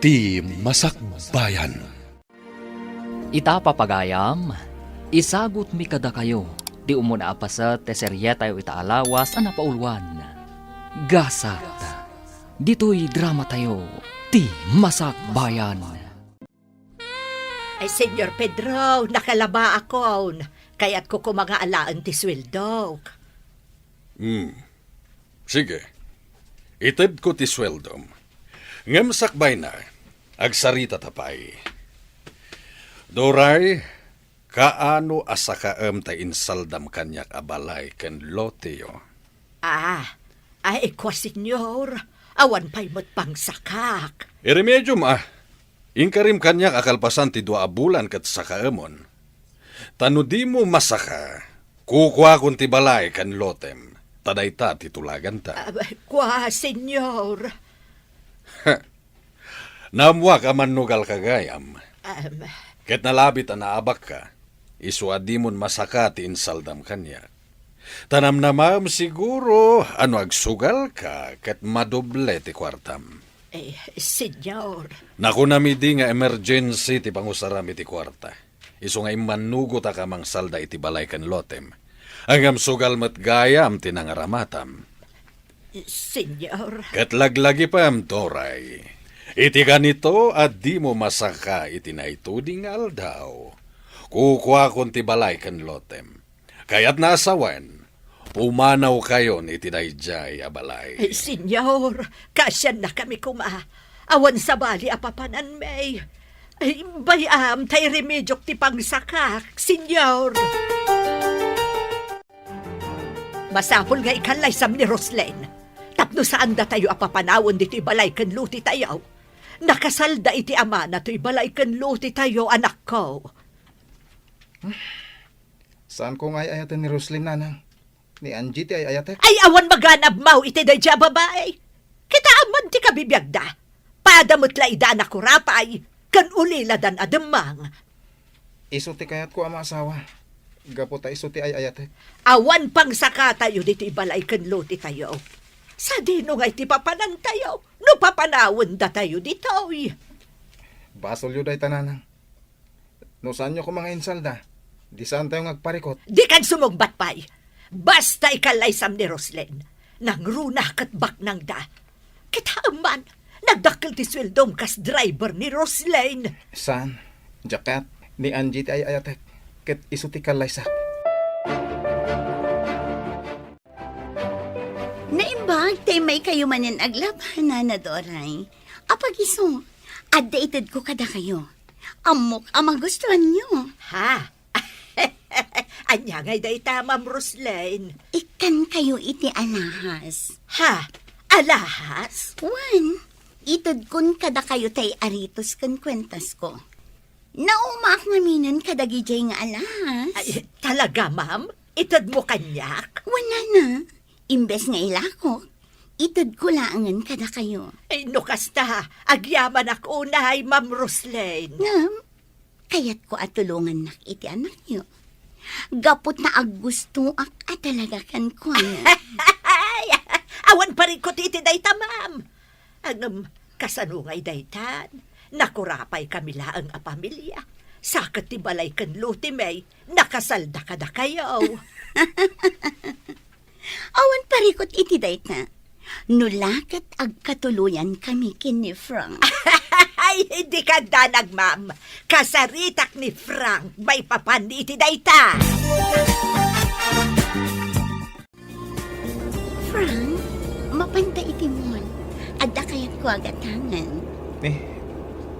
Ti Masakbayan. Ita papagayam, isagot mi kada kayo, di umuna apasat te seryeta yo itaalawas ang napaulwan. Gasat, dito'y drama tayo, Ti Masakbayan. Ay, Senyor Pedro, nakalaba ako. Kaya't ko mga alaan ti sweldo. Sige. Itid ko ti sweldom. Ngem sakbay na, agsarita tapay. Doray, kaano asakaam ta insaldam kanyak abalay ken loteyo? Ay, kwa senyor. Awan pa'y mo't pang sakak. Iremedium Inkarim kanyak akalpasan ti 2 bulan kat sakaamon. Tano di mo masaka, kukwa kun ti balay kan lotem. Taday ta titulagan ta. Kwa senyor. Namwa ka man nugal kagayam. Um, Ket nalabit na naabak ka, isuadi mon masaka ti insaldam kanya. Tanam namam siguro, ano agsugal ka, ket madoble ti kwartam. Senyor. Naku namidi nga emergency ti pangusarami ti kwarta. Isu nga imanugo ta kamang salda iti balay kan lotem. Angam sugal mat gayam ti nangaramatam. Senyor. Ket laglagi pam toray. Iti ganito at di mo masaka iti naituding aldaw. Kukwa kon ti balay kan lotem. Kaya't nasawan, pumanaw kayo ni iti dayjay abalay. Senyor, kasyan na kami Awan sa bali apapanan may. Bayam tay remedyok ti pangsakak, senyor. Masapol nga ikalay sam ni Roslen. Tapno saan da tayo apapanawon dito balay kan luti tayo. Nakasalda iti ama na to'y balay kan luti tayo, anak ko. Saan ko nga ayatan ni Roslyn, nanang? Ni Angie ti ayatek? Ay, awan maganab mau iti dadya babae. Kita aman ti kabibiyagda. Padamot laida na kurapay, kan ulila dan ademang. Iso ti kayat ko ama asawa. Gapo ta iso ti ayatek. Awan pang saka tayo dito balay kan luti tayo. Sa dino nga iti papanan tayo, no papanawon da tayo dito. Basol yu day tananang. No saan nyo ko mga insalda? Di saan tayo ngagparikot? Di kan sumugbat pa'y. Basta ikalay sam ni Roslen. Nang runa kat bak nang da. Kita man, nagdakil ti sweldom kas driver ni Roslen. Saan? Jakat ni Angie ti ayatek. Ket iso ti kalaysak. Naimbag, tay may kayo manin aglaban na Doray. Apag iso, updated ko kada kayo. Amok ang magustuhan nyo. Ha? Anya ngay day tamam, Roslen. Ikan kayo iti alahas. Ha? Alahas? Wan, itod kun kada kayo tay aritos kan kwentas ko. Naumak naminan kadagijay nga alahas. Ay, talaga, ma'am? Itad mo kanyak? Wala na. Imbes nga ilakok, itod ko laangan kada kayo. Ay, no kasta, agyaman ako unahay, Ma'am Roslen. Ngam, kaya't ko atulungan nak iti anak nyo. Gapot na aggusto at talaga kan ko. Ay, awan pa rin ko titi dayta, ma'am. Ang kasanungay daytan, nakurapay kami laang a pamilya. Sakat ti balay kan luti may, nakasalda kada kayo. Awan parikot iti dayta. Nulakat agkatuluyan kami kin ni Frank. Ay, hindi ka danag, ma'am. Kasaritak ni Frank, may papan iti dayta. Frank, mapanta iti mon. Adda kayat ko agatangan.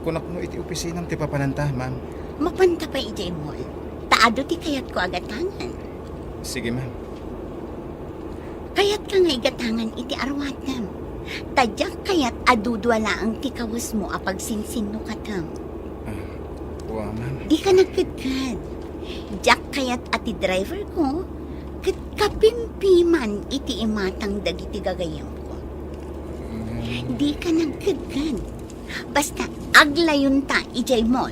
Kunak no iti opisinang ti papananta, ma'am. Mapanta pa iti mon. Taado ti kayat ko agatangan. Sige, ma'am. Kayat ka nga igatangan iti arwatam. Tadyak kayat adudwala ang tikawas mo apag sinsin no katam. Wa, ma'am. Di ka nagkadkad. Diyak kayat ati driver ko, kat kapimpiman iti imatang dagiti gagayam ko. Di ka nagkadkad. Basta aglayon ta ijay mall.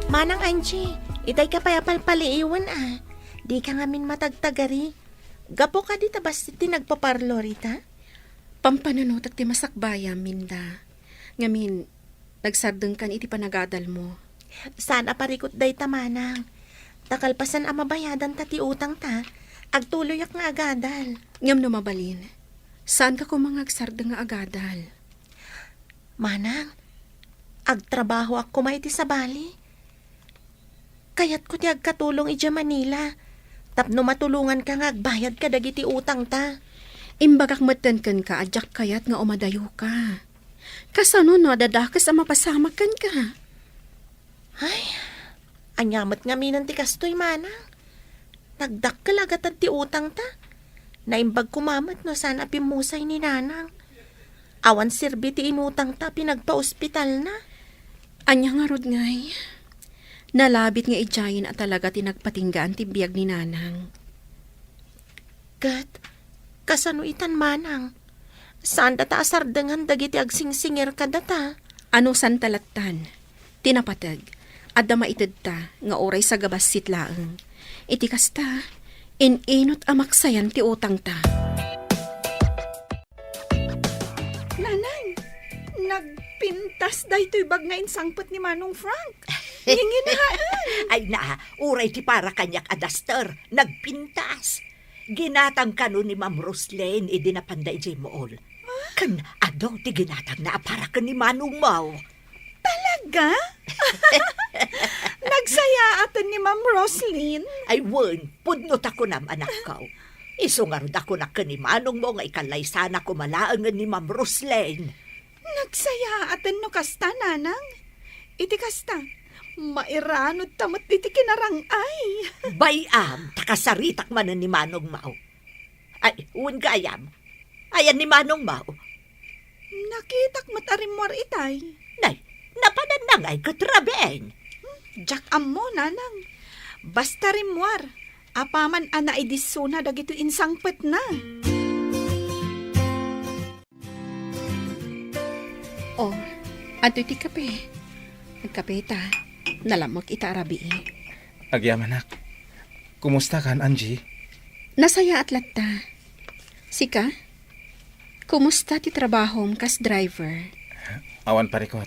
Manang Angie, itay ka payapalpaliiwan Di ka ngamin matagtagari. Gapo ka di tabas ti nagpaparlo rita? Pampanunutak ti masakbaya, Minda. Ngamin, nagsardeng kan iti panagadal mo. Sana parikot day tamanang. Takalpasan ang mabayadan ta ti utang ta. Agtuloy ak nga agadal. Ngam no mabalin, saan ka kumangagsardeng nga agadal? Manang, agtrabaho ako may ti sa Bali. Kayat ko ti agkatulong ija Manila. Tapno matulungan ka nga agbayad ka dagiti utang ta. Imbagak matenken ka, adyak kayat nga umadayo ka. Kasano no, dadakas ang mapasamakan ka. Ay, anyamat nga minan ti kastoy manang. Nagdakkel agad ti utang ta. Naimbag kumamat no sana pimusay ni nanang. Awan sirbi ti inutang ta pinagpa-ospital na. Anya nga rod ngay. Nalabit nga ijayin at talaga tinagpatinggaan ti biyag ni nanang. Gat, kasano itan manang? Saan data asardengan dagiti agsingsingir ka data? Ano san talatan? Tinapatag. Adda maitid ta nga oray sa gabas sitlaeng. Iti kasta, inot amaksayan ti utang ta. Nanang, nagpintas daytoy bag nga insangpot ni Manong Frank. Nginginhaan. Ay na, uray ti para kanyak adaster, nagpintas. Ginatang kano ni Ma'am Roslyn, idinapanday jay mool. Kan, ado ti ginatang na para ka ni Manong Mau. Talaga? Nagsaya atin ni Ma'am Roslyn. Ay wen, pudnot ako nam anak ko. Isungarod ako na ka ni Manong mo nga ikalay sana kumalaangan ni Ma'am Roslyn. Nagsaya atin no kasta, nanang. Iti kasta, mairanod tamot iti kinarangay. Bayam, takasaritak man ni Manong Mau. Ay, uwan gayam. Ayan ni Manong Mau. Nakitak matarimwar itay. Nay, napananangay katrabeng. Jak ammo, nanang. Basta rimwar. Apaman ana idisuna dagito insangpet na. Oh, ato iti kape. Nagkape ta. Nalamok ita arabi. Agyam anak. Kumusta kan, Angie? Nasaya at latta. Sika? Kumusta ti trabahom kas driver? Awan parikot.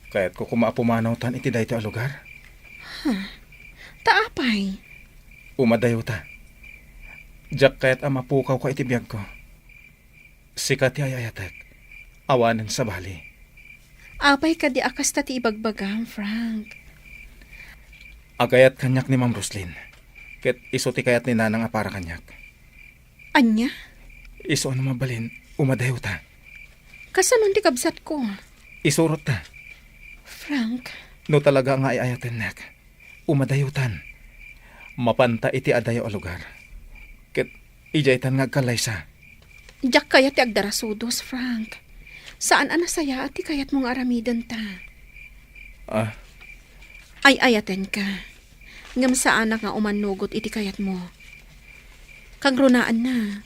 Kaya't ko kumapumanaw tan iti dayto a lugar. Taapay. Umadayo ta. Jak kaya't amapukaw ka iti biyag ko. Sikat ti ayayatek. Awanan sa Bali. Apay ka di akas ta ti ibagbagam, Frank. Agayat kanyak ni Ma'am Roslyn. Ket iso ti kayat ni nanang a para kanyak. Anya? Iso ano mabalin, umadayo ta. Kasanon ti kabsat ko? Isurot ta. Frank, No talaga nga ayayaten nek. Umadayutan. Mapanta iti adayo a lugar. Ket ijaytan nga kalaysa. jak kayat ti agdarasudos, Frank. Saan anasaya at ti kayat mong aramidan ta? Ah, Ay ayaten ka. Ngam saan nga umanugot iti kayat mo. Kagrunaan na.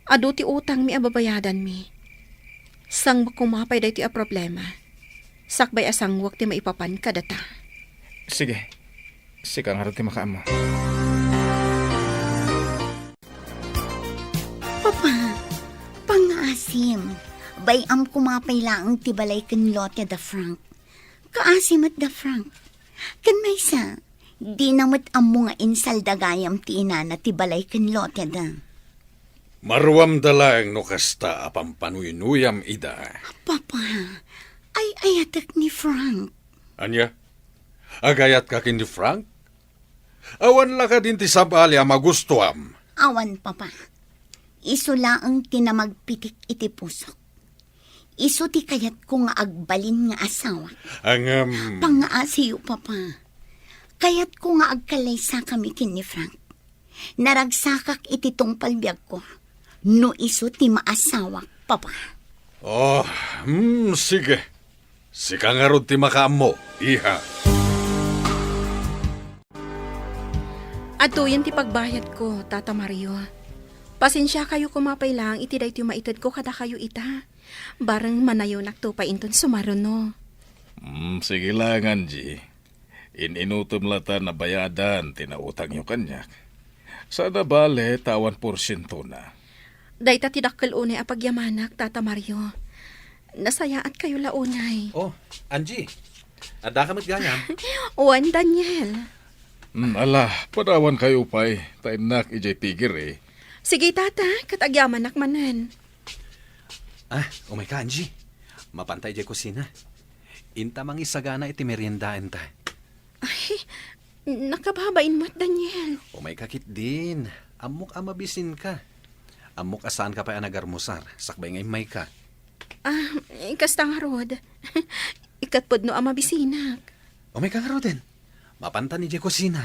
Ado ti utang mi ababayadan mi. Sang kumapay day ti a problema. Sakbay asang wak ti maipapan ka data. sige. Sika nga rin ti makaamo. Papa, pangaasim. Bayam kumapay laang tibalay kan lote da Frank. Kaasim at da Frank. Kan may sa, di namot amo nga insal dagayam ti ina na tibalay kan lote da. Marwam dalang no kasta apampanuyunuyam ida. Papa, ay ayatak ni Frank. Anya? Agayat ka kin ni Frank? Awan la ka din ti sabali a magustuam. Awan, Papa. Iso laang tinamagpitik iti pusok. Iso ti kayat ko nga agbalin nga asawa. Ang Pangaasiyo, Papa. Kayat ko nga agkalaysa kami kin ni Frank. Naragsakak iti tungpal biyag ko. No iso ti maasawak, Papa. Oh, sige. Sika nga ron ti makaamo, iha. Ato yan ti pagbayad ko, Tata Mario. Pasensya kayo kumapay lang, iti day ti maitad ko kada kayo ita. Barang manayo nakto pa inton sumaron no. Sige lang, Angie. Ininutom lata na bayadan, tinautang yung kanyak. Sana bale, tawan porsyento na. Dayta tidakkel unay apagyamanak, Tata Mario. Nasayaat kayo launay. Oh, Angie. Ada ka matgayam. Uwan, Daniel. Ala, padawan kayo pa'y. Tainak ijay tigir eh. Sige, Tata, katagyamanak manan. Umay ka, Angie. Mapantay jay kusina. Inta mang isagana iti meriendaan ta. Ay, nakababain mo't, Daniel. Umay kakit din. Amok amabisin ka. Amok asaan ka pa anagarmusar. Sakbay ngay may ka. Kasta nga, Rod. Ikatpod no amabisinak. Umay ka nga din. Mapanta ni jay kusina.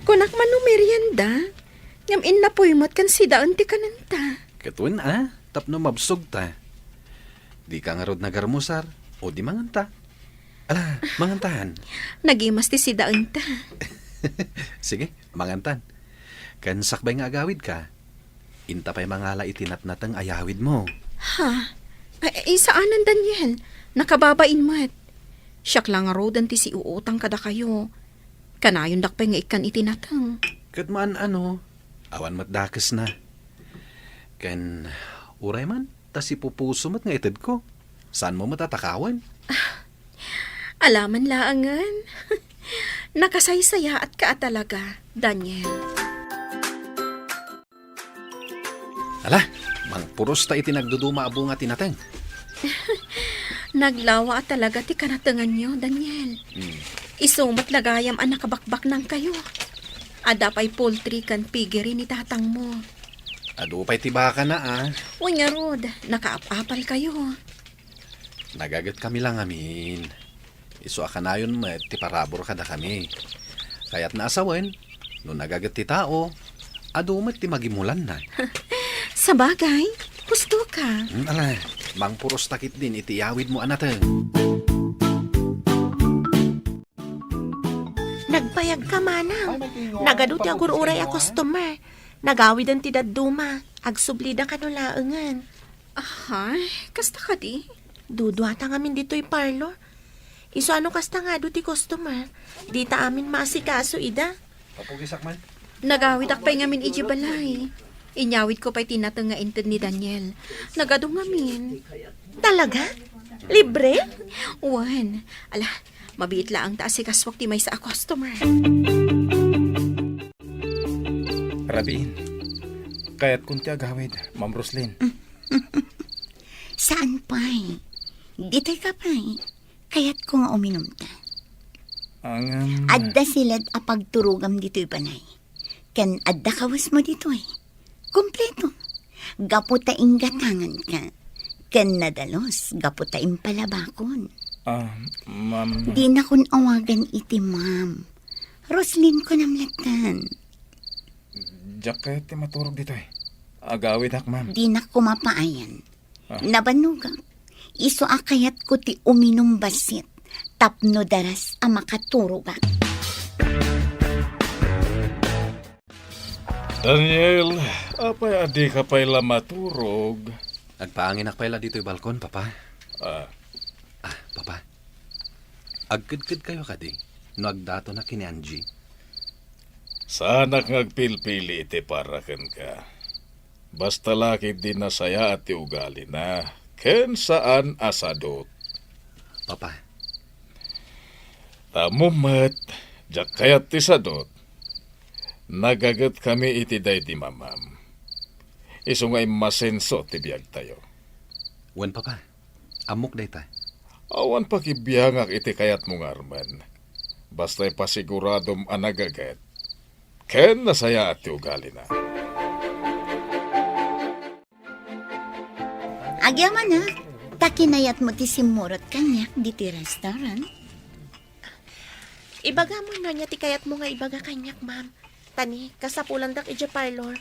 Kunak man no merienda. Ngam na po'y mo't kan sidaan ti kananta. Katun tapno mabsog ta. Di ka nga rod nagarmusar. O di manganta. Ala, mangantahan. Nagimas ti sidaan ta. Sige, mangantan. Kan sakbay nga agawid ka. Inta pa'y mangala itinatnatang ayawid mo. Ha? Ay, saanan, Daniel? Nakababain mo't. Siyak lang nga rodan ti si uutang kada kayo. Kanayon dakpay nga ikan itinatang. Katmaan awan matdakas na. Ken, uray man, tas ipupuso mat nga itid ko. Saan mo matatakawan? Alaman laangan. Nakasaysaya at ka talaga, Daniel. Ala, mang puros ta itinagduduma abo nga tinateng. Naglawa at talaga ti kanatangan nyo, Daniel. Isumat lagayam ang nakabakbak ng kayo. Ada pa'y poultry kan pigiri ni tatang mo. Ado pa'y tibaka na Uy nga, Rod, nakaapapal kayo. Nagagat kami lang amin. Iso akanayon met, ti parabor kada kami. Kaya't naasawen, no nagagat ti tao, ado met ti magimulan na. Sa bagay, gusto ka. Ala, mang puros takit din iti yawid mo anateng. Nagpayag ka, Manang. Nagaduti agururay a customer. Nagawid ang tidaduma. Agsublida ka no laengan. Ay, kasta ka di? Duduata ngamin dito'y parlor. Iso ano kasta nga do ti customer. Di ta amin maasikaso, ida. Papugisak man. Nagawid akpay ngamin ijibalay. Inyawid ko pa'y tinatang nga inted ni Daniel. Nagadong ngamin. Talaga? Libre? Uwan. Ala, mabiit lang ang taasikaswak ti may sa customer. Rabiin. Kaya't kunti agawid, Ma'am Roslyn. Saan pa'y? Dito'y ka pa'y. Kaya't ko nga uminom ta. Ang... Adda silad apagturugam dito'y panay. Kan adda kawas mo dito'y. Kompleto. Gaputaing gatangan ka. Kan nadalos, gaputaing palabakon. Ma'am... Di na kun awagan iti, Ma'am. Roslyn ko namlatan. Diyak kaya't ti maturog dito eh. Agawid hak, ma'am. Di na kumapaayan. Nabanugak. Iso akayat ko ti uminom basit. Tapno daras ang makaturugak. Daniel, apay adi ka pa'y maturog. Agpaangin akpay la dito'y balkon, papa. Papa. Agkid-kid kayo kadi. No agdato na kini Angie. Sana ngagpilpili iti parakan ka. Basta laki din na saya at ugali na. Ken saan asadot. Papa. Tamumat, jak kayat ti sadot. Nagagat kami iti day di mamam. Iso nga masenso ti biyag tayo. Wen, papa. Amok day ta. Awan pakibiyangak iti kayat mong arman. Basta'y pasiguradom anagagat. Ken nasaya at ugali na. Agyaman na. Takinayat mo ti simurot kanyak di ti restaurant. Ibaga mo na niya ti kayat mo nga ibaga kanyak, ma'am. Tani, kasapulan dak iti parlor.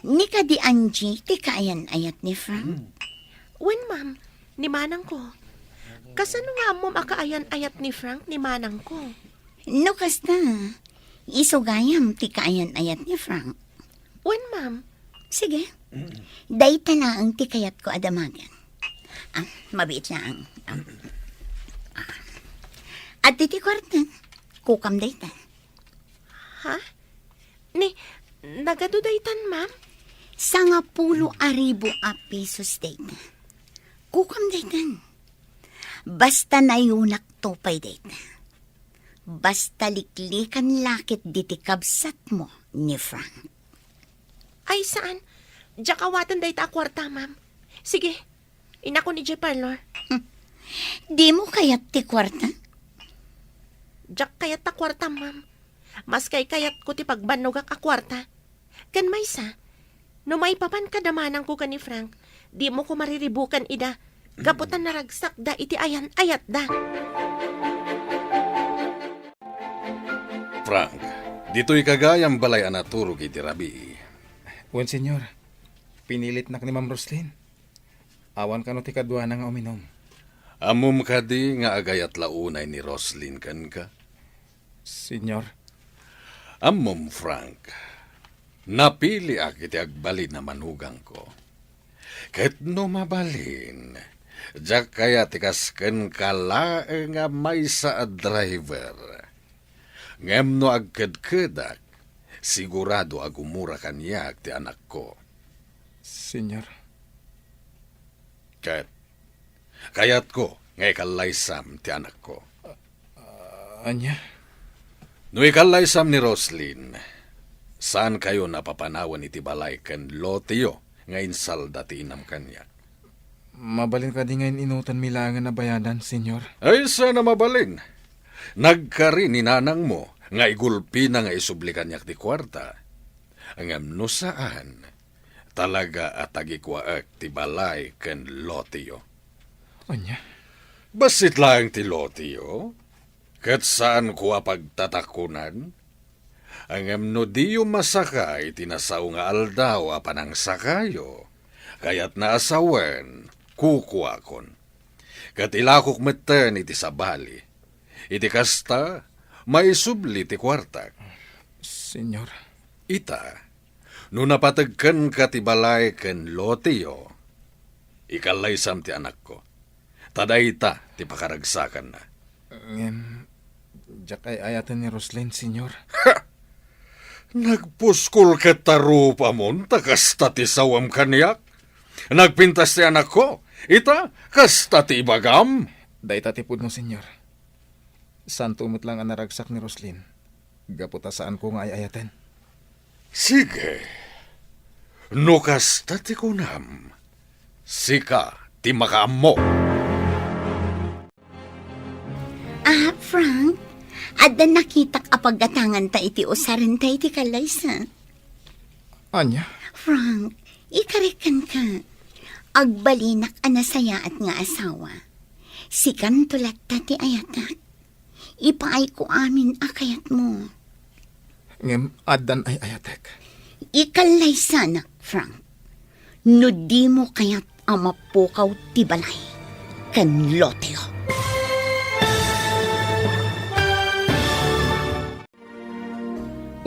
Ni ka di Angie, ti kaayan ayat ni Frank. Wen, ma'am, ni manang ko. Kasano nga mo makaayan-ayat ni Frank ni manang ko? No kasta, isugayam ti kaayan ayat ni Frank. Wen, ma'am. Sige, dayta na ang ti kayat ko adamagan. Mabiit na ang... At ti kwarta, kukam dayta. Ha? Ni, nagadudaytan, ma'am? Sa nga 10,000 a pesos dayta. Kukam daytan. Basta nayunak topay dayta. Basta liklikan lakit diti kabsat mo ni Frank. Ay, saan? Diyak awatan dayta a kwarta, ma'am. Sige, inako ni J. Parlor. Di mo kayat ti kwarta? Diyak kayat ta kwarta, ma'am. Mas kayat ko ti pagbanog a kwarta. Kan may sa, no may papan kadamanang ko ka ni Frank, di mo ko mariribukan ida. Gaputan na ragsak da iti ayan ayat da. Frank, dito'y kagayang balay anaturog iti rabi. Wen, senyor. Pinilit nak ni Ma'am Roslyn. Awan ka no ti kadwa na nga uminom. Amom ka di nga agayat launay ni Roslyn kan ka. Senyor. Amom, Frank. Napili ak iti agbalin na manugang ko. Kahit no mabalin, diyak kaya tikasken kalae nga may sa driver. Ngem no agkedkedak, sigurado agumura kaniya ti anak ko. Senyor. Kayat ko, ngay kalaysam ti anak ko. Anya? No ikalaysam ni Roslyn, saan kayo napapanawan iti balay ken lotiyo ngayon salda ti inam kanya? Mabalin ka di ngayon inutan milangan na bayadan, senyor. Ay, sana mabalin. Nagkari ni nanang mo, nga igulpi na nga isublikan niyak di kwarta. Ang no saan, talaga at agikwaak ti balay ken lotiyo. Anya? Basit lang ti lotiyo? Kat saan ko pagtatakunan? Ang no diyo masakay, tinasaw nga aldaw apanang sakayo. Kaya't naasawen, kukuakon. Kat ilakok meten iti sabali. Iti kasta, maisubli ti kwartak. Senyor. Ita, no napatagkan ka ti balay ken lotiyo, ikalaysam ti anak ko. Taday ita ti pakaragsakan na. Diyak ay ayatan ni Roslyn, senyor. Nagpuskol ka tarupa mon, takasta ti sawam kaniyak. Nagpintas ti anak ko, ita, kasta ti ibagam. Dayta tipod mo, senyor. Saan tumot lang ang naragsak ni Roslyn? Gaputa saan ko nga ay ayatan? Sige. No kasta ti kunam, sika ti makaam mo. Frank, ada nakitak apagatangan ta iti usaran ta iti kalaysa. Anya? Frank, ikarikan ka. Agbalinak anasaya at nga asawa. Sikan tulat ta ti ayatak. Ipaay ko amin akayat mo. Ngem adan ay ayatek. Ikalaysa na, Frank. No di mo kayat amapukaw ti balay. Kan loteo.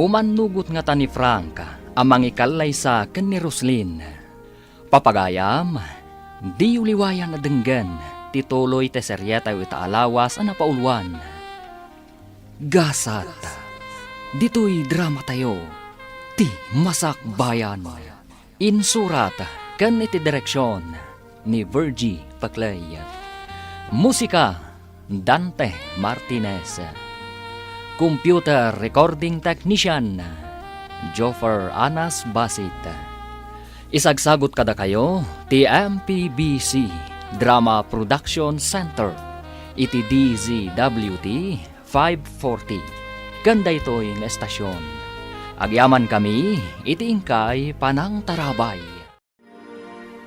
Umanugot nga ta ni Frank, amang ikalaysa ken ni Roslyn. Papagayam, di uliwayan na denggan, tituloy te seryeta ita alawas ang napaulwan. Gasat, dito'y drama tayo, ti masak bayan. Insurat, ken iti direksyon, ni Virgie Paclay. Musika, Dante Martinez. Computer Recording Technician, Joffer Anas Basit. Isagsagot kada kayo, TMPBC Drama Production Center, iti DZWT 540. Ganda ito'y nga estasyon. Agyaman kami, iti ingkay Panang Tarabay.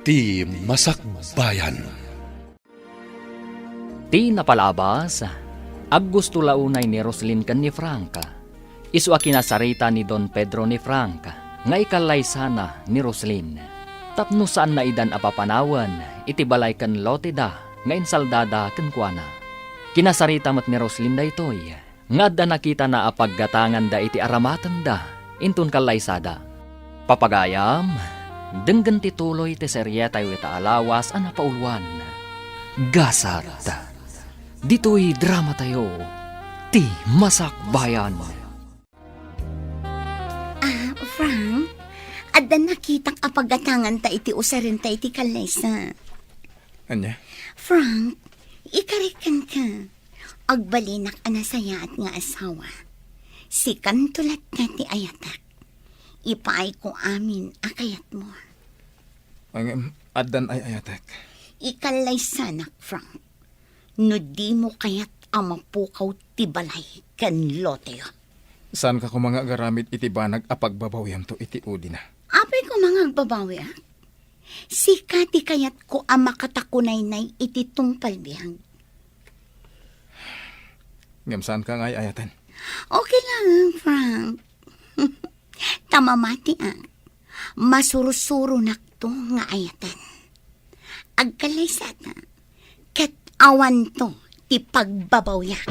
Ti Masakbayan. Ti napalabas, aggusto launay ni Roslyn ken ni Frank. Isu a kinasarita ni Don Pedro ni Frank, nga ikalaysa na ni Roslyn. Tapno saan na idan apapanawan, iti balay ken lotida, nga insaldada ken kuana. Kinasarita mat ni Roslyn da itoy, nga da nakita na apaggatangan da iti aramatan da, intun kalaysada. Papagayam, denggan tituloy ti seryeta yu ita alawas ang napaulwan. Gasat. Dito'y drama tayo, ti Masakbayan. Frank, adda nakitang apagatangan ta iti usarin ta iti kalaysa. Anya? Frank, ikarikan ka. Agbalinak anasaya at nga asawa. Si kantulat ka ti ayatak. Ipaay ko amin akayat mo. Ang addan ay ayatek. Ikalaysa nak, Frank. No di mo kayat amapukaw ti balay kan loteo. Saan ka ko mga garamit iti banag apagbabawyam to iti udi na? Apay ko mga agbabawi ah. Si Kati kayat ko ang makatakunay-nay iti tungpalbihang. Ngam saan ka nga ay ayatan? Okay lang, Frank. Tamamati ang masurusuro nakto nga ayatan. Agkalaysata, ket awan to ti pagbabawya.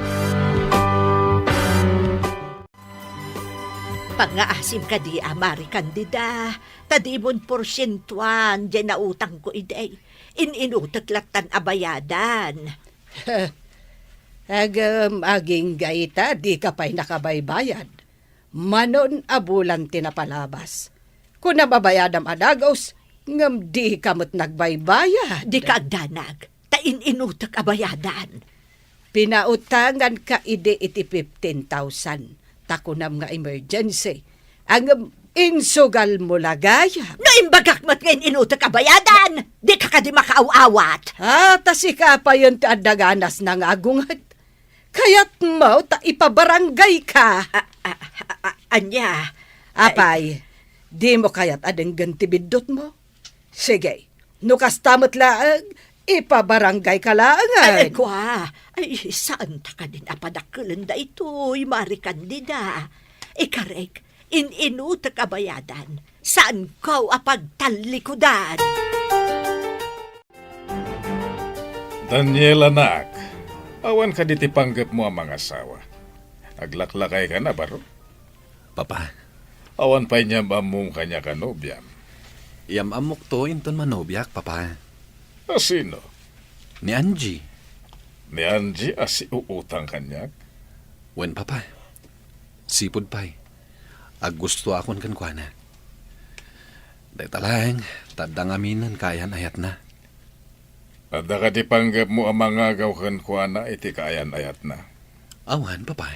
Pangaasim ka di amari kandida, tadimon porsyentuan, dyan na utang ko iday. Inutak latan abayadan. Aging gaita, di ka pa'y nakabaybayad. Manon abulan tinapalabas. Kung nababayadam adagos, ngam di kamot nagbaybayad. Di ka agdanag, inutak abayadan. Pinautangan ka ide iti 15,000. Takunam nga emergency. Ang insugal mo lagaya. Naimbagak mat ngayon inutak abayadan. Di ka di makaaw-awat. Tasi ka pa yun ti adaganas ng agungat. Kaya't mo ta ipabarangay ka. Anya? Apay, di mo kaya't adeng gantibidot mo? Sige, nukas tamot laang, ipabarangay ka laangan. Ay, kwa. Ay, saan ta ka din apadakulan da ito, mari kandida. Ikarek, inutak abayadan. Saan ko apagtalikudan? Daniel, anak, awan ka di tipanggap mo ang mga asawa. Aglaklakay ka na, baro? Papa, Awan pa niya mamong kanya kanobyam. iyam amok to inton manobyak, papa. Sino? Ni Angie. Ni Angie asi uutang kanyak? Wen, papa. Sipod pa'y. Ag gusto akon kan kuana. Day talang, tadang aminan kayan ayat na. Ada ka dipanggap mo ang mga gawkan kuana iti kaayan ayat na. Awan, papa.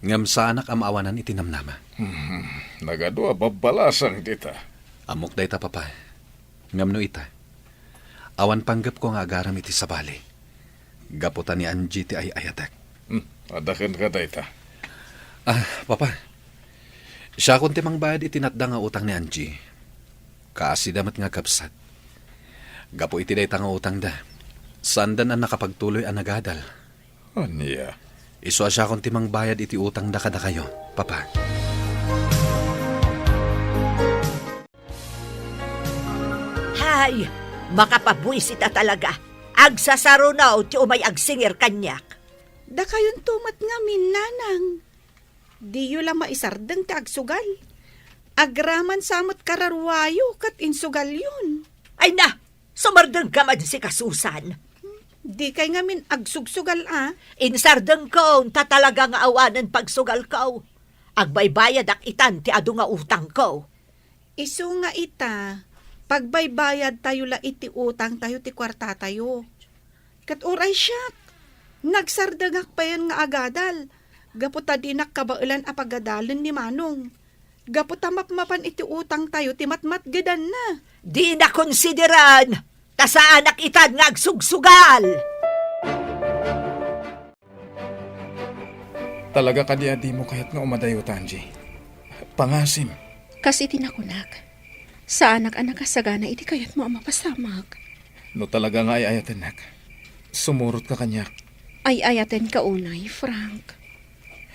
Ngam sa anak amawanan itinamnama. Nagadua babalasang dita. Amok day ta, papa. Ngam no ita. Awan panggap ko nga agaram iti sabali. Gaputan ni Angie ti ay ayatek. Adakan ka dita. Papa. Siya kung timang bayad itinatda nga utang ni Angie. Kaasi damat nga kapsat. Gapo iti day ta nga utang da. Sandan ang nakapagtuloy ang nagadal. Anya? Iso siya kung timang bayad iti utang da kada kayo, papa. Hay, makapabuisita talaga. Agsasaro na o ti umay agsinger kanyak. Da kayon tumat nga minanang. Di yu lang maisardeng ti agsugal. Agraman samot kararwayo kat insugal yun. Ay na, sumardeng ka man si kasusan. Di kay ngamin agsugsugal Insardeng ko, tatalaga nga awanan pagsugal ko. Agbaybayad ak itan ti adu nga utang ko. Isu nga ita, pagbaybayad tayo la iti utang tayo ti kwarta tayo. Kat uray siyak, nagsardagak pa yan nga agadal. Gaputa dinak kabailan apagadalan ni Manong. Gaputa mapmapan iti utang tayo ti matmat gadan na. Di na konsideran. Tasa anak itan nga agsugsugal. Talaga ka di mo kaya't nga umadayo, Tanji. Pangasim. Kasi tinakunak. Sa anak-anak kasagana, iti kayat mo ang mapasamag. No talaga nga ay ayaten nak. Sumurot ka kanyak. Ay ayaten ka unay, Frank.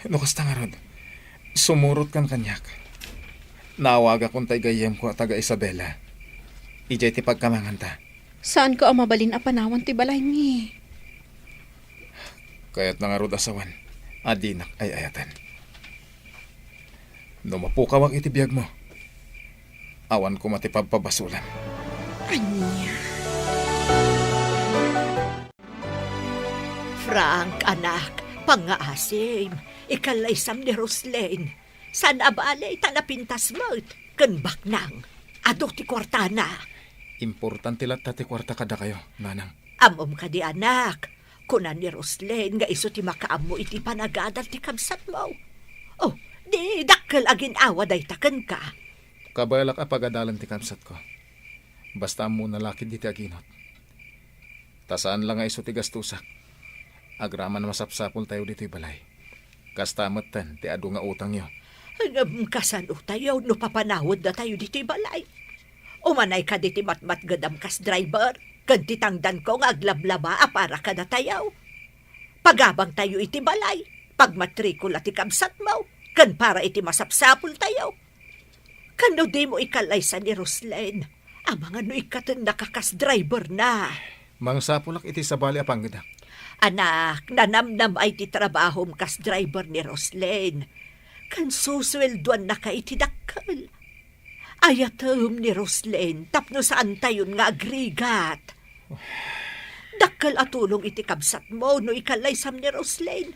No kasta nga rod. Sumurot kan kanyak. Naawaga kong gayem ko taga Isabela. Ijay ti pagkamangan ta. Saan ko ang mabalin a panawan ti balay ni? Kaya't nga rod asawan. Adinak ay ayatan. No mapukawak iti biyag mo. Awan ko matipagpabasulan. Anya? Frank, anak, pangaasim. Ikalaysam ni Roslyn. San abalay tanapintas mo, kan baknang, ado ti kwartana. Importante lang tati kwarta kada kayo, nanang. Amom ka di anak, kunan ni Roslen nga iso ti makaamo iti panagadal ti kabsat mo. Oh, di dakkel agin awa day taken ka. Kabalak apagadalan ti kamsat ko. Basta mo nalakid di ti aginot. Tasaan lang nga iso ti gastusak. Agraman masapsapol tayo dito'y balay. Kastamatan ti adu nga utang yo. Kasano tayo, no papanawod na tayo dito'y balay. Umanay ka diti matmat gadam kas driver. Ganti tangdan ko nga aglablaba para ka na tayo. Pagabang tayo iti balay, pagmatrikula ti kamsat mo, kan para iti masapsapul tayo. Kano di mo ikalaysa ni Roslen, amang ano ikatan nakakas driver na. Mang sapulak iti sabali apanggadak. Anak, nanamnam ay ti trabahom kas driver ni Roslen. Kan suswelduan na ka iti dakkel. Ayatom ni Roslen, tapno saan tayon nga agrigat. Dakkel atulong iti kabsat mo no ikalaysam ni Roslen.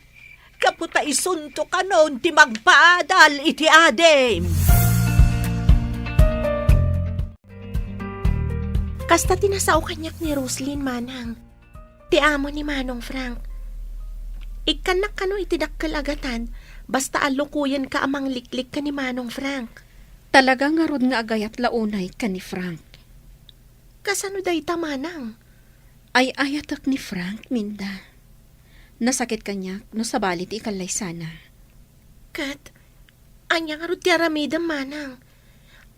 Kaputa isunto ka noon ti magpaadal iti adem. Kasta tinasaw kanyak ni Roslyn, manang. Ti amo ni Manong Frank. Ikanak kano iti dakkel agatan, basta alukuyan ka amang liklik ka ni Manong Frank. Talaga nga rod nga agayat launay ka ni Frank. Kasano day ta, manang? Ay ayatak ni Frank, Minda. Nasakit kanya no sabalit ikalay sana. Kat, anya nga rod ti aramidam, manang.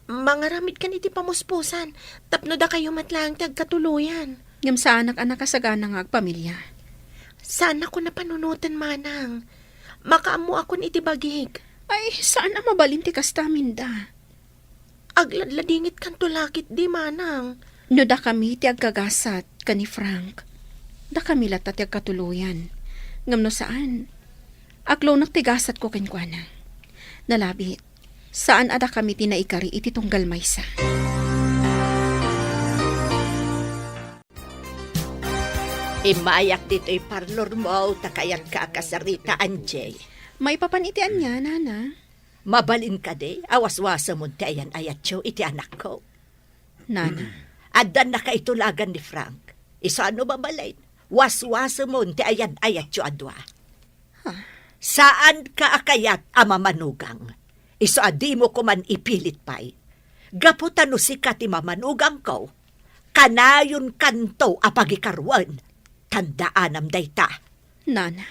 Mangaramid ka ni ti pamuspusan, tapno da kayo matlang ti agkatuluyan. Ngam sa anak-anak kasagana nga agpamilya. Sana ko napanunutan, manang. Makaamu ako ni iti bagig. Ay, sana mabalin ti kasta, Minda. Agladladingit kan tulakit di, manang. No da kami ti agkagasat ka ni Frank. Da kami lata ti agkatuluyan. Ngam no saan? Aglo tigasat ko kenkwana. Nalabit, saan ada kami tinaikari iti tunggal maysa. Imayak dito'y parlor mo, takayan ka kasarita, Anjay. May papanitian niya, nana. Mabalin ka di, awaswasa mo ti ayan ayatyo iti anak ko. Nana. Adan na kaitulagan ni Frank. Isa ano babalain? Waswasa mo ti ayan ayatyo adwa. Saan ka akayat ama manugang? Iso adi mo ko man ipilit pa'y. Gaputan no si ti mamanugang ko. Kanayon kanto apagikarwan. Tandaanam dayta. Nana.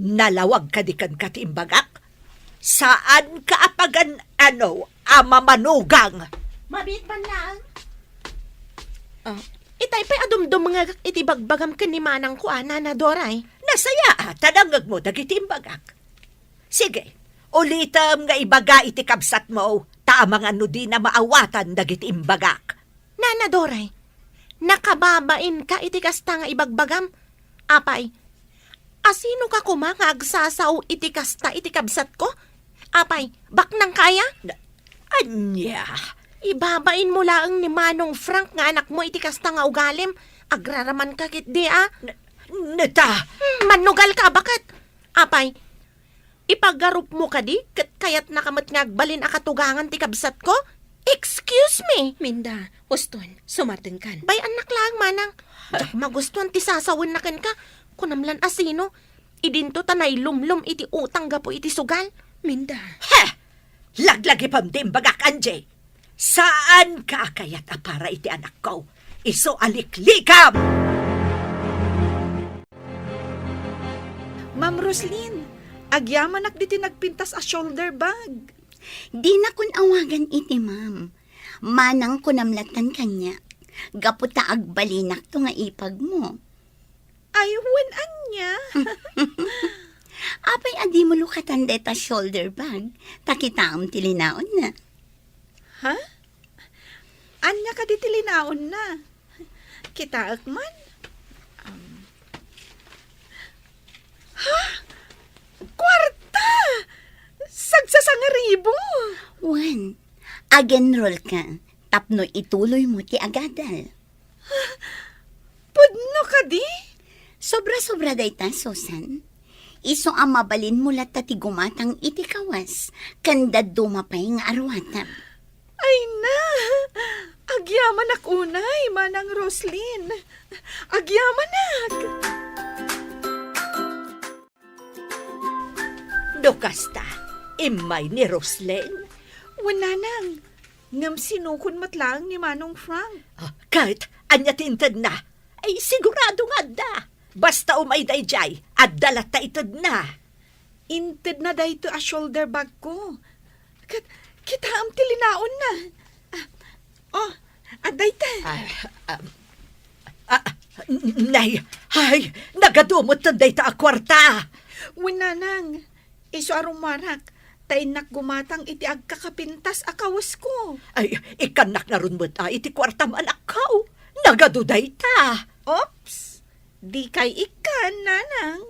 Nalawag ka di kan katimbagak? Saan ka apagan ama manugang? Mabit man lang. Itay pa'y adumdum mga iti bagbagam ka ni manang ko, Nana Doray. Nasaya tanangag mo dagiti imbagak. Sige, ulitam nga ibaga iti kabsat mo, tamang ano di na maawatan dagiti imbagak. Nana Doray, nakababain ka iti kasta nga ibagbagam? Apay, asino ka kuma nga agsasaw iti kasta iti kabsat ko? Apay, baknang kaya? Anya, ibabain mo laang ni Manong Frank nga anak mo iti kasta nga ugalim. Agraraman ka kit di neta. Manugal ka, bakit? Apay, ipagarup mo ka di, kayat nakamat nga agbalin akatugangan ti kabsat ko? Excuse me? Minda, uston, sumarting kan. Bay anak lang, manang. Jak magustuhan ti sasawin na kan ka. Kunamlan asino, idinto tanay lumlum iti utang gapo iti sugal. Minda. Heh! Laglagi pam di imbagak, Anjay. Saan ka kayat para iti anak ko? Iso aliklikam! Ma'am Roslyn, agyamanak diti nagpintas a shoulder bag. Di na kun awagan iti, ma'am. Manang kunamlatan kanya. Gaputa agbalinak to nga ipag mo. Ay, wen anya. Apay adi mo lukatan deta shoulder bag. Takitaam tilinaon na. Ha? Anya ka diti linaon na. Kitaak man. Ha? Kwarta! Sagsasangaribo! Juan, agenroll ka. Tapno ituloy mo ti agadal. Pudno ka di? Sobra-sobra day ta, Susan. Iso ang mabalin mula tati gumatang iti kawas, kanda dumapay nga arwatam. Ay na! Agyaman ak unay, Manang Roslyn. Agyaman ak! Dokasta, imay ni Roslyn. Wala nang. Ngam sinukon matlang ni Manong Frank. Kahit anya tintad na, ay sigurado nga da. Basta umay dayjay, at dalat ta itad na. Inted na dahito a shoulder bag ko. Kita am tilinaon na. Aday ta. Nay, ay, nagadumot na day ta a kwarta. Wala nang. Iso arumarak. Tainak gumatang iti agkakapintas akawas ko. Ay, ikanak na ron mo ta, iti kwarta manakaw. Nagaduday ta. Oops! Di kay ikan, nanang.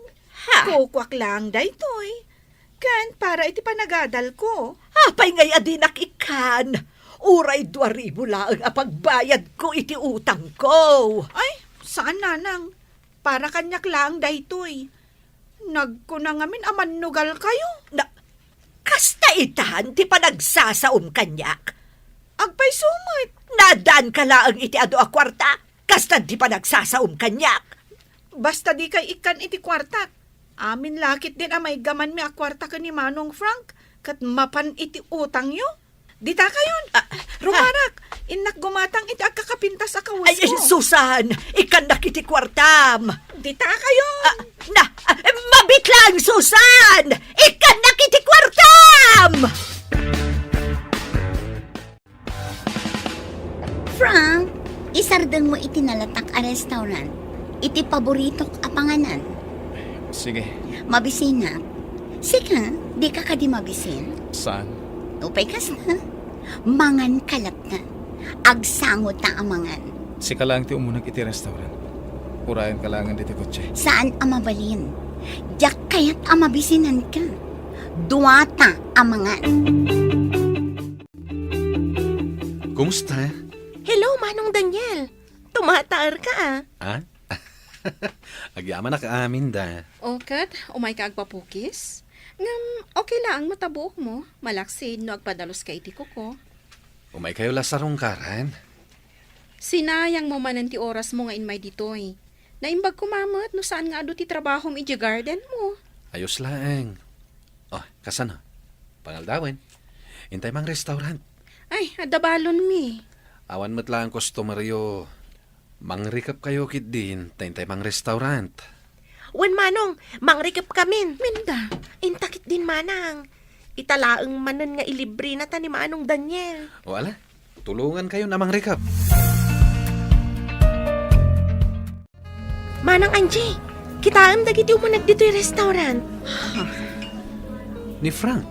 Ha? Kukwak lang daytoy. Kan, para iti panagadal ko. Apay ngay adinak ikan. Uray 2,000 laang apagbayad ko iti utang ko. Ay, saan nanang? Para kanyak lang daytoy. Nagkunangamin amanugal kayo. Kasta itan, ti panagsasaum kanyak. Agpay sumit. Nadan ka laang iti ado a kwarta. Kasta ti panagsasaum kanyak. Basta di kay ikan iti kwartak. Amin lakit din amay gaman mi a kwarta ka ni Manong Frank. Kat mapan iti utang yo. Dita kayon. Rumarak. Inak gumatang iti agkakapintas a kawas Ay, ko. Susan, ikan nakiti kwartam. Dita kayon. Mabit lang, Susan! Ikan nakiti kwartam! Frank, isardeng mo iti nalatak a restaurant. Iti paboritok a panganan. Sige, Mabisinak. Sika, di ka kadi mabisin. saan? Upay kas na. Mangan kalat na. Agsangot na amangan. Sika lang ti umunag iti restaurant. Urayan ka lang diti kotse. Saan amabalin? Diyak kaya't amabisinan ka. Duwata amangan. Kumusta? Hello, Manong Daniel. Tumataar ka Ha? Agyaman na kaamin da. Kat, umay ka agpapukis? Ngam, okay lang, matabuok mo. Malaksid no agpadalos ka iti ko. Umay kayo lasarong karan. Sinayang mo man ti oras mo nga inmay ditoy. Naimbag kumamat no saan nga ado ti trabaho mi iti garden mo. Ayos laeng. Oh, kasano? Pangaldawin. Intay mang restaurant. Ay, adabalon mi. Awan mo't lang customeryo. Mangrikap kayo kit din. Tayntay mang restaurant. Wan Manong, mangrikip kamin. Minda. Intakit din Manang. Italaang manan nga ilibre na ta ni Manong Daniel. O ala, tulungan kayo na mangrikap. Manang Angie, kita ang dagiti umunag dito yung restaurant. Ni Frank.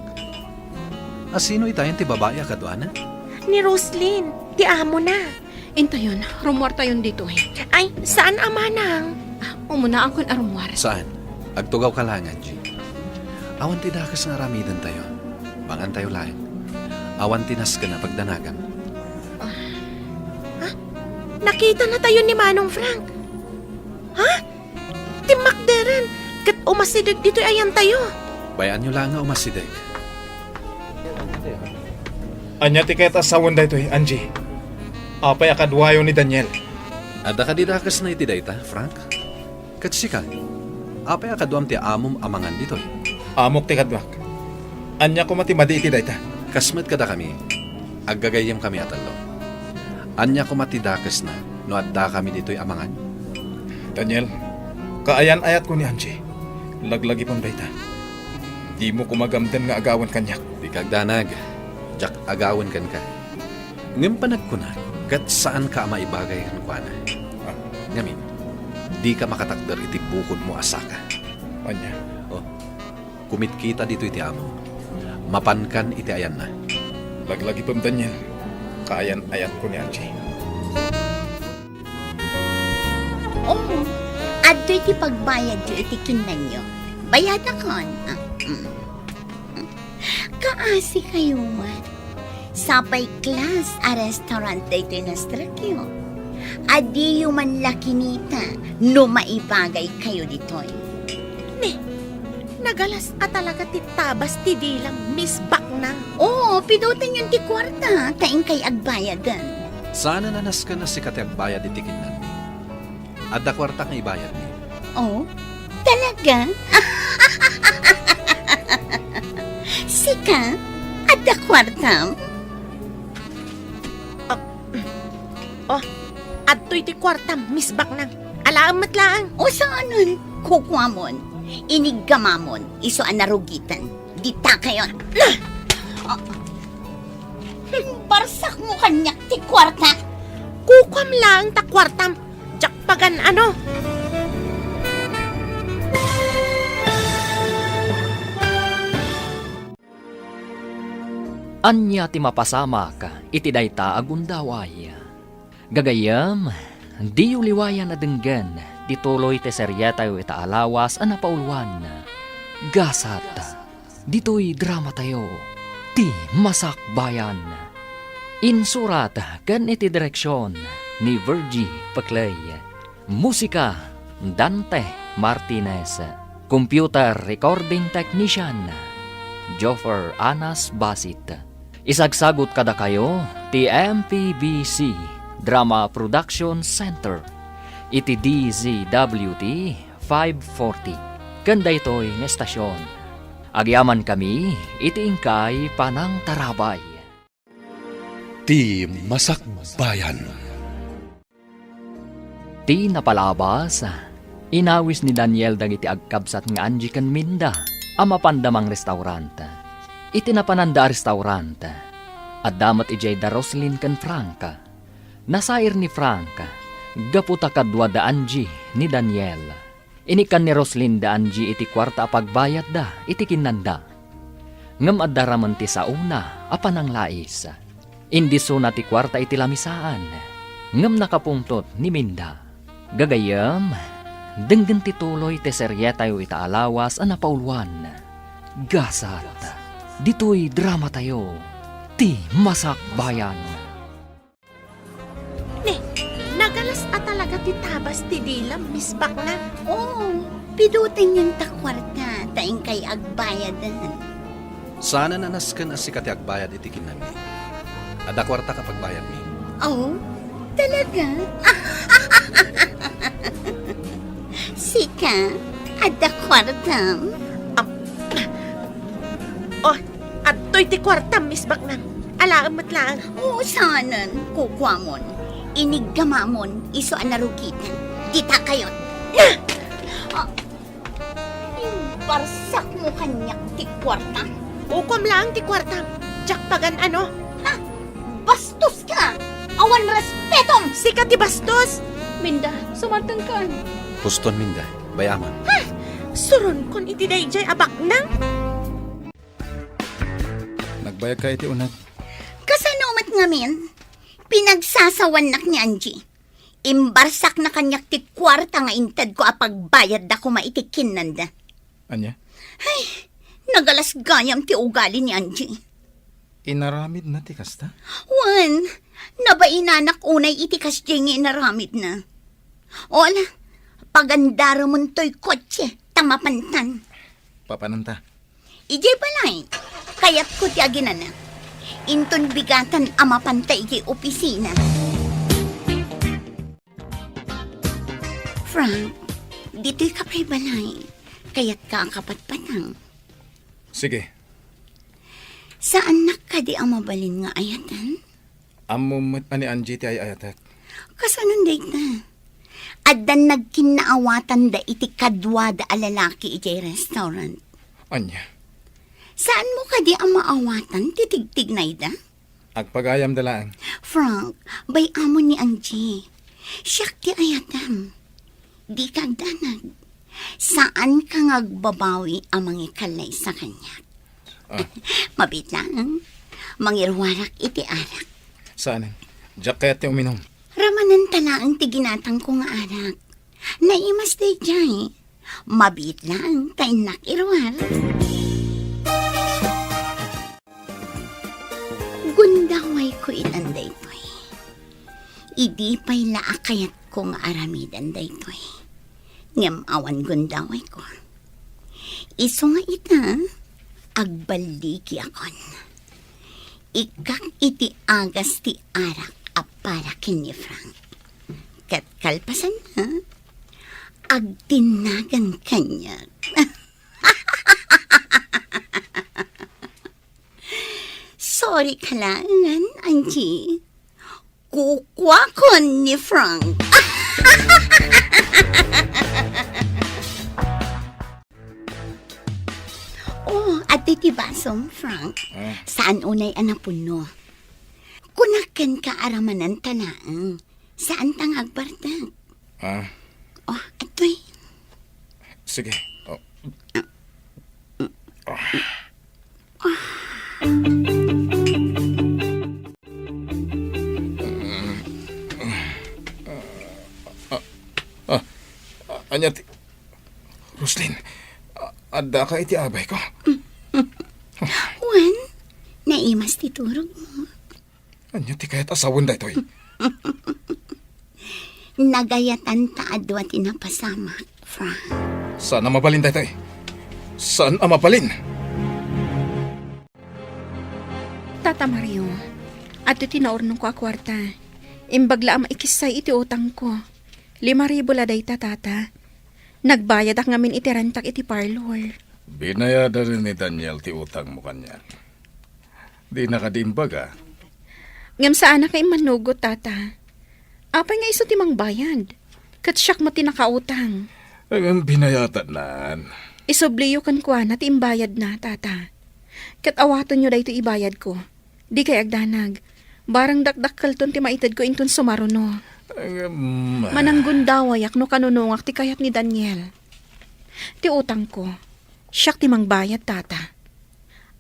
Asino itayan ti babae akadwana? Ni Roslyn, ti amo na. Intayon, rumwar tayon dito eh. Ay, saan ang Manang? Umuna akong arumwar. Saan? Agtugaw ka lang, Angie. Awan ti dakas nga ramidan tayo. Mangan tayo lang. Awan tinas ka na pagdanagan. Nakita na tayo ni Manong Frank. Ha? Timakderan. Kat umasidag dito ayan tayo. Bayaan nyo lang nga umasideg. Anya ti kayat asawan daytoy, Angie. Apay akadwayo ni Daniel. Ada ka di dakas na iti dayta, Frank? Katsika, apay akaduam ti amom amangan dito. Amok ti kadwak. Anya ko matimadi iti dayta. Kasmet kada kami, aggagayam kami atalo. Anya ko matidakas na, no adda kami dito'y amangan. Daniel, kaayan ayat ko ni Angie. Laglagi pong dayta. Di mo kumagamden nga agawan kanyak. Di kagdanag, jak agawan kan ka. Ngem panagkunat, kat saan ka maibagay ang kuana. Ngamin, di ka makatakder iti bukod mo asaka. Anya, Oh, kumit kita dito iti amo. Mapankan iti ayan na. laglagi pong Daniel. Kaayan ayat ko ni Angie. Oh, adto iti pagbayad yo iti kinan nyo. Bayad akon. Kaasi kayo man. Sapay class a restaurant dito inastrakyo. Adi yung man lakinita no maibagay kayo ditoy. Nagalas ka talaga ti tabas ti dilang Miss Baknang. Oo, pidutin yung ti kwarta, taing kay agbayadan. Sana nanas ka na si katiagbayad itikin namin. Adda kwarta nga ibayad ni. Oh, talaga? Sika, adda kwarta? Adto'y ti kwartam, Miss Baknang. Alaamat lang. O saanan? Kukwamon, iniggamamon, iso anarugitan. Dita kayo. Barsak mo kanyak ti kwarta. Kukwam lang ta kwartam. Jakpagan ano? Anya ti mapasamak iti dayta agundaway. Gagayam, di uliwayan na denggan, di tuloy te serya tayo itaalawas a napaulwan. Gasat, dito'y drama tayo, ti masakbayan. Insurat kan iti direksyon ni Virgie Paclay. Musika, Dante Martinez. Computer Recording Technician, Joffer Anas Basit. Isagsagot kada kayo, ti MPBC Drama Production Center. Iti DZWT 540. Kanda ito'y nestasyon. Agyaman kami, iti ingkay panang tarabay. Ti Masakbayan. Ti napalabas, inawis ni Daniel dagiti agkabsat nga Angie kan Minda, amapandamang restaurant. Iti napananda restaurant, at damat ijay da Roslyn kan Franca. Nasair ni Franca, gaputa kadwa da Angie ni Daniel. Inikan ni Roslyn da Angie iti kwarta pagbayad da, iti kinanda. Ngam addaraman ti sa una, apanang lais. Indiso na ti kwarta iti lamisaan. Ngam nakapungtot ni Minda. Gagayam, denggan ti tuloy ti serye tayo itaalawas a napaulwan. Gasat, dito'y drama tayo, ti masakbayan. Nagalas a talaga ti tabas ti dilam, Miss Baknang. Oo, pidutin yung takwarta, taing kay agbayadan. Sana nanas ka na si katiagbayad itikin namin. Adda kwarta kapag bayad ni. Oh, talaga? Sika, adda kwarta? Adto'y ti kwartam, Miss Baknang. Alaamat lang. Oo, saanan, kukwamon. Iniggamamon, iso anarugitan. Dita kayo. Yung barsak mo kanyak ti kwarta. Kukwam lang ti kwartam. Jakpagan ano? Bastos ka! Awan respetom! Sika ti bastos. Minda, sumantang ka. Huston Minda, bayaman. Suron kon iti dayjay abaknang. Nagbayag ka iti unat. Kasanumat ngamin, pinagsasawan nak ni Angie. Imbarsak na kanyak ti kwarta nga intad ko apagbayad da ko maitikin nanda. Anya? Nagalas gayam ti ugali ni Angie. Inaramid na ti kasta? Wan, nabainanak unay itikas jengi inaramid na. Ola, pagandara mo to'y kotse, tamapantan. Papananta. Ijay balay, kayat ko ti aginan na. Inton bigatan amapantay ijay opisina. Frank, dito'y kapay balay, kayat ka ang kapatpatang. Sige, Saan nakadi ang mabalin nga ayatan? amumit pa ni Angie ti ay ayatak. Kasanon date na. Adan nagkinaawatan da iti kadwa da alalaki ijay restaurant. Anya? Saan mo kadi ang maawatan titigtig na ida? Agpagayam dalaan. Frank, bay amo ni Angie. Siyak ti ayatam. Di kagdanag. Saan ka ngagbabawi ang mangikalay sa kanya? Mabit lang. Mangirwarak iti arak. Saan? Diyak kaya ti uminom. Ramanan talaang tiginatang ko nga anak. Naimas day jay. Mabit lang kay nakirwar. Gundaway ko inanday to'y. Idi pa'y laakayat ko nga aramidan day to'y. Ngam awan gundaway ko. Iso nga ita, agbaligi akon. Ikak iti agas ti arak para kini Frank. Kat kalpasan na, agtinagan kanya. Sorry kalangan, Angie. Kukwakon ni Frank. Oh, at iti basom, Frank. Saan unay anapuno? Kunakan ka aramanan tanaang. Saan tang agbartag? Oh, atoy. Sige. Oh. Anya ti... Roslyn, adda ka iti abay ko. Juan, naimas ti turog mo. Anya ti kayat asawon da ito'y. Nagayatan taadwa tinapasamak, Frank. Saan ang mabalin da ito'y? Saan ang mabalin? Tata Mario, ato tinaornong ko a kwarta. Imbagla ang maikisay iti utang ko. 5,000 laday tata. Nagbayad ak ngamin iti rentak iti parlor. Binayada rin ni Daniel ti utang mo kanya. Di nakadimbaga. Ngam saan na kay manugot, tata. Apay nga iso timang bayad. Kat siyak mo tinakautang. Ang binayatan nan. Isobliyo kan kwa na timbayad na, tata. Kat awaton nyo da ito ibayad ko. Di kay agdanag. Barang dakdakkel ton ti maitad ko inton sumaruno. Mananggun dawayak no kanunungak ti kayat ni Daniel. Ti utang ko, siyak ti mangbayad, tata.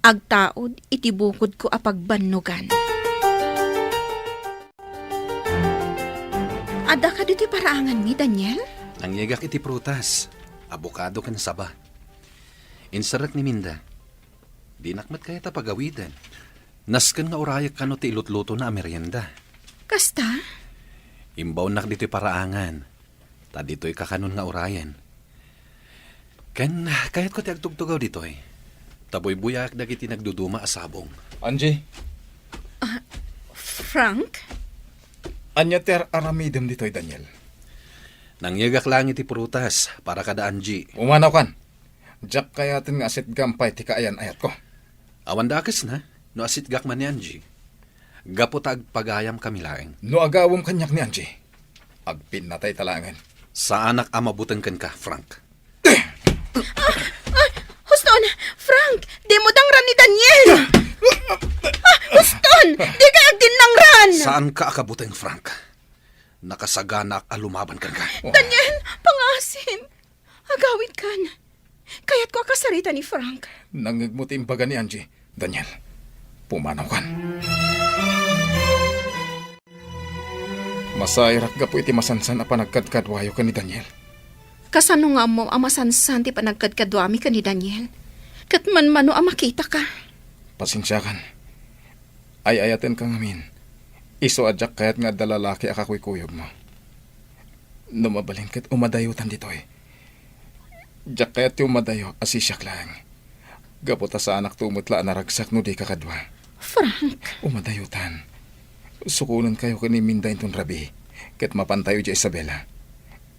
Agtaod iti bukod ko apagbannugan. Ada ka dito paraangan mi, Daniel? Nangyagak iti prutas. Abokado kan saba. Insarak ni Minda. Dinakmat kaya ta pagawidan. Nasken nga urayak kano ti ilutluto na merienda. Kasta? Imbaw nak dito'y paraangan. Ta dito'y kakanon nga urayan. Ken, kahit ko ti agtugtugaw dito'y. Taboy buyak dagiti nagduduma asabong. Angie, Frank? anya ter aramidem dito'y Daniel. Nangyagak lang iti prutas para kada Angie. Umanaw kan. Jack kayatin nga asit gampay ti kaayan ayat ko. Awan dakes na, no asit gak man ni Angie. Gapotag pagayam kami laeng. No agawom kanyak ni Angie. Agpin natay talangan. Sa anak amabutan kan ka, Frank. Huston! Frank! Di mo dangran ni Daniel! Huston! Di ka agdinangran! Saan ka akabutan, Frank? Nakasaganak alumaban kan ka. Daniel! Pangasin! Agawid kan. Kaya't ko akasarita ni Frank. Nangigmuti imbaga ni Angie. Daniel, pumanaw kan. Masairak gapo iti masansan a panagkadkadwayo ka ni Daniel. Kasano nga mo amasansan ti panagkadkadwami ka ni Daniel? Kat man-mano makita ka. Pasensya kan. Ay ayaten kang amin. Iso adyak kayat nga dalalaki akakuy-kuyog mo. Numabalin kat umadayutan dito eh. Diyak kayat ti umadayo asisyak lang. Gapota sa anak tumutla naragsak no di kakadwa. Frank. Umadayutan. Sukunan kayo kani Minda inton rabi. Ket mapantayo di Isabela.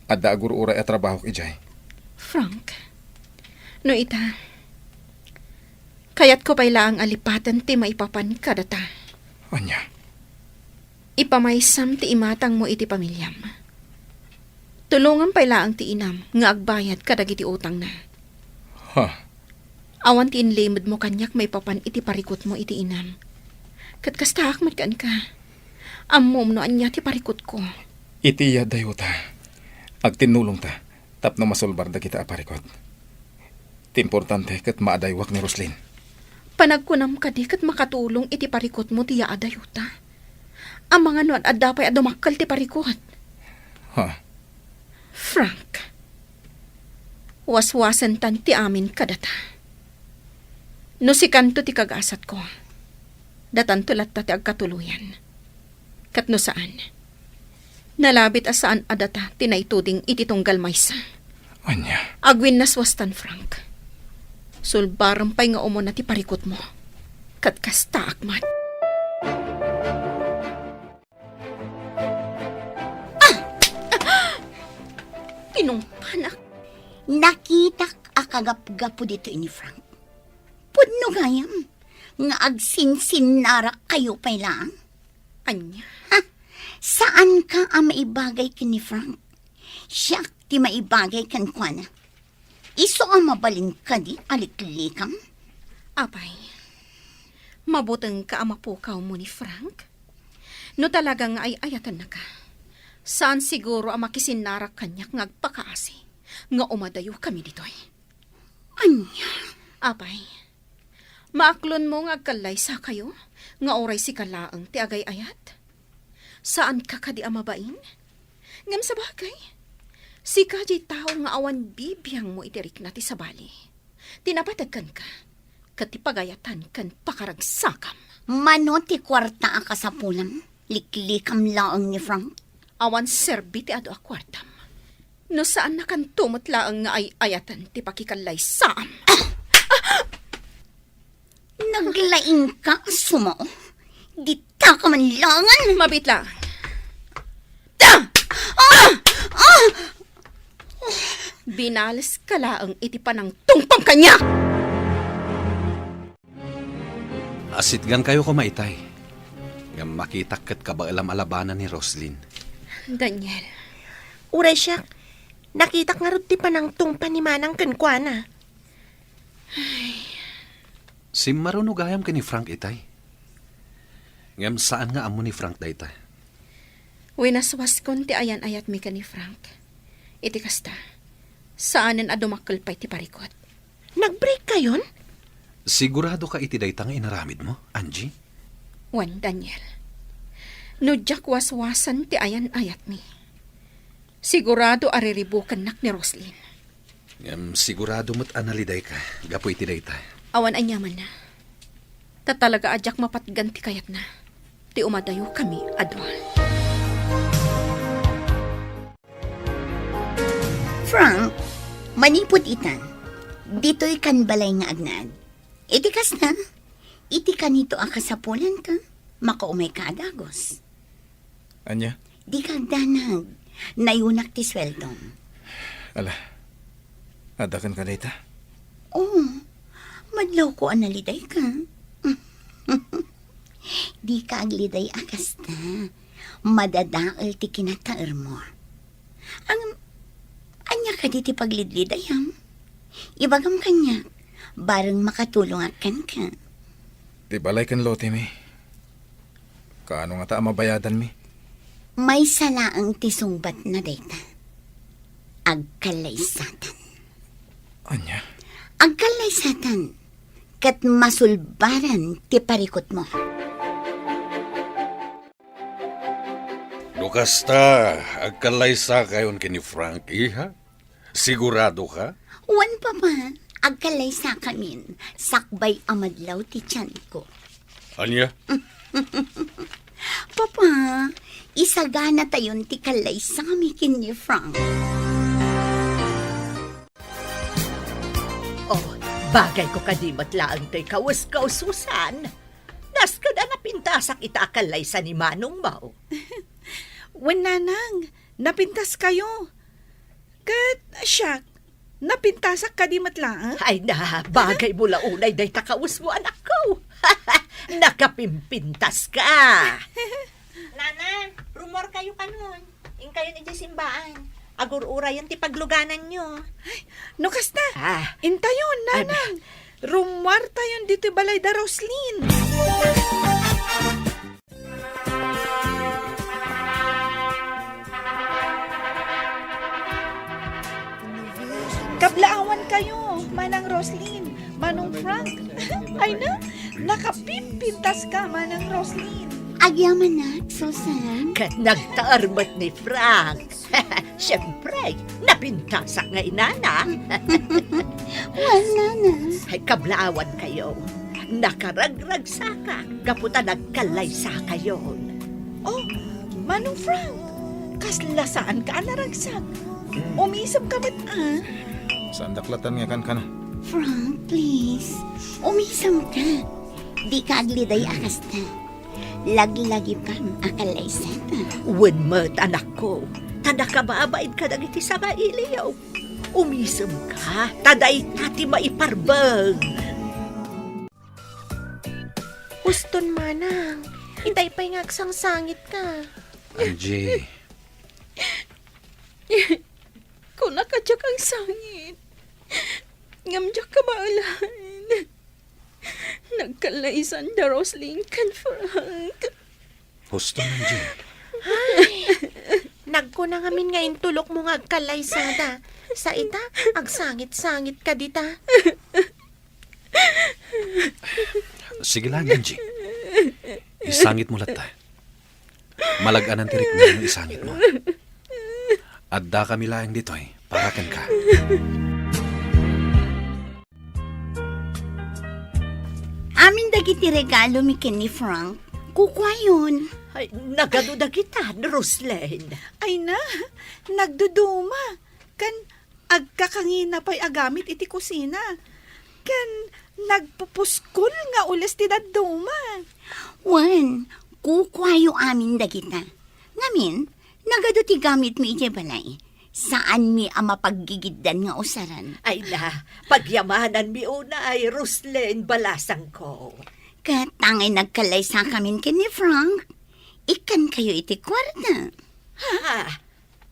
Adda agur uray at trabaho ijay. Frank. No ita. Kayat ko pala ang alipatan ti maipapan kadata. Anya? Ipamaysam ti imatang mo iti pamilyam. Tulungan pala ang ti inam nga agbayad kadagiti utang na. Ha? Awan ti inlimod mo kanyak may papan iti parikot mo iti inam. Kat kasta akmat kan ka. Ammom no anya ti parikot ko. Iti yadayo ta. Agtinulong ta. Tapno masulbar da kita aparikot. Ti importante kat maadaywak ni Roslyn. Panagkunam ka di kat makatulong iti parikot mo ti yaadayo ta. Ang mga nuan adapay adumakal ti parikot. Ha? Frank. Waswasan tan ti amin kadata. No si kanto ti kagasat ko. Datan tulat ta ti agkatuluyan. Kat no saan. Nalabit asaan adata tinaituding iti tunggal maysa. Anya? Agwin naswastan, Frank. Sulbarampay nga umon na ti parikot mo. Kat kasta akmat. Pinumpanak. Nakita akagap-gapo dito ini Frank. Pudno gayam. Nga agsinsin narak kayo pay lang. Anya. Saan ka ang maibagay ka ni Frank? Siya ti maibagay kan kwa na. Iso ang mabalin ka di aliklikam? Apay, mabutang ka ang mapukaw mo ni Frank? No talagang ay ayatan na ka. Saan siguro ang makisinarak kanyak ngagpakaasi nga umadayo kami ditoy? Anya? Apay, maaklon mo ngagkalay sa kayo nga oray si kalaang ti agay ayat? Saan ka kadi amabain? Ngam sa bagay, si kajay tao nga awan bibiyang mo itirik na ti sabali. Tinapatagkan ka, katipagayatan kan pakaragsakam. Mano ti kwarta ang kasapulam? Liklikam laang ni Frank? Awan serbi ti ado a kwartam. No saan na kan tumot laang nga ay ayatan ti pakikalay saam. Naglaing ka, sumo. Dita ka man langan. Mabit lang. Binalas ka laang iti panang tungpang kanya. Asitgan kayo kumaitay. Nga makitakkat ka ba alam-alabanan ni Roslyn? Daniel, Uray siya, nakita nga rin ti panang tungpan ni Manang kankwana. Si marunugayam ka ni Frank itay. Ngam saan nga amo ni Frank dayta? winaswas kon ti ayan ayat mi ka ni Frank. Iti kasta, saanen adumakkel pa'y ti parikot. Nag-break kayon? Sigurado ka iti dayta nga inaramid mo, Angie? Wan, Daniel. No jak waswasan ti ayan ayat mi. Sigurado ariribukan nak ni Roslyn. Ngam sigurado mo't analiday ka. Gapo iti dayta. Awan anyaman na. Tatalaga ajak mapatgan ti kayat na. Ti umadayo kami adwa. Frank, manipod itan. Dito'y kan balay nga agnad. Iti kas na. Iti kanito ang kasapulan ka. Makaumay ka adagos. Anya? Di ka danag. Nayunak ti sweldong. Ala, adakan ka dayta? Oo, madlaw ko analiday ka. Di ka agliday akasta. Madadaal ti kinataer mo. Anya ka di ti paglidlidayam. Ibagam kanya, bareng makatulong akan ka. Di balay kan lote mi. Kaano nga ta mabayadan mi? May salaang tisungbat na data. Agkalaysatan. Anya? Agkalaysatan. Kat masulbaran ti parikot mo. Dukasta, agkalaysa kayon kini Frank, iha? Sigurado ka? Wan pa ba? Agkalaysa kamin. Sakbay amadlaw ti tiyan ko. Anya? Papa, isagana tayon ti kalaysa kami kini Frank. Oh, bagay ko kadimot laang to'y kawas-kaususan. Das ka na napintasak itakalay sa ni Manong Mau. Wen nanang, napintas kayo. Kat, siyak, napintasak ka di matlaan. Ay na, bagay mo launay day takawas mo anak ko. Nakapimpintas ka. Nana, rumor kayo kanon. Ing kayo ni simbaan. Agur-ura yung tipagluganan nyo. No kasta, Ah, intayon nanang. Rumwar tayon dito balay da Roslyn. Kablaawan kayo, Manang Roslyn, Manong Frank. Ay na, nakapimpintas ka, Manang Roslyn. Agyaman na, Susan. kat nagtaarmat ni Frank. Siyempre, napintasak nga inana. Wala na. Ay kablaawan kayo. Nakaragrag saka. Kaputa nagkalaysa kayo. Oh, Manong Frank, kaslasaan ka naragsak. Umisap ka ba't Saan daklatan nga kan ka na? Frank, please. Umisam ka. Di ka agliday akas na. Lagi-lagi pang akalaysan. Wen mat, anak ko. Tada ka maabaid ka dagiti sa mailiyaw. Umisem ka, taday tati maiparbang. Uston, manang. Itay pa'y ngaksang sangit ka. Angie, Kung nakadyak ang sangit, ngamdyak ka maalan. Nagkalaysan da Roslyn kan Frank. husto Angie. Nagko na ngamin ngayon tulok mo nga agkalaysada. Sa ita, agsangit-sangit ka dita. Sige lang, Angie. Isangit mo lata. Malagaan ang tirik mo yung isangit mo. Adda kami lang dito parakan ka. Amin dagiti regalo mi ken ni Frank. Kukwayon. Ay, nagaduda kita, Roslyn. Ay na, nagduduma. Kan agkakangina pa'y agamit iti kusina. Kan nagpupuskol nga ulas ti daduma. Wan, kukwayo amin dagita. Ngamin, nagado ti gamit mi iti balay. Saan mi ang mapaggigiddan nga usaran? Ay na, pagyamanan mi una ay Roslyn balasang ko. Katangay nagkalaysa kamin ken ni Frank. Ikan kayo iti kwarta. Ha?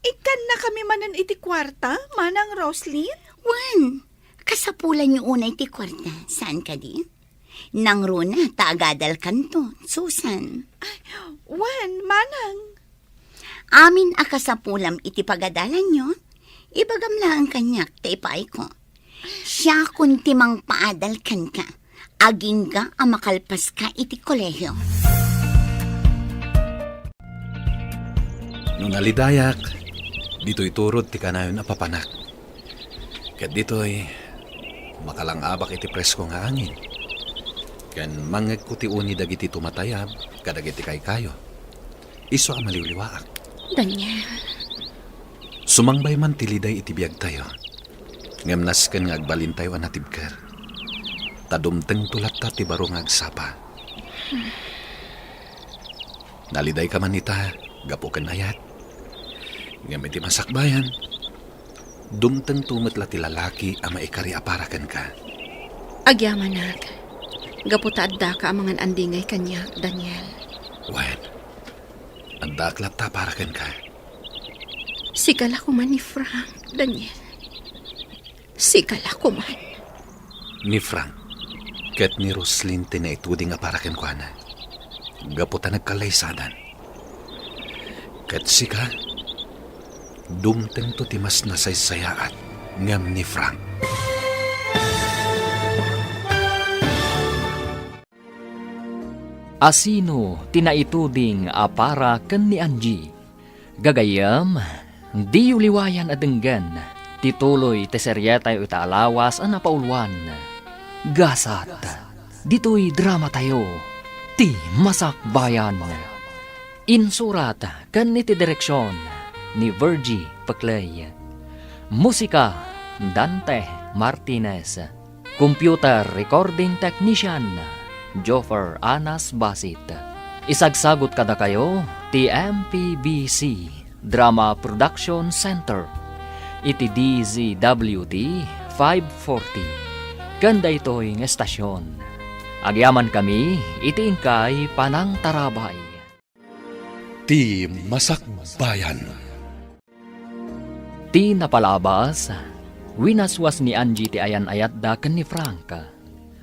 Ikan na kami manan iti kwarta, manang Roslyn? Wan, kasapulan niyo una iti kwarta. Saan ka di? Nang runa, taagadal kanto, Susan. Wan, manang. Amin akasapulam iti pagadalan nyo, ibagam lang kanyak taipay ko. Siya kun timang paadal kan ka, aging ka ang makalpas ka iti kolehyo. Nung nalidayak, dito'y turod ti kanayon a papanak. Kat dito'y makalangabak iti presko nga angin. Kan mangag ko ti uni dagiti tumatayab, kadagiti kay kayo. Iso ang maliwliwaak. Daniel, Sumangbay man tiliday iti biyag tayo. Ngamnas kan nga agbalin tayo anatibker. Tadumteng tulat ta ti baro nga agsapa. Naliday ka man ita, gapo kan ayat. Ngam iti masakbayan. Dumteng tumetla ti lalaki ang maikari aparakan ka. agyamanag. Gaputadda ka amangan andingay kanya, Daniel. Wen, ang daklat ta parakan ka. Sigala ko man ni Frank, Daniel. Sigala ko man. Ni Frank, ket ni Roslyn tinaituding aparakan ko na. Gaputa nagkalaysadan. Ket sika, dumteng to timas na saysayaat ngam ni Frank. Asino tinaituding apara ken ni Angie. Gagayam, di uliwayan adenggan. Tituloy te seryetay itaalawas ang napaulwan. Gasat, dito'y drama tayo. Ti masakbayan. Insurat ken iti direksyon ni Virgie Paclay. Musika, Dante Martinez. Computer recording technician, Joffer Anas Basit. Isagsagot kada kayo, TMPBC Drama Production Center. Iti DZWD 540. Ganda ito'y ng estasyon. Agyaman kami, iti ingkay Panang Tarabay. Ti Masakbayan. Ti napalabas, winaswas ni Angie ti ayan-ayat da ken ni Frank.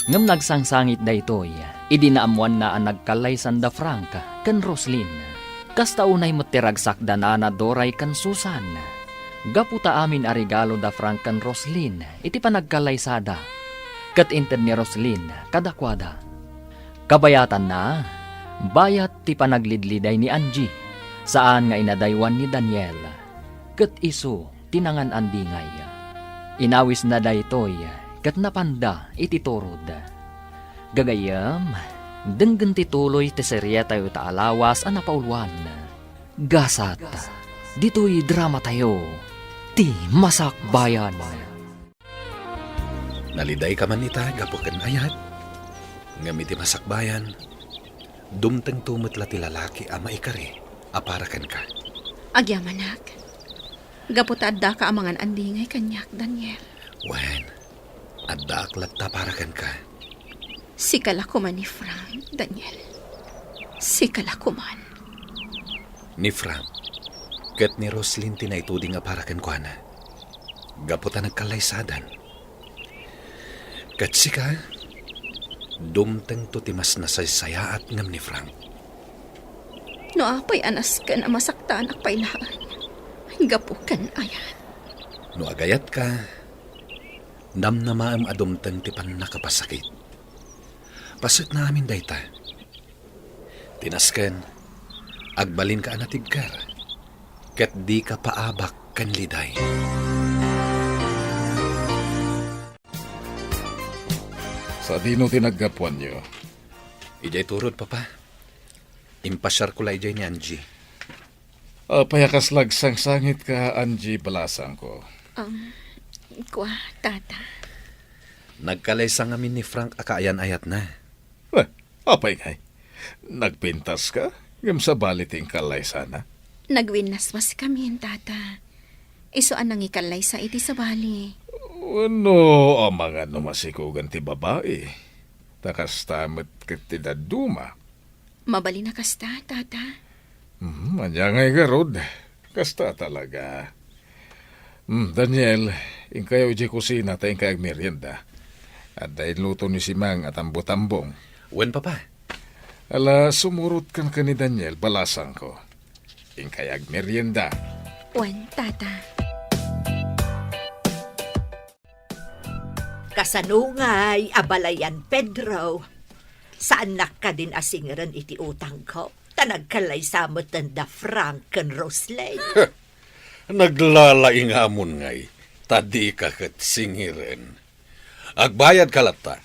Ngam nagsangsangit da ito'y, idinaamuan na ang nagkalaysan da Frank ken Roslyn. Kasta unay matiragsak da na Doray ken Susan. Gaputa amin a regalo da Frank ken Roslyn, iti panagkalaysada. Kat inted ni Roslyn, kadakwada. Kabayatan na, bayat ti panaglidliday ni Angie, saan nga inadaywan ni Daniel. Kat iso, tinangan andingay. Inawis na daytoy, kat napanda iti turod. Gagayam, denggen tituloy ti seryeta yu taalawas ang napaulwan. Gasat, dito'y drama tayo, ti masakbayan. Naliday ka man ita, gapukan ayat. Ngamiti masakbayan, dumteng tumot la ti lalaki ama ikari, aparakan ka. Agyamanak. Gaputadda ka amangan andingay kanyak, Daniel. Wen, adda aklat taparakan ka. Sikala ko man ni Frank, Daniel. Sikala ko man. Ni Frank, ket ni Roslyn tinaituding aparakan ko na. Gaputa nagkalaysadan. Ket sika, dumteng to timas na saysayaat ngam ni Frank. No apay anas ka na masaktan ak pailaan. Gapukan ayan. No agayat ka, namnamaam adumteng ti pan nakapasakit. Pasit na amin dayta. Tinasken, agbalin ka anatibkar, ket di ka paabak kan liday. Sa dino tinaggapuan nyo? Ijay turod, papa. Impasyar ko la ijay ni Angie. Payakas lagsang-sangit ka, Angie Balasang ko. Kwa, tata. Nagkalaysang amin ni Frank akaayan-ayat na. Apay ngay. Nagpintas ka? Ngam sa baliting kalay sana. Nagwinaswas kami, tata. Isuan nang ikalay sa iti sa bali. Ano ang mga numasikugan ti babae? Takas tamat kitidaduma. Mabali na kasta, tata. Anya ngay garod. Kasta talaga. Daniel, ingkayo iji kusina tayong kayag merienda. At dahil luto ni Simang at ambutambong. Wen, papa. Ala, sumurot kan ka ni Daniel, Balasang ko. Ingkayag merienda. Wan, tata. Kasanungay, abalayan Pedro. Saan ka din asingaran iti utang ko? Tanagkalay samot tanda Frank kan Roslyn. Naglalaing amon ngay, tadi ka kat singiren. Agbayad kalata.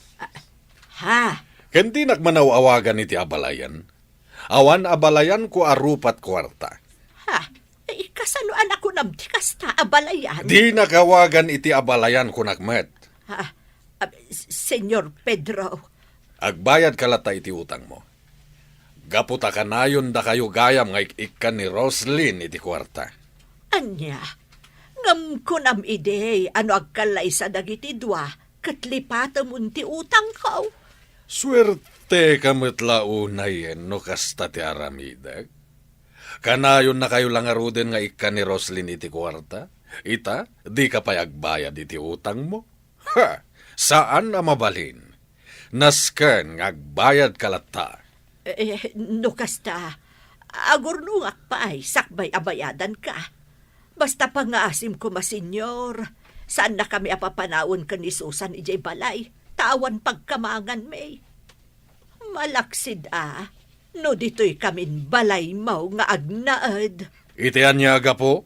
Ha? Kendi nagmanaw-awagan iti abalayan. Awan abalayan ko arupat kwarta. Ha? Kasano anak ko namti kasta abalayan? Di nakawagan iti abalayan ko nakmet. Ha? Senyor Pedro. Agbayad kalata iti utang mo. Gaputa ka nayon da kayo gayam nga ikan ni Roslyn iti kwarta. Anya, ngam ko nam ide, ano agkalay sa dagiti dua, katlipata munti utang ko. Swerte kamot launayen no kasta ti aramidag. Kanayon na kayo lang aruden nga ikan ni Roslyn iti kwarta. Ita, di ka pa agbayad iti utang mo. Ha! Saan na mabalhin? Nasken nga agbayad kalata. No kasta, agurnungak pa ay sakbay abayadan ka. Basta pangaasim ko masenyor, saan na kami apapanawon ka ni Susan ijay balay, tawan pagkamangan may. Malaksid no dito'y kamin balay mau nga agnaad. Itian niya aga po?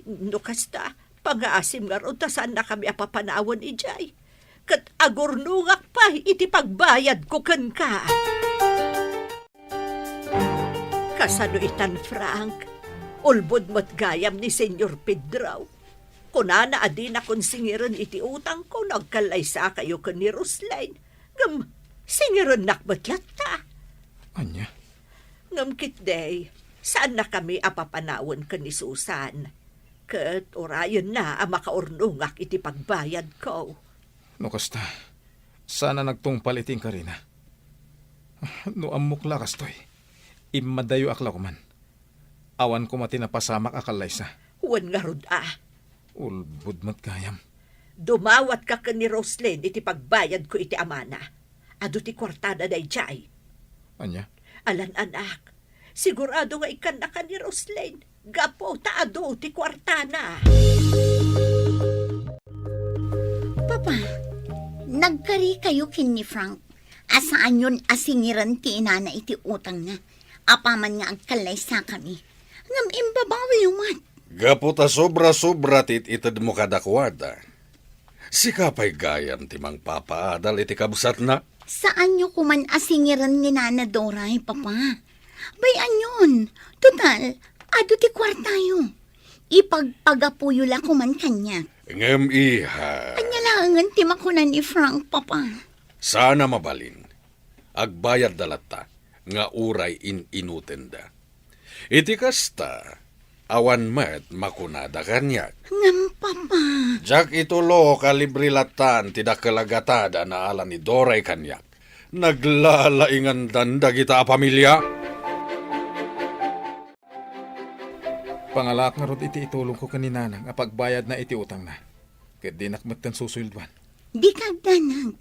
No kasta, pangaasim nga ron, ta saan na kami apapanawon ijay. Kat agurnungak pa, iti pagbayad ko kan ka. Kasano itan, Frank? Ulbod mo't gayam ni Senyor Pedro. Kunana adin akong singiran iti utang ko, nagkalaysa kayo ka ni Roslyn. Ngam, singiran nakbatlat ta. Anya? Ngam kitday, saan na kami apapanawon ka ni Susan? Kat orayon na ang makaurnungak iti pagbayad ko. No kasta, sana nagtungpal iting karina. No amok lakas to'y. Imadayo akla ko man. Awan ko mati napasamak akalay sa. Huwan nga rod Ulbud mat gayam. Dumawat ka ka ni Roslyn iti pagbayad ko iti amana. Ado ti kwartada day jay. Anya? Alan anak, sigurado nga ikan na ka ni Roslyn. Gapo taado ti kwartana. Papa, nagkari kayo kin ni Frank. Asaan yun asingiran ti inana iti utang na. Apaman nga agkalay sa kami. Ngam imbabawi umat. Gaputa sobra-sobra tit itad mo kadakwada. Sikapay gayam timang papaadal iti kabsat na. Saan nyo kuman asingiran ni Nana Doray, Papa? Bayan yun. Total, ado ti kwartayo. Ipagpagapuyo la kuman kanya. Ngem iha. Anya laangan ti makunan ni Frank, Papa. Sana mabalin. Agbayad dalata nga uray inutenda. Iti kasta, awan met makunada kanyak. Ngam, Papa. Jak itulo kalibrilatan tidak kalagatada na ala ni Doray kanyak. Naglalaingan danda kita pamilya. Pangalak nga rod iti itulong ko kaninanang a pagbayad na iti utang na. Ket di nakmatan susuyldwan. Di kagdanag.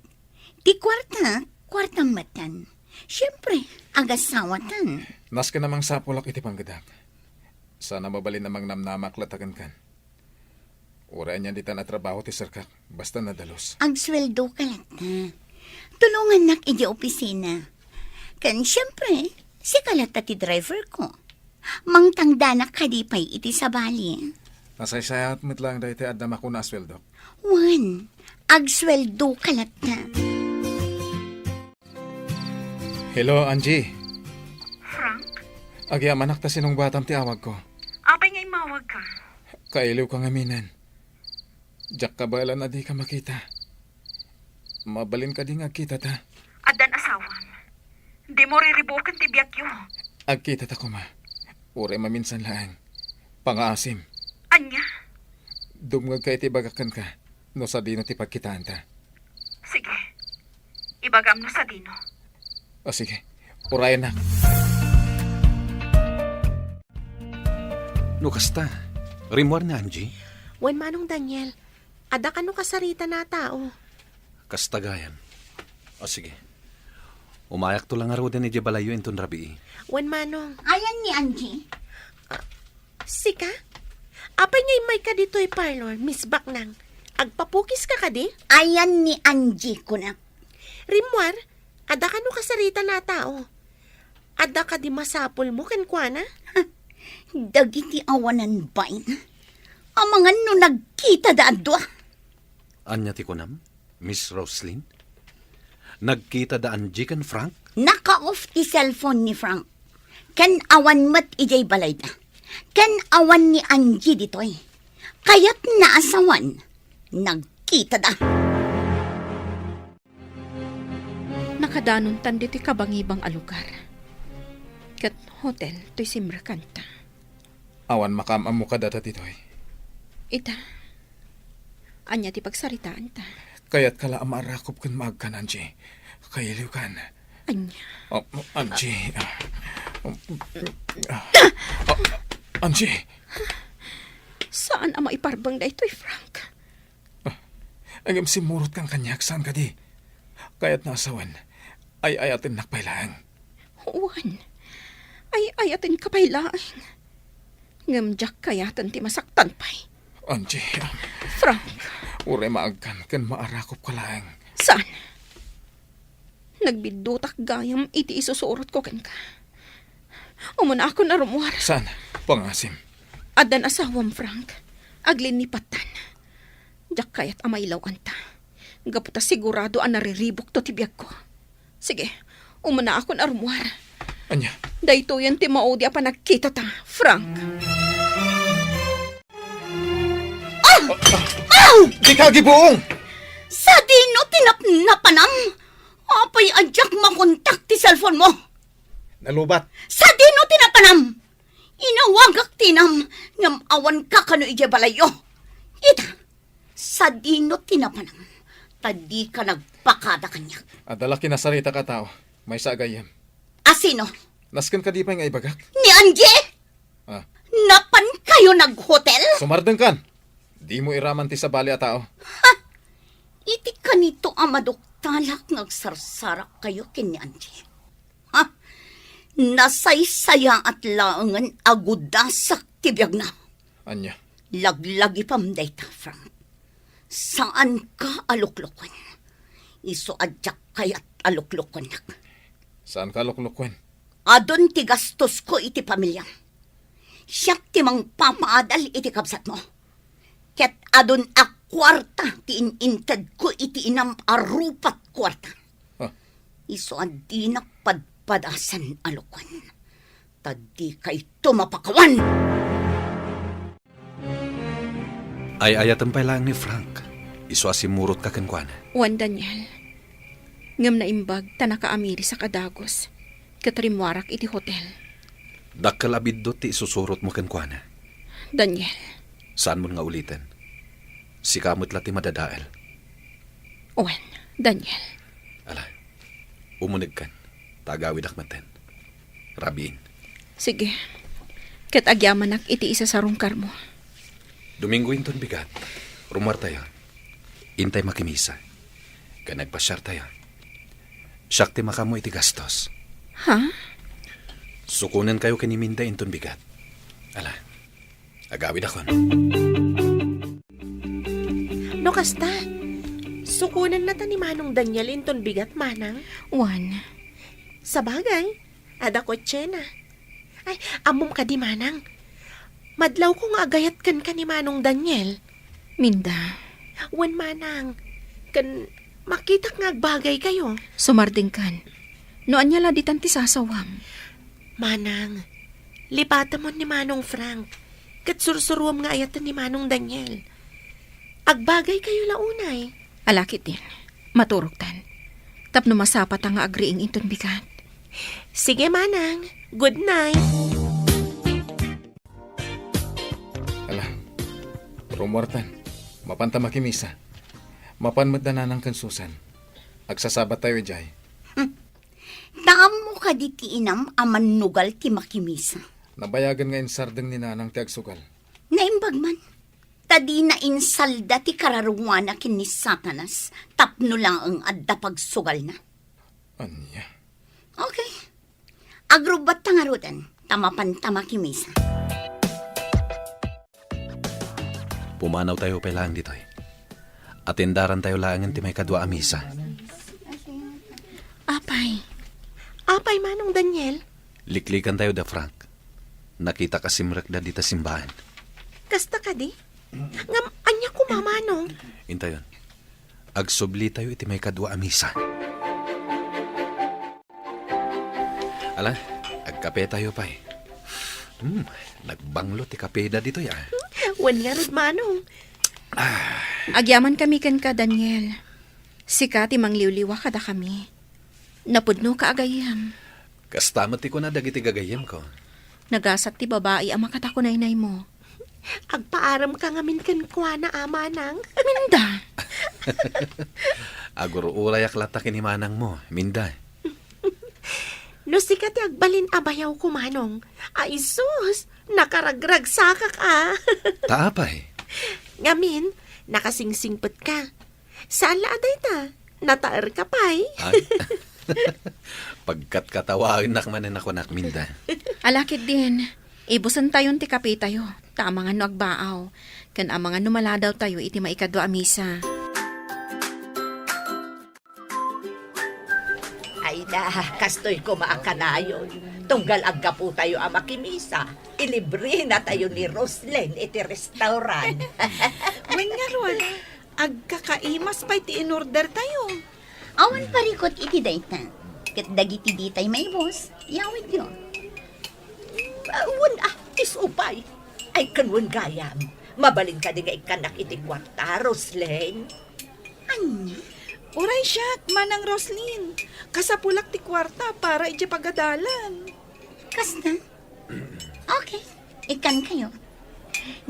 Di kwartang matan. Siyempre, agasawatan. Nas ka namang sapulak iti panggadak. Sana mabalin namang namnamak latagan kan. Ura niya di ta na trabaho ti sarkak, basta nadalos. Agsweldo ka lang na. Tulungan nak iti opisina. Kan siyempre, si kalata ti driver ko. Mangtangdanak kadipay iti sabali. Nasaysayat mo't lang dahil ti adama ko na asweldo. Juan, agsweldo ka lang na. Hello, Angie. Frank, Agyamanak ta sinong batam ti awag ko. apay nga imawag ka. Kailiw kang aminan. Diyak ka bala na di ka makita. Mabalin ka di nga kita ta. Adan asawam. Di mo riribukan ti biyak yo. Agkita ta ko ma. Ure maminsan lang. Pangaasim. Anya? Dumngag ka iti bagakan ka. No sa dino ti pagkitaan ta. Sige. Ibagam no sa dino. O sige. Urayan na. No kasta, rimwar na Angie. Wen manong Daniel, ada ka no kasarita na tao. Kasta gayan. O sige. Umayak to lang araw din ni Jebalayo inton rabi. Wen manong, Ayan ni Angie. sika? Apay nga imay ka dito'y parlor, Miss Baknang. Agpapukis ka di? Ayan ni Angie ko na. Rimwar, ada ka no kasarita na tao. Ada ka di masapol mo kankwana? Dagiti awanan bain. Amangan no nagkita da adwa. Anya ti kunam, Miss Roslyn? Nagkita da Angie kan Frank? Naka-off ti cellphone ni Frank. Ken awan mat ijay balay na. Ken awan ni Angie ditoy. Kaya't naasawan. Nagkita da. Nakadanon tan diti kabangibang alugar. Kat hotel to'y simrakanta. Awan makamam mo ka data titoy. Ita, anya ti pagsaritaan ta. Kaya't kala amarakop kan maagkan, Angie. Kailiw kan. Anya, Oh, Angie. Angie. saan ang maiparbang da ito'y Frank? Agam simurot kang kanyak, saan ka di? Kaya't nasawan. Ay atin nakpailaan. Juan, ay ayatin kapailaan. Ngamjak kayatan ti masaktan pa'y. Angie, Frank, ure maagkan kan maarakop ka lang. saan? Nagbidutak gayam iti isusurot ko ken ka. Umuna ako na rumuar. Saan? Pangasim. Adan asawam, Frank. Aglin ni Patan. Jak kayat amaylaw anta. Gaputa sigurado ang nariribok to tibiyag ko. Sige, umuna ako na rumuar. Anya? Dayto yan ti maudi apa nagkita ta, Frank. Di ka gibuong! Sa dino tinapnapanam. Apay adyak makontak ti cellphone mo. Nalubat. Sa dino tinapanam. Inawagak tinam. Ngam awan ka kano ije balayo. Ita, sa dino tinapanam. Tadi ka nagpakada kanya. Adala kinasarita ka tao. May sagayam. Asino? Naskan ka di pa nga ibagak? Ni Angie? Ah, Napan kayo nag-hotel? sumardeng kan. Di mo iraman ti sa bali a tao. Iti kanito amadoktalak ngagsarsara kayo kini Angie. Ha? Nasaysaya at laangan agudasak tibiyag na. Anya? Laglagi pam dayta, Frank. Saan ka aluklukon? Iso adyak kayat aluklukon nak. Saan ka luklukwen? Adon ti gastos ko iti pamilya. Siyak ti mang papaadal iti kabsat mo. Ket adon a kwarta ti inintad ko iti inam arupat kwarta. Ah. Iso adi nakpadpadasan alukon. Tadi kay tumapakawan. Ay ayatan pa lang ni Frank. Iso asimurot ka kan kuana. Wan Daniel. Ngam na imbag tanaka amiri sa kadagos. Katrimwarak iti hotel. Dakkel abiddo ti isusurot mo kan kuana. Daniel. Saan mo nga ulitin? Si kamot lati madadael. Wan, Daniel. Ala, umunig kan. Tagawid akmaten. Rabiin. Sige. Kat agyaman iti isa sa rungkar mo. Domingo inton bigat. Rumar tayo. Intay makimisa. Ka nagpasyar tayo. Siyak ti makamo iti gastos. Ha? Sukunan kayo kaniminda inton bigat. Ala, agawid akon. No kasta, sukunan na ta ni Manong Daniel inton bigat, Manang. Wan. Sa bagay, ada kotse na. Ay, amom ka di, Manang. Madlaw ko nga agayat kan ka ni Manong Daniel. Minda. Wan, Manang. Kan makita nga agbagay kayo. Sumarding kan. Noan niya laditan ti sasawam. Manang, lipatan mo ni Manong Frank. Kat sursuruam nga ayatan ni Manong Daniel. Agbagay kayo launay. Alakit din. Maturugtan. Tapno masapat ang agriing inton bigat. Sige, Manang. Good night. Ala, rumortan. Mapanta makimisa. Mapanmat na nanang kansusan. Agsasabat tayo, Jay. Taam mo ka di ti inam aman nugal ti makimisa. Nabayagan nga insardeng ni nanang ti agsugal. Naimbag man. Tadi na insalda ti kararunwana kin ni Satanas. Tapno lang ang adda pagsugal na. Anya? Okay. Agrubat tangarutan. Tamapan tamakimisa. Pumanaw tayo pa lang dito. Atendaran tayo lang ti may kadwa a misa. Apay. Apay, Manong Daniel. Liklikan tayo da Frank. Nakita ka simrek da dita simbahan. Kasta ka di? Ngam, anya ko, Manong. Intayon. Agsubli tayo iti may kadwa a misa. Ala, agkape tayo pa eh. Nagbanglo ti kape da dito ya. Wan nga rin, Manong. Agyaman kami kan ka, Daniel. Sika ti mangliwliwa kada kami. Napudno ka agayam. Kastamat ti ko na dagiti gagayem ko. Nagasat ti babae ang makatakunaynay mo. Agpaaram ka ngamin kan kwa na Manang. Minda. Aguro ulayak lata kinimanang mo, minda. No sikat ti agbalin abayaw ko, Manong. Ay sus, nakaragrag sakak Taapay. Ngamin, nakasingsingpet ka. Saan laaday ta? Nataer ka pa'y. Pagkat katawagin nakmanan ako nakminda. Alakit din. Ibusan tayon ti kape tayo. Tama nga no agbaaw. Kan amang ano maladaw tayo iti maikadwa a misa. Ay na, kastoy ko maakanayon. Tunggal agga po tayo ang makimisa. Ilibre na tayo ni Roslyn iti restaurant. Wen nga ron, agkakaimas pa iti in-order tayo. Awan parikot iti daytan. Kat dagiti ditay may boss. Yawid yun. Isupay. Ay kanwan gayam. Mabalin ka din nga ikanak iti kwarta, Roslyn. Anya? Uray siya, Manang Roslyn. Kasapulak ti kwarta para iti pagadalan. Kasta? Okay. Ikan kayo.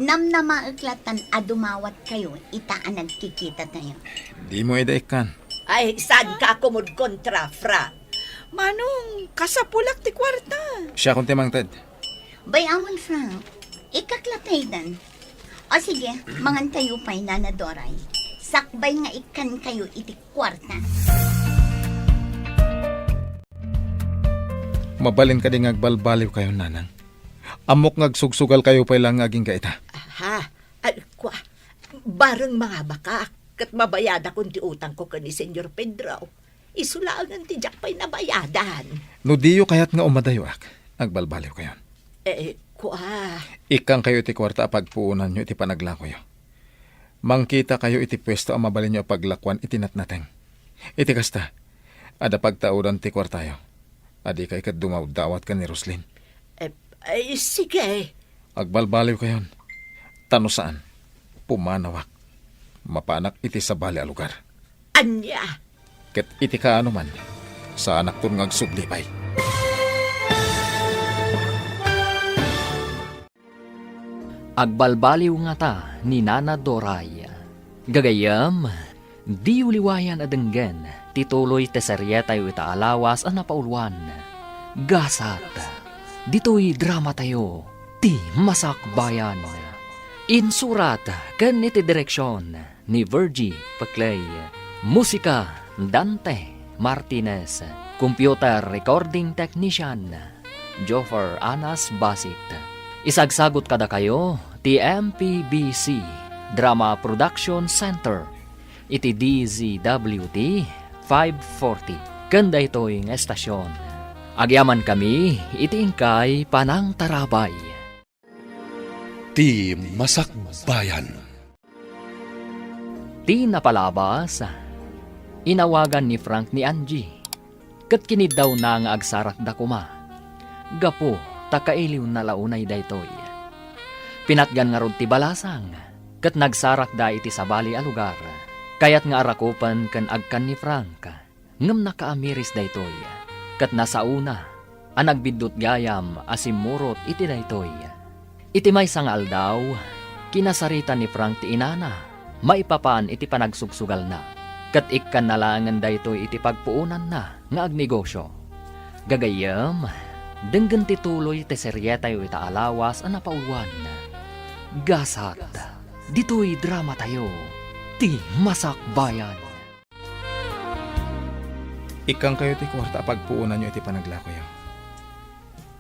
Namnamauklatan adumawat kayo. Itaan nagkikita tayo. Di mo idaikan. Ay, saan ka kumud kontra, Frank? Manong, kasapulak ti kwarta. Siya kung timang Ted. Bayawan, Frank. Ikaklatay dan. O sige, mangantayo pa'y nanadoray. Sakbay nga ikan kayo iti kwarta. Mabalin ka din agbalbaliw kayo, nanang. Amok ngagsugsugal kayo pa lang aging gaita. Aha, ay, bareng mga baka, kat mabayada kung ti utang ko ka ni Senyor Pedro. Isulaan ti jak pa'y nabayadan. No diyo kayat nga umadayo ak. Agbalbaliw kayo. Ikang kayo iti kwarta pagpuunan nyo iti panaglakoyo. Mangkita kayo iti pwesto ang mabalin nyo paglakwan iti natnateng. Iti kasta, ada pagtaudan ti kwartayo. Adi kay kat dumawdawat ka ni Roslyn. Sige. Agbalbaliw kayon. Tano saan? Pumanawak. mapanak iti sa bali a lugar. Anya, Ket iti kaano man, sa anak ton ngagsublipay. Agbalbaliw nga ta ni Nana Doray. Gagayam, di uliwayan adenggen, tituloy teserye tayo itaalawas ang napaulwan. Gasat, dito'y drama tayo, ti masakbayan. Insurat, kan iti direksyon ni Virgie Paclay. Musika, Dante Martinez. Computer Recording Technician, Joffer Anas Basit. Isagsagot kada kayo, ti MPBC Drama Production Center. Iti DZWT 540. Kanda ito'y estasyon. Agyaman kami, iti ingkay Panang Tarabay. Ti Masakbayan. Ti napalabas, inawagan ni Frank ni Angie. Kat kinid daw na nga agsarak da kuma. Gapo, takailiw na launay daytoy. Pinatgan nga rod ti balasang, kat nagsarak da iti sabali a lugar. Kayat nga arakupan kan agkan ni Frank, ngem nakaamiris daytoy. Kat nasauna, ang nagbidot gayam asimurot iti daytoy. Iti may sangal daw, kinasarita ni Frank ti inana, maipapaan iti panagsugsugal na. Kat ikkan nalangan daytoy iti pagpuunan na nga agnegosyo. Gagayam, denggan tituloy ti seryeta yu itaalawas ang napaulwan. Gasat, dito'y drama tayo, ti masakbayan. Ikang kayo ti kwarta pagpuunan nyo iti panaglakoy.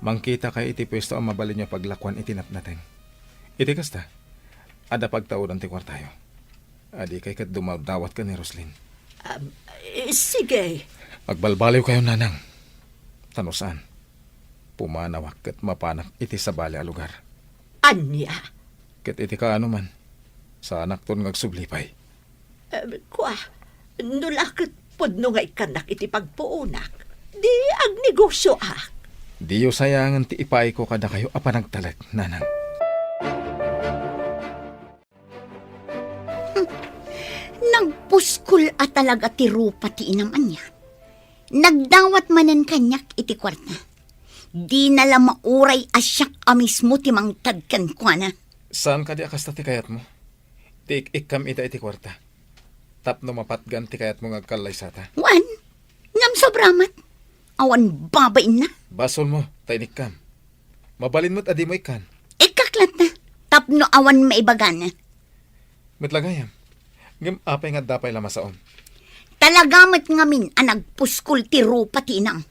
Mangkita kayo iti pwesto ang mabalin nyo paglakwan iti napnaten. Iti kasta, ada pagtauran ti kwartayo. Adi kay kat dumadawat ka ni Roslyn. Sige. Magbalbaliw kayo, nanang. Tanusan, pumanawak kat mapanak iti sa bali a lugar. Anya, Ket iti kaano man, sa anak ton ngagsublipay. kwa, nulakit podno nga ikanak iti pagpuunak. Di ang negosyo ak. Diyo sayangan ti ipay ko kada kayo apanagtalag, nanang. Nagpuskol at talaga ti rupa ti inaman niya. Nagdawat manan kanyak iti kwarta. Di nala mauray asyak amismo ti mangtagkan kwa na. Saan ka di akasta ti kayat mo? Ti ikam ita iti kwarta. Tapno mapatgan ti kayat mo ngagkalay sata. Wan, ngam sobramat. Awan babain na. Basol mo, tainik kam. Mabalin mo't adi mo ikan. Ikaklat na. Tapno awan maibagan na. Mitlagayam. Ngam apay nga dapay lamasaon. Talagamat ngamin ang nagpuskol ti rupa ti inang.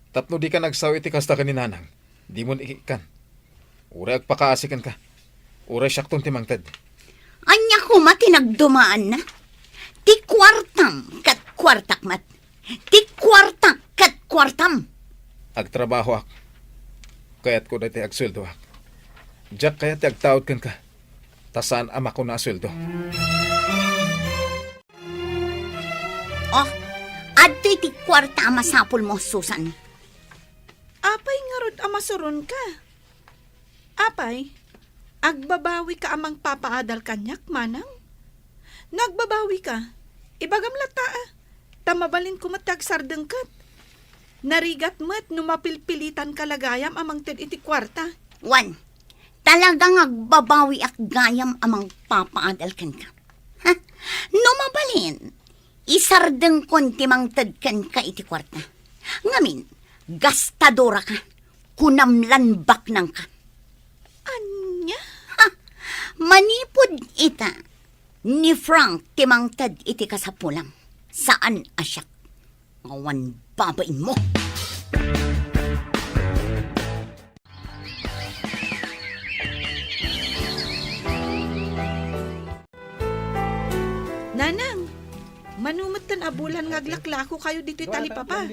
Tapno di ka nagsaw iti kasta ka ni nanang. Di mo ikan. Uray agpakaasikan ka. Uray syaktong timangtad. Anya ko matinagdumaan na. Ti kwartam kat kwartakmat. Ti kwartak kat kwartam. Agtrabaho ak. Kayat ko dati agsweldo ak. Diyak kayat agtawad kan ka. Tasaan ama ko na asweldo. Oh, adto iti kwarta masapul mo, Susan. Apay nga rod amasuron ka. Apay, agbabawi ka amang papaadal kanyak, manang. Nagbabawi ka. Ibagam lata tamabalin ko matagsardeng kat. Narigat mo't numapilpilitan kalagayam amang ted iti kwarta. Wan, talagang agbabawi ak gayam amang papaadal kan ka. Ha? Numabalin, isardeng konti mang tadkan ka iti kwarta. Ngamin, gastadora ka, kunamlanbak nang ka. Anya? Ha? Manipod ita, ni Frank timangtad iti kasapulang. Saan asyak? Awan babain mo. Nanang, manumatan abulan ngaglaklako kayo dito talipapa.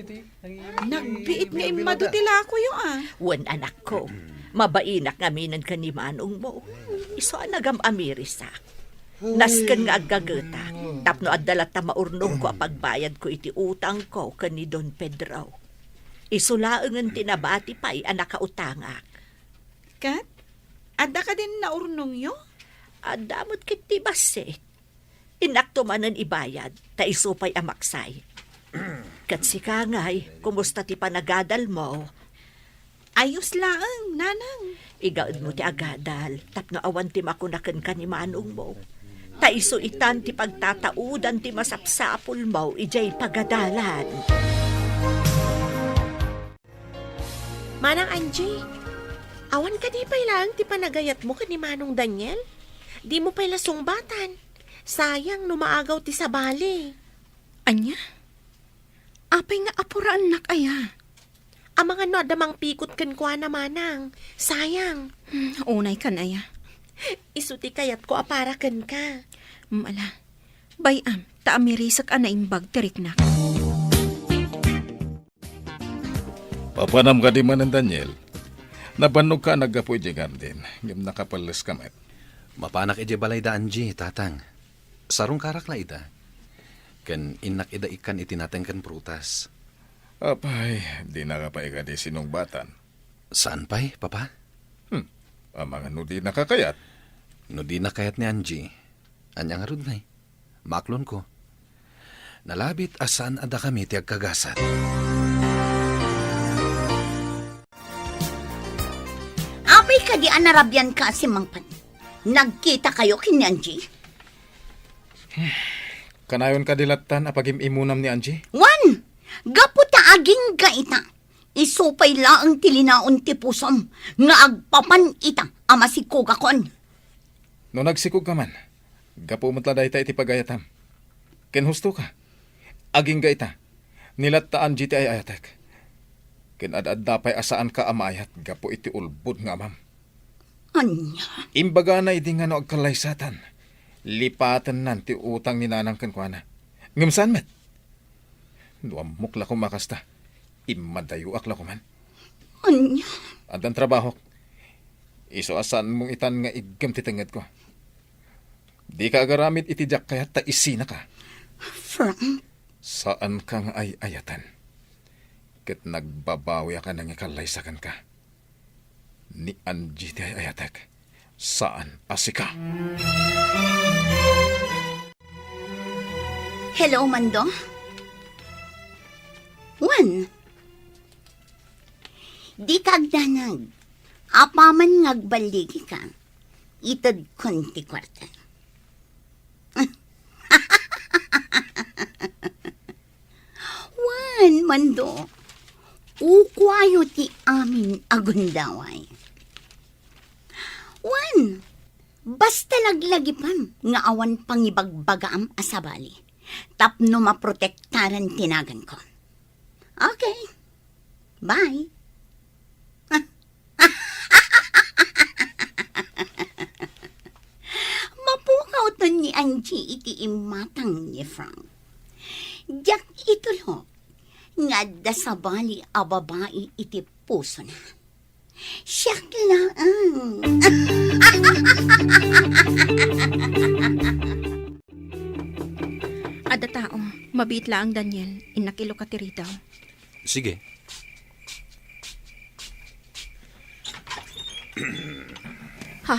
Nagbiit nga imadutila ko yung Wan anak ko, mabainak ngaminan ka ni manong mo. Iso anagam amirisak. Nasken nga agagata, tapno adalat ta maurnong ko apagbayad ko iti utang ko kani Don Pedro. Isulaengan tinabati pa'y anak kautangak. Kat, ada ka din naurnong yo? Adamot kiti basit. Inakto manan ibayad, ta isupay amaksay. Kat si Kangay, kumusta ti panagadal mo? Ayos laang, nanang. Igaod mo ti agadal, tapno awan ti makunakan ka ni manong mo. Ta iso itan ti pagtataudan ti masapsapul mo, ijay pagadalan. Manang Angie, awan ka di pa ilang ti panagayat mo ka ni Manong Daniel? Di mo pa sumbatan. Sayang, numaagaw ti sabali. Anya? Apay nga apuraan nak aya. Ang mga no, adamang pikot kan kwa na manang. Sayang. Unay kan aya. Isuti kayat ko aparakan ka. Ala. Bayam, taamirisak na imbag tiriknak. Papanam ka di man ng Daniel. Nabanog ka nagapoy di garden. Ngam nakapalas kamet. Mapanak ije balay da Angie, tatang. Sarong karak na ida. Kan inak ida ikan itinateng kan prutas. Apay, di nakapay ka di sinungbatan. Saan pa'y, papa? Ang mga no di nakakayat. No di nakayat ni Angie. Anyang arud na maklon ko. Nalabit asan ada kami ti agkagasat. Apay ka di anarabyan ka si Mangpan. Nagkita kayo kini Angie? Kanayon kadilatan apagim imunam ni Angie? Wan! Gaputa aging gaita. Isupay laang tilinaon ti pusom. Nga agpapan ita ama si kugakon. No nagsikog ka man, gapo matla dahi iti pagayatam. Ken husto ka. Aging gaita. Nilattaan jiti ay ayatek. Ken ad-ad-dapay asaan ka amayat gapo iti ulbod nga amam. Anya? Imbaga na idi nga no agkalaysatan. Lipatan nan ti utang ni nanang kenkwana. Ngimsan met? Duamok la ko makasta. Imadayo akla ko man. Anya? Andan trabaho. Iso asan mong itan nga igam titenged ko. Di ka agaramit itijak kaya ta isina ka. Frank? Saan ka nga ay ayatan? Ket nagbabawi ka nang ikalaysakan ka. Ni Angie ti ay ayatek. Saan asika? Hello, Mando? Wan? Di kagdanag. Apaman ngagbaligi ka. Itad konti kwarta. Wan, Mando. Ukwayo ti amin agundaway. Wan, basta laglagipam nga awan pangibagbagaam asabali. Tapno maprotektaran tinagan ko. Okay. Bye. Mapukaw to ni Angie iti imatang ni Frank. Diyak itulo. Nga dasabali a babae iti puso na. Siyak lang. Ada tao, mabit lang Daniel, inakilo ka tiritaw. Sige. Ha?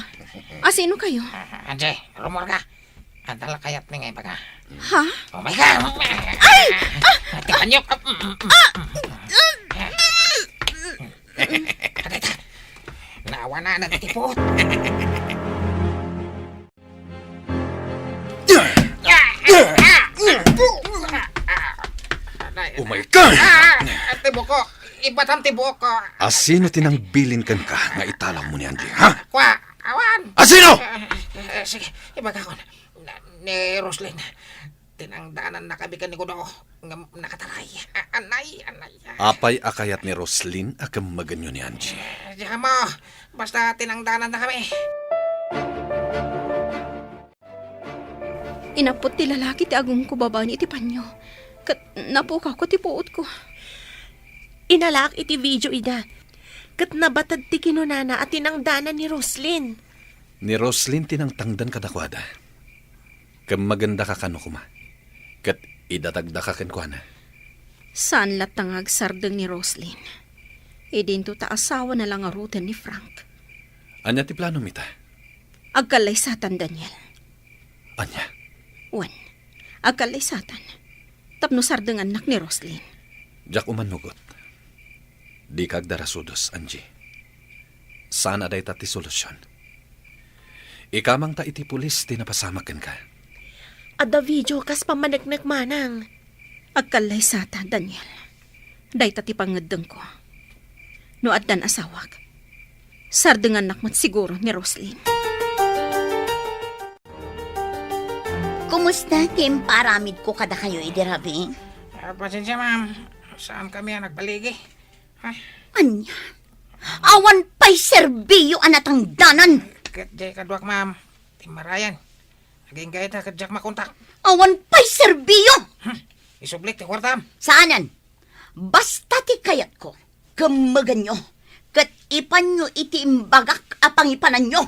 Sino kayo? Anjay, rumor ka. Antala kayat ni ngay baga. Ha? Oh my God! Ay! Tikan nyo! Kadita! Naawa na nagtipot! Oh my God! Tibok ko! Ibatam tibok ko! Asino tinangbilin kan ka nga italang mo ni Angie, ha? Kwa! Awan! Asino? Sige, ibaga ko na. Ni Roslyn. Tinangdanan na kami kaniko do. Nakataray. Anay. Apay akayat ni Roslyn akam maganyo ni Angie. Diyan mo. Basta tinangdanan na kami. Inapot ti lalaki ti agong ko baba ni iti panyo. Kat napukaw ko ti puot ko. Inalak iti video ida. Kat nabatad ti kinunana at tinangdanan ni Roslyn. Ni Roslyn tinangtangdan kadakwada. Kam maganda ka kano kuma. Kat idatagda ka kenkwana. Saan latangag sardeng ni Roslyn? Idinto ta asawa na lang arutan ni Frank. Anya ti plano mita? Agkalaysatan Daniel. Anya? Wan, agkalaysatan. Tapno sardengan nak ni Roslyn. Jak umanugot. Di kag darasudos, Angie. Sana day tati solusyon. Ikamang ta iti pulis, tinapasamakan ka. Ada video kas pamanagnak manang. Agkalaysatan, Daniel. Day tati pangedeng ko. No addan asawag. Sardengan nak mat siguro ni Roslyn. Kumusta, Tim? Paramid ko kada kayo, idirabi. Pasensya, ma'am. Saan kami ang nagbaligi? Ay, Anya? Awan pa'y serbiyo anatang danan. kadjay kadwak, ma'am. Timarayan. Naging gayet na kadjak makontak. Awan pa'y serbiyo. Isublik ti kwartam. Saanan? Basta ti kayat ko. Kamagan nyo. Kat ipan nyo iti imbagak apang ipanan nyo.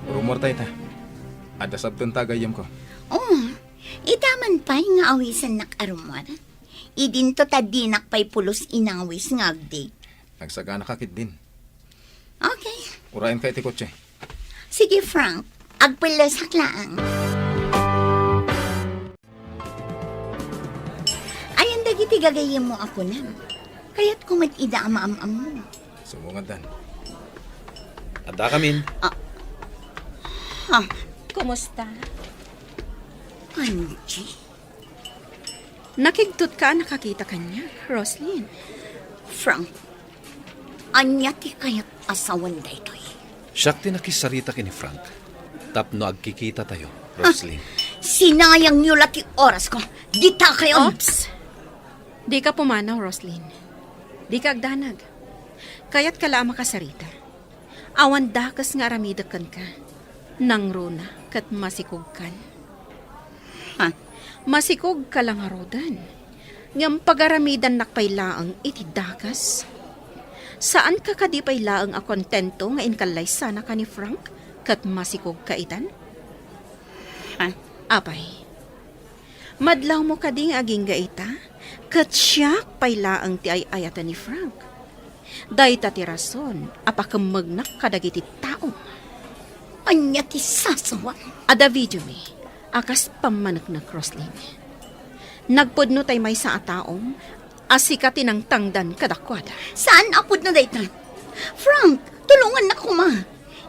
Rumor tayo ta. Ada sabton tagayam ko. Oh, itaman pa'y nga awisan nak arumar. Idinto tadinak pa'y pulos inawis nga agdi. Nagsagana kakit din. Okay. Urayan ka iti kotse. Sige, Frank. Agpilasak lang. Ayan dagiti gagayim mo ako na. Kaya't kumat ida ama-am-am mo. Sumungadan. Ada kamin. Ha? Kumusta? Angie? Nakigtot ka nakakita kanya, Roslyn. Frank, anya ti kaya't asawan da ito'y. Siyak tinakisarita kini Frank. Tapno agkikita tayo, Roslyn. Sinayang nyo lati oras ko. Dita kayo. Oops! Di ka pumanaw, Roslyn. Di ka agdanag. Kaya't kala makasarita. Awan dakas nga ramidakan ka. Nang runa kat masikog kan. Ha? Masikog ka lang arodan. Ngam pagaramidan nakpailaang iti dakas. Saan ka kadipay laang a kontento nga inkalay sana ka ni Frank kat masikog ka itan? Ha? Apay. Madlaw mo ka ding aging gaita kat siya pailaang ti ay ayatan ni Frank. Dayta ti rason apakamagnak kadagiti tao. Anya ti sasawan. Ada video mi, akas pamanagnak Roslyn. Nagpudno tay may sa ataom, asikatin ang tangdan kadakwada. Saan apod na dayta? Frank, tulungan na kuma.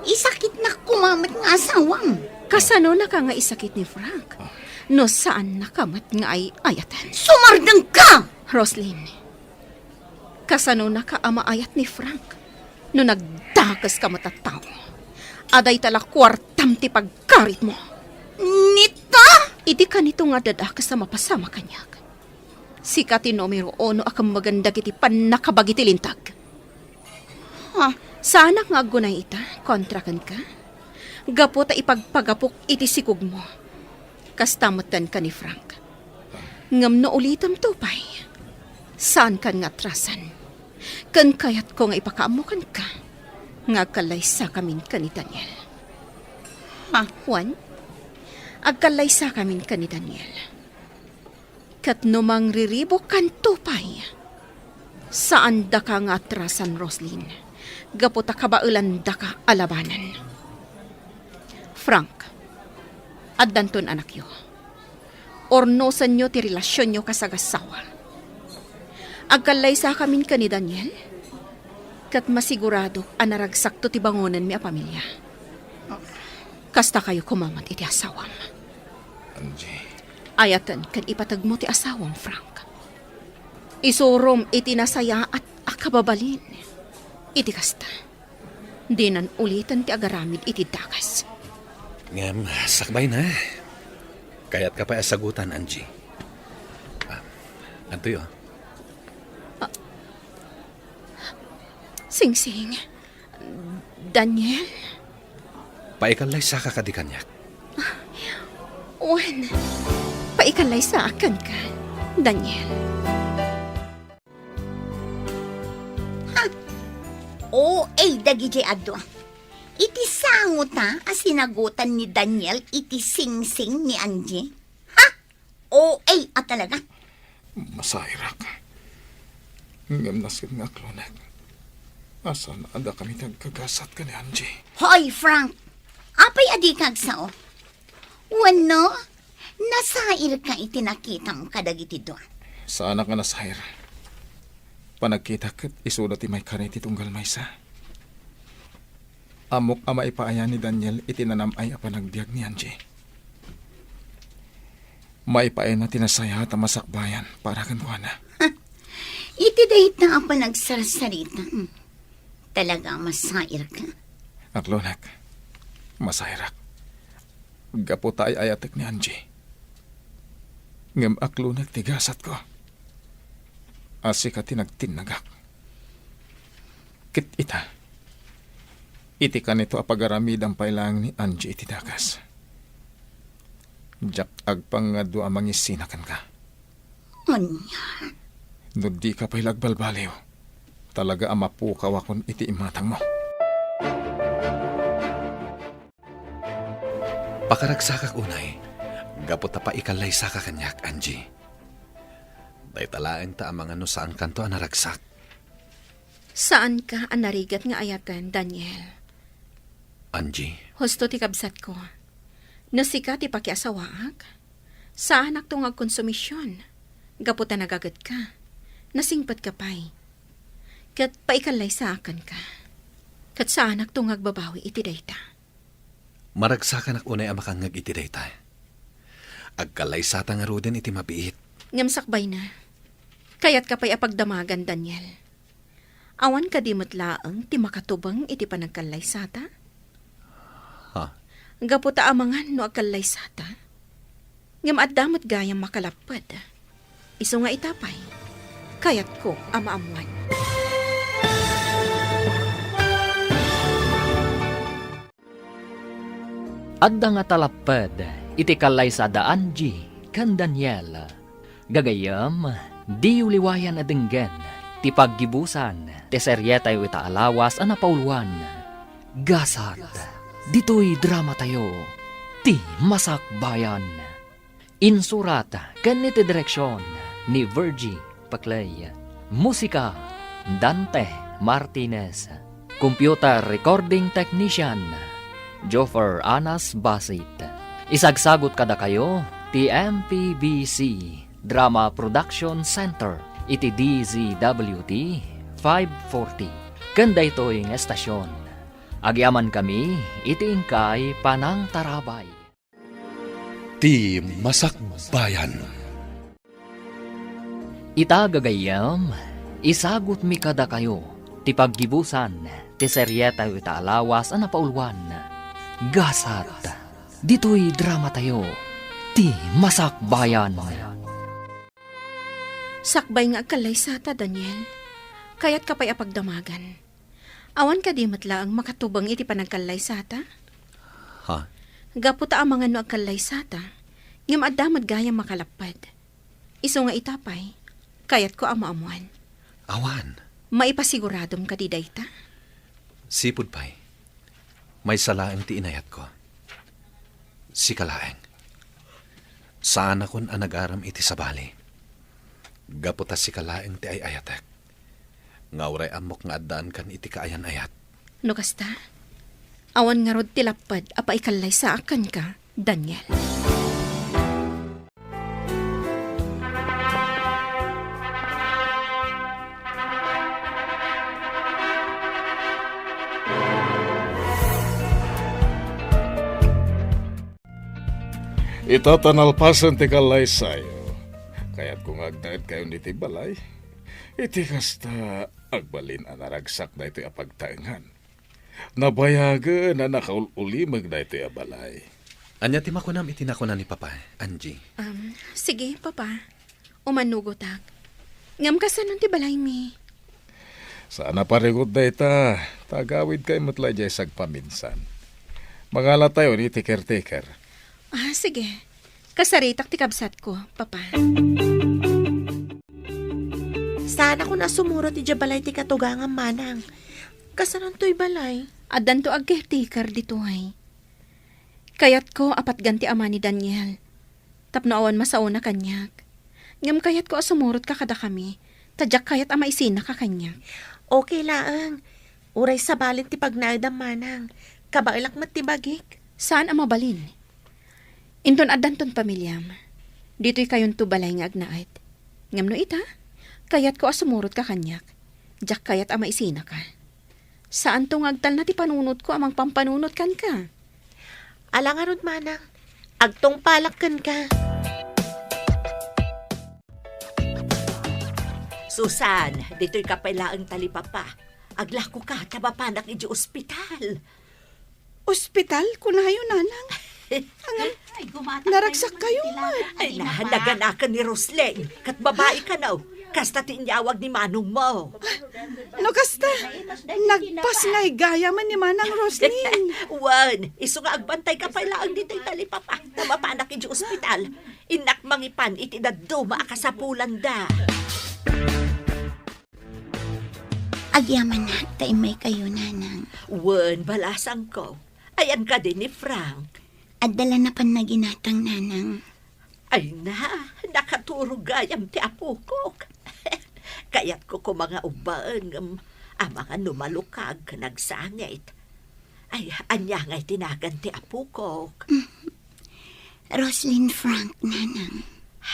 Isakit na kumamat nga asawang. Kasano na ka nga isakit ni Frank? No saan nakamat nga ay ayatan? Sumardang ka! Roslyn, kasano na ka ama ayat ni Frank? No nagdakas ka matatao. Aday tala kwartam ti pagkarit mo. Nita? Idi ka nito nga dadakas sa mapasama kanyag. Sikati numero 1 akang maganda kiti panakabagiti lintag. Ha? Sana nga gunay ita, kontrakan ka. Gapo ta ipagpagapok iti sikog mo. Kastamutan ka ni Frank. Ngam no ulitam tupay. Saan kan nga trasan? Kan kayat ko nga ipakaamukan ka. Nga kalaysa kamin ka ni Daniel. Ha? Juan, agkalaysa kamin ka ni Daniel. Kat numang riribok kan tupay. Saan da ka nga atrasan, Roslyn? Gaputa kabaulan da ka alabanan. Frank, addanton anak yo. Ornosan nyo ti relasyon nyo kasagasawa. Agkalaysa kamin ka ni Daniel. Kat masigurado anaragsak to ti bangonan mi a pamilya. Kasta kayo kumamat iti asawam. Angie. Ayatan kan ipatag mo ti asawam, Frank. Isurom iti nasaya at akababalin. Iti kasta. Di nan ulitan ti agaramid iti dakas. Ngam, sakbay na. Kaya't ka pa asagutan, Angie. Anto yun? Sing-sing. Daniel? Paikalay sa kakadikanyak. Juan, paikalay sa akin ka, Daniel. O, dagiti ado. Iti sangot na asinagutan ni Daniel iti sing-sing ni Angie. Ha? O, talaga. Masayra ka. Ngam nasin nga klonek. Asa na ada kami nagkagasat ka ni Angie. Hoy, Frank! Apay adi kagsao. Wano, nasair ka itinakitang kadagiti doon. Sa anak nga nasahir. Panagkita kat isuda ti may kaniti tunggal maysa. Amok ama ipaayan ni Daniel itinanam ay apanagbiag ni Angie. Maipaay na tinasaya at masakbayan para kan ko na. Iti dahit na ang panagsarsarita. Talaga masair ka. Aklonak, masahirak. Gapo tayo ayatek ni Angie. Ngam aklonak tigasat ko. Asi ka tinagtinagak. Kit ita. Iti ka nito apagaramid ang pailang ni Angie iti dagas. Jak agpangado amang isinakan ka. Anya. No di ka pa'y lagbalbaliw. Talaga amapukaw akon iti imatang mo. Pakaragsakak unay, gapot pa ikalay sa kakanyak, Angie. Day talaeng ta ang mga no saan kanto ang naragsak. Saan ka ang narigat nga ayatan, Daniel? Angie, Husto ti kabsat ko. Nasika ti pakiasawaak. Saan aktong agkonsumisyon? Gaputa nagagat ka. Nasingpat ka pa'y. Kat paikalay sa akan ka. Kat saan aktong agbabawi iti dayta. maragsakan ak unay ang makangag iti dayta. Agkalay sata nga ruden iti mabiit. Ngamsakbay na. Kayat ka pa'y apagdamagan, Daniel. Awan ka di matlaang ti makatubang iti panagkalay sata? Ha? Gaputa amangan no agkalay sata. Ngam at damot gayang makalapad. Iso nga itapay. Kayat ko amaamuan. Adda nga talapad, iti kalay sa da Angie, kan Daniel. Gagayam, di uliwayan adenggen, ti paggibusan, ti seryeta yu itaalawas ana pauluan. Gasat, dito'y drama tayo, ti masakbayan. Insurat, kan iti direksyon, ni Virgie Paclay. Musika, Dante Martinez. Computer Recording Technician, Joffer Anas Basit. Isagsagot kada kayo, ti MPBC Drama Production Center, iti DZWT 540. Kanda ito'y ng estasyon. Agyaman kami, iti ingkay Panang Tarabay. Ti Masakbayan. Itagagayam, isagot mi kada kayo, ti paggibusan, ti seryeta yu itaalawas ana paulwan. Gasat, dito'y drama tayo, ti masakbayan. Sakbay nga agkalay sata, Daniel. Kayat ka pa'y apagdamagan. Awan ka di matlaang makatubang iti panagkalay sata? Ha? Gaputa ang mga no agkalay sata. Ngam adamad gayang makalapad. Iso nga itapay. Kayat ko ang maamuan. Awan. Maipasiguradom ka di dayta? Sipod pa'y. May salaeng ti inayat ko. Si kalaeng. Saan akon ang nag-aram iti sabali. Gaputa si kalaeng ti ay ayatek. Ngawray amok nga addaan kan iti kaayan-ayat. No kasta? Awan nga rod tilapad apa ikalay sa akan ka, Daniel. Itatanalpasan ti kalay sayo. Kaya't kung agdaet kayo niti balay, iti kasta agbalin anaragsak na ito apagtaengan. Nabayaga na nakaulimag na ito balay. Anya ti makunam itinakunan ni Papa, Angie. Sige, Papa. Umanugotak. Ngam kasanon ti balay mi. Sana parigod na ita, tagawid kay matla jay sagpaminsan. Mangala tayo ni ti caretaker. Sige. Kasaritak ti kabsat ko, Papa. Sana ko na sumuro ti jabalay ti katugangang manang. Kasanan to'y balay. Adan to agkehtikar dito ay. Kayat ko apat ganti ama ni Daniel. Tapno awan masauna kanyak. Ngam kayat ko asumurot ka kada kami. Tadyak kayat ama isina ka kanyak. Okay laang. Uray sa balin ti pagnaidam manang. Kabailak mat ti bagik. Saan ang mabalin? Inton adanton pamilyam. Dito'y kayon tubalay nga agnaad. Ngam no ita, kayat ko asumurot ka kanyak. Jak kayat ama isina ka. Saan tong agtal na ti panunot ko amang pampanunot kan ka? Alangarod manang, agtong palakkan ka. Susan, dito'y kapailaang talipapa. Aglako ka, tabapanak iji ospital. Ospital? Kunayo, nanang. Naragsak kayo, Ay na, naganakan ni Rosleng. Kat babae ka na. Kasta tinyawag ni Manong mo. No, kasta. Nagpas nga'y gaya man ni Manang Roslyn. Wan, iso nga agbantay kapailaang dito'y talipapa. Tabapanak iji ospital. Inak mangipan iti daduma akasapulan da. Agyaman na, tayo may kayo, nanang. Wan, balasang ko. Ayan ka din ni Frank. At dala na pan na ginatang, nanang. Ay na, nakaturog gayam ti apukok. Kaya't ko mga ubaan, ang mga numalukag, nagsangit. Ay, anya nga'y tinagan ti apukok. Roslyn Frank, nanang.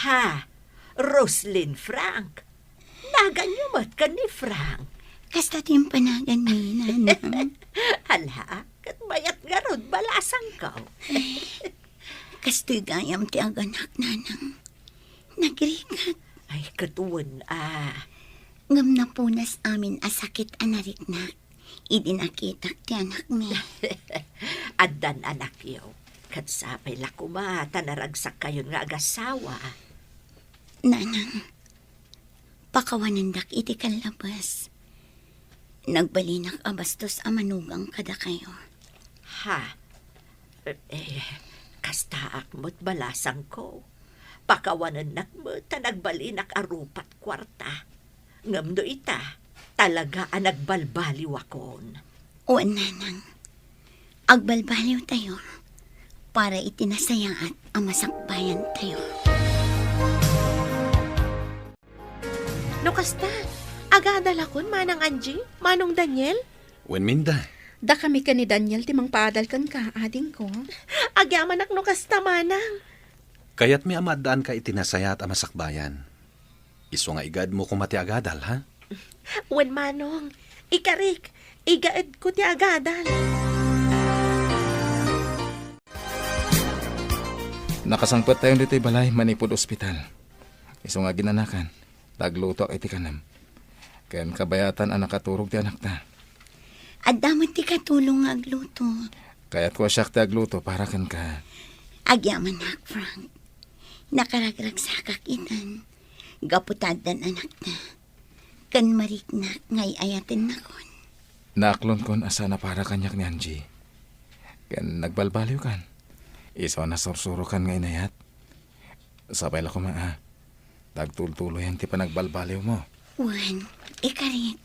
Ha? Roslyn Frank? Naganyumat ka ni Frank. Kasta timpanagan ni, nanang. Hala, kat bayat nga rod, balasang ko. Kasto'y gayam ti aganak, nanang. Nagrikat. Ay, katuwan Ngam na punas amin asakit anariknak. Idinakitak ti anak mi. Adan anak yo. Kat sapay lakuma, tanaragsak kayo nga agasawa. Nanang, pakawanandak iti kalabas. Nagbalinak abastos a manugang kada kayo. Ha? Kastaak mo't balasang ko. Pakawanan nakmo, nagbalinak arupat kwarta. Ngam do ita, talaga ang nagbalbaliw akon. O nanang, agbalbaliw tayo para itinasaya at amasakbayan tayo. No kasta, agadal akon manang Angie, manong Daniel. Wen minda. Da kami ka ni Daniel timang paadal kan ka, ading ko. Agyaman ak no kasta manang. Kaya't may amadaan ka itinasaya at amasakbayan. Iso nga igad mo kumati agadal, ha? Wen manong, ikarik, igaed ko ti agadal. Nakasangpet tayo dito'y balay, manipod ospital. Iso nga ginanakan, tagluto iti kanam. Kayan kabayatan ang nakaturog ti anak ta. At damat ti katulong nga agluto. Kaya't ko siyak ti agluto para kan ka. Agyaman na, Frank. Nakaragragsakak itan. Gaputadan anak na. Kan mariknak ngay ayatin na kon. Naaklon kon asa na para kanyak ni Angie. Kayan nagbalbaliw kan. Iso na sursuro kan ngay nayat. Sabay la kumaa. Tagtultuloy ang ti panagbalbaliw mo. Juan, ikarit.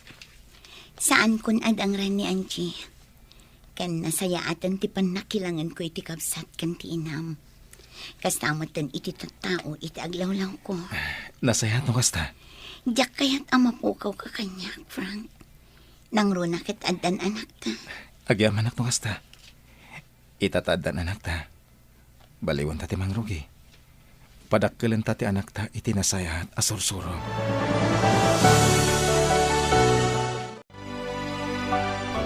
Saan kun adang ran ni Angie? Kan nasaya atan ti panakilangan ko iti kapsat kan ti inam. Kastamatan iti tattao iti aglawlaw ko. Nasayat no kasta. Diyak kaya't amapukaw ka kanya, Frank. Nang runakit adan anak ta. Agyaman anak no kasta. Itataddan anak ta. Baliwan ta ti mangrugi. Padakkelan ta ti anak ta iti nasayat asursuro.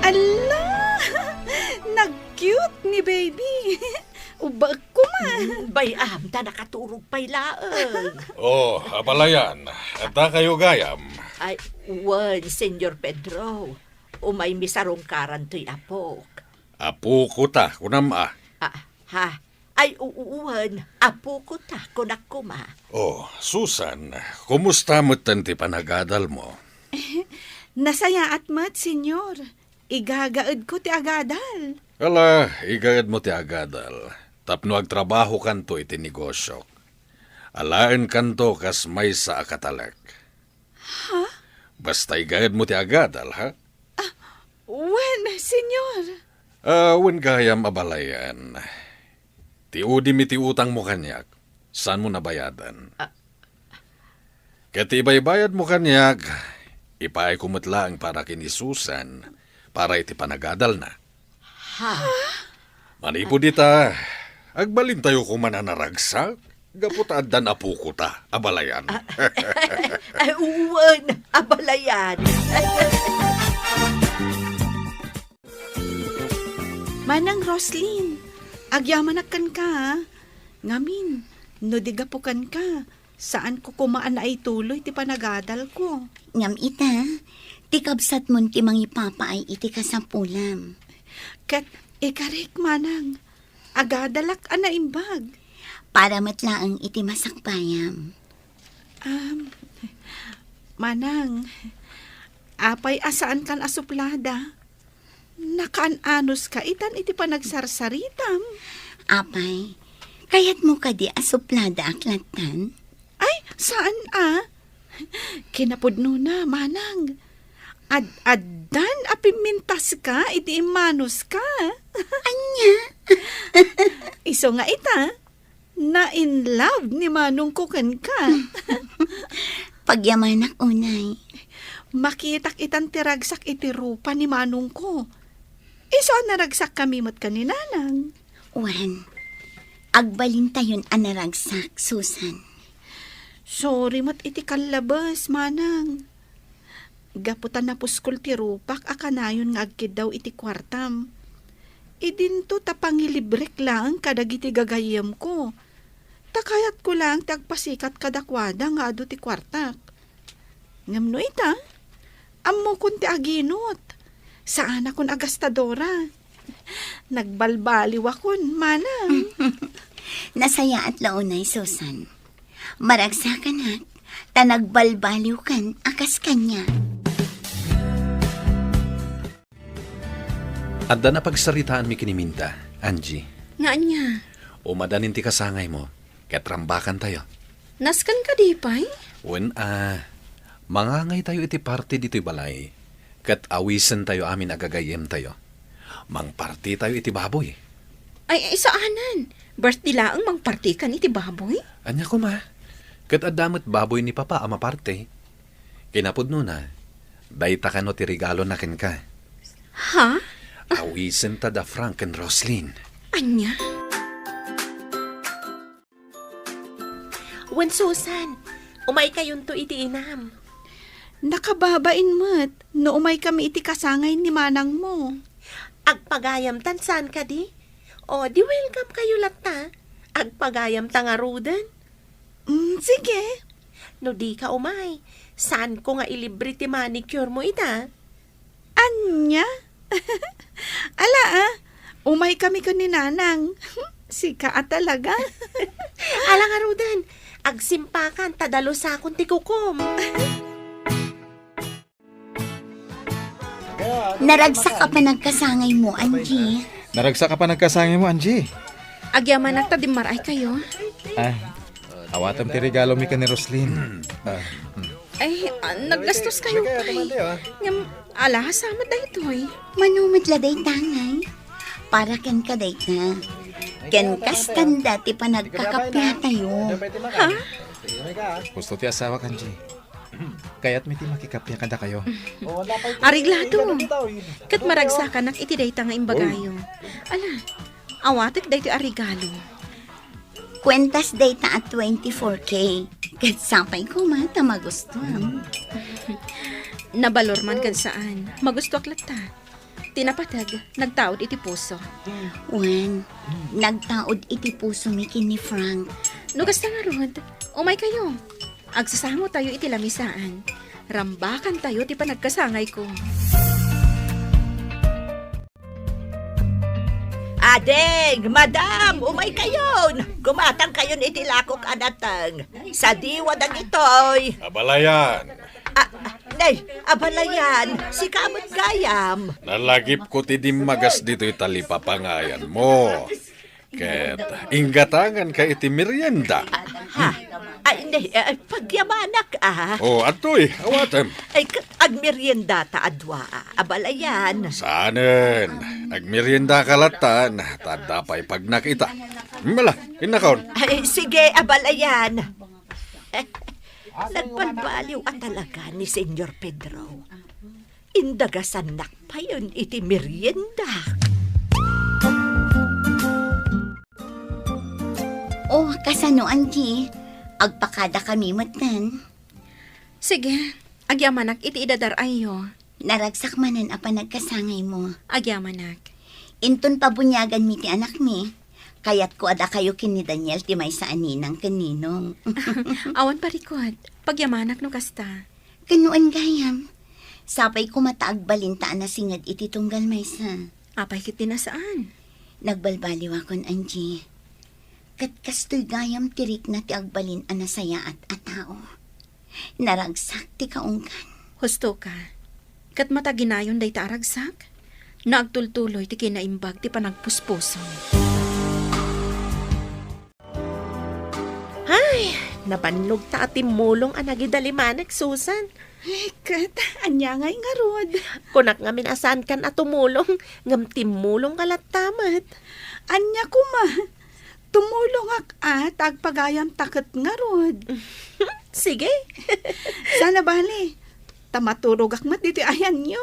Ala! Nag-cute ni baby. Ubag ko man. Bayam, ta nakaturog pa'y laang. Oh, abalayan. Ata kayo gayam. Ay, wan, Senyor Pedro. Umay misarong karan to'y apok. Apo ko ta, kunam Ha? Ay, uuwan. Apo ko ta, kunak kuma. Oh, Susan, kumusta mo ti panagadal mo? Nasaya at mat, senyor. Igagaad ko ti agadal. Ala, igagad mo ti agadal. Tapno agtrabaho kanto iti negosyo. Alaen kanto kas may sa akatalak. Ha? Basta igagad mo ti agadal, ha? Wen, senyor. Wen gayam abalayan. Tiudi mi ti utang mo kanyak. Saan mo nabayadan? Kati ibaybayad mo kanyak, ipaay kumutlaang para kini Susan para iti panagadal na. Ha? Manipo dita, agbalin tayo kumananaragsak. Gaputad dan apo ko ta, abalayan. Uwan, abalayan. Manang Roslyn, agyamanakan ka, ha? Ngamin, no digapukan ka, saan ko kumaan na ay tuloy ti panagadal ko. Ngam ita, ti kabsat mon ti mangipapa ay iti kasapulam. Kat ikarik manang, agadalak ana imbag. Para matlaang iti masakbayam. Manang, apay asaan kan asuplada. Nakaan-anos ka itan iti panagsarsaritam. Apay, kayat mo ka di asuplada aklatan? Ay, saan Kinapudno na, manang. Ad-addan apimintas ka, iti imanos ka. Anya? Iso nga ita, na in love ni manong kukan ka. Pagyamanak unay. Makitak itan tiragsak iti rupa ni manong ko. Iso naragsak kami mat kaninanang. Wan, agbalin tayon anaragsak, Susan. Sorry mat iti kalabas, manang. Gaputan na puskol ti rupak akanayon nga agkid daw iti kwartam. Idinto tapangilibrek lang kadag iti gagayam ko. Takayat ko lang tagpasikat kadakwada nga ado ti kwartak. Ngamno ita, ammo kun ti aginot. Saan akon agastadora? Nagbalbaliw akon, manang. Nasaya at launay, Susan. Maragsakan at, tanagbalbaliw kan akas kanya. Adda na pagsaritaan mi kiniminta, Angie. Nga niya, Umadanin ti kasangay mo, ket rambakan tayo. naskan ka di pay? Wen mangangay tayo iti party dito'y balay. Ket awisen tayo amin agagayem tayo. Mang party tayo iti baboy. Ay, saanan? Birthday laang mang party kan iti baboy? Anya ko ma, ket adamot baboy ni papa ama parte. Kinapudno na, dayta ka no ti regalo na ken ka. Ha? Awisen ta da Frank and Roslyn. Anya? Wan Susan, umay kayon to iti inam. Nakababain mo't, no umay kami iti kasangay ni manang mo. Agpagayam tan saan ka di? O di welcome kayo latta. Agpagayam ta nga rudan. Sige. No di ka umay, saan ko nga ilibre ti manicure mo ita? Anya? Ala umay kami ka ni nanang. Sika talaga. Ala nga rudan, agsimpakan tadalo sa akong ti kukom. Naragsak ka pa nagkasangay mo, Angie. Naragsak ka pa nagkasangay mo, Angie. Agyaman at tadimaray kayo? Awatam ti regalo mi ka ni Roslyn. Ay, naggastos kayo pay. Ngam, ala, sama da ito'y. Manumit laday tangay. Para ken kaday ka. Ken kastanda ti pa nagkakapya tayo. Ha? Gusto ti asawa, Angie. Kaya't may ti makikapya kada kayo. Ariglado. Kat maragsakan at iti dayta nga imbagayo. Ala, awatek dayto arigalo. Kwentas data at 24K. Kat sapay ko mata magustuhan. Nabalor man kan saan. Magusto aklat ta. Tinapatag, nagtaod iti puso. Wan, nagtaod iti puso mi kin ni Frank. Nugas na nga rod, umay kayo. Agsasamo tayo iti lamisaan. Rambakan tayo ti panagkasangay ko. Adeng, madam, umay kayon. Gumatang kayon iti lakok anatang. Sa diwadang itoy. Abalayan, Abalayan, si kamot gayam. nalagip ko ti dimagas dito'y talipapangayan mo. Ket, inggatangan ka iti merienda. Pagyamanak O, atoy, awatem. Ay, agmerienda ta adwa, abalayan. Saanen, agmerienda kalatan, tadapay pag nakita. Mala, inakaon. Ay, sige, abalayan. Nagbalbaliw at talaga ni Senyor Pedro. Indagasan nakpayon iti merienda. Oh, kasano, Angie? Agpakada kami matan. Sige, agyamanak iti idadar ayo. Naragsak manan apa nagkasangay mo. Agyamanak. Inton pabunyagan mi ti anak mi. Kayat ko ada kayo kin ni Daniel ti may sa aninang kaninong. Awan parikot, pagyamanak no kasta. Kanuan gayam. Sapay ko mataag balintaan na singad iti tunggal may sa. Apay kiti na saan? Nagbalbaliw akon, Angie. Kat kastoy gayam tirik na ti agbalin anasaya at atao. Naragsak ti kaunggan. Husto ka. Kat mataginayon day taaragsak. Naagtultuloy ti kinaimbag ti panagpuspuson. Ay, nabanlog ta at timulong anagidalimanek, Susan. Kat, anya ngay nga rod. Kunak nga minasan kan at tumulong, ngam timulong kalat tamat. Anya ko ma. Tumulong at agpagayam taket nga rod. Sige. Sana bali. Tamaturog akmat dito ayan nyo.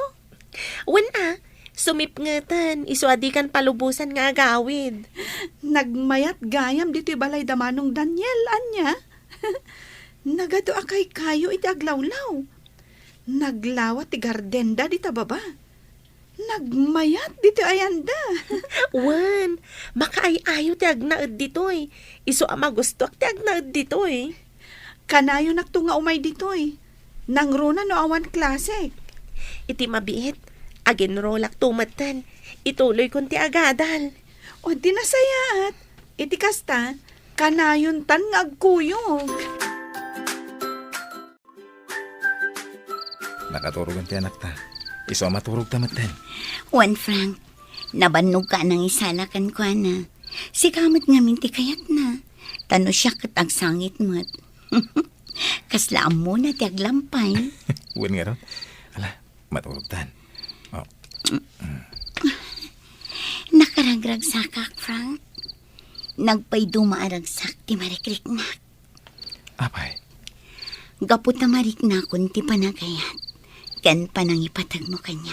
Sumipngetan, isuadikan palubusan nga agawid. Nagmayat gayam dito balay damanong Daniel, anya. Nagado akay kayo iti aglawlaw. Naglawat ti gardenda dita baba. Nagmayat dito ayanda. Wan, makaayayo ti agnaed ditoy. Isu ama gusto ti agnaed ditoy. Kanayo nakto nga umay ditoy. Nangruna no awan klasik. Iti mabiit, aginrolak tumatan. Ituloy kon ti agadal. O di nasayaat. Iti kasta, kanayon tan nga agkuyog. Nakaturugan ti anak ta. Iso maturog tamatan. Juan Frank, nabannog ka nang isalakan ko na. Si kamot nga minti kayat na. Tano siya katag sangit mo't. Kaslaam mo na ti aglampay. Uwan nga ron. Ala, maturog tan. Oh. Nakaragrag sakak, Frank. Nagpay dumaaragsak ti marikrik na. Apay. Gapot na marik na kun ti panagayat. Kan panang ipatag mo kanya.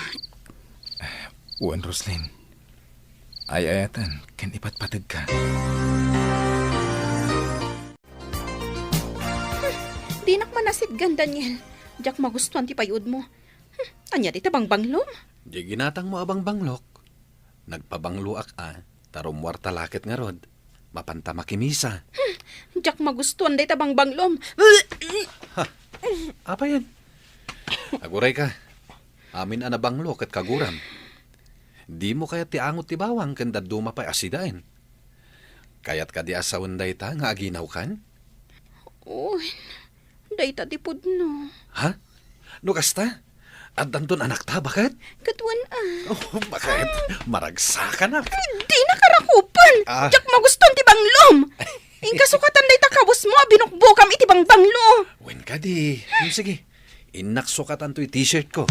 Uwan, Roslyn. Ay-ayatan, kan ipatpatag ka. Di nakmanasidgan, Daniel. Diyak magustuhan ti payud mo. Anya di tabang banglom. Di ginatang mo abang banglok. Nagpabangluak tarom warta lakit nga rod. Mapanta makimisa. Diyak magustuhan di tabang banglom. Apa yan? Aguray ka. Amin anabanglok at kaguram. Di mo kaya ti angot ti bawang kanda duma pa asidain. Kayat ka di asawan day ta nga aginaw kan? Uy, day ta tipod no. Ha? No kasta? At danton anak ta, bakit? Katuan Oh, bakit? Maragsakan na. Di nakarakupan. Diyak magustuhan ti banglom. Ingkasukatan day ta kabus mo, binukbukam iti bang banglo. Wen ka di. Sige, inaksukatan to t-shirt ko.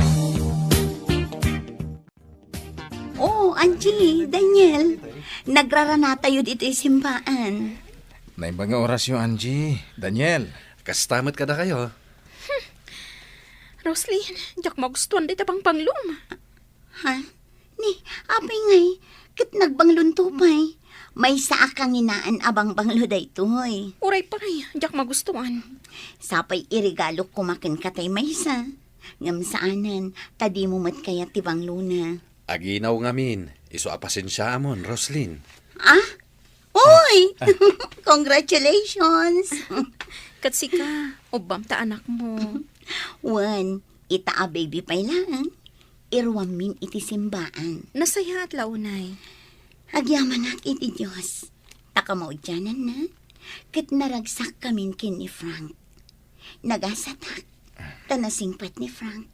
Oh, Angie, Daniel. Nagrarana tayo dito simbaan. Naimbang nga orasyon, Angie. Daniel. Kastamat ka na kayo. Roslyn, diyak magustuhan day tabang banglom. Ha? Ni, apay ngay, kit nagbanglunto pa'y. May saa kang inaan abang banglo day toy. Uray pa rin, diyak magustuhan. Sapay irigalo kumakin katay may sa. Ngam saanan, tadi mo mat kaya tibang luna. Aginaw ngamin. Iso apasin siya amon, Roslyn. Ah? Uy! Congratulations! Katsika, ubam ta anak mo. Wan, itaa baby pa'y lang. Irwamin iti simbaan. Nasaya at launay. Agyaman ak iti Diyos. Takamaudyanan na. Kat naragsak kamin kin ni Frank. Nagasatak. Tanasingpat ni Frank.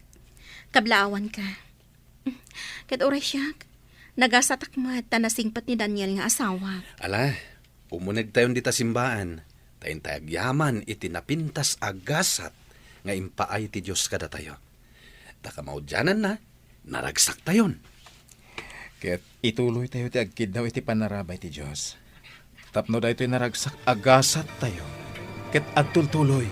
Kablaawan ka. Kat oray siyak. Nagasatak mo at tanasingpat ni Daniel nga asawa. Ala, umunag tayon dita simbaan. Tayin tayo agyaman iti napintas agasat. Nga impaay ti Diyos kada tayo. Takamaudyanan na. Naragsak tayon. Kaya't ituloy tayo ti agkid daw iti panarabay ti Diyos. Tapno da ito'y naragsak agasat tayo. Kaya't agtultuloy.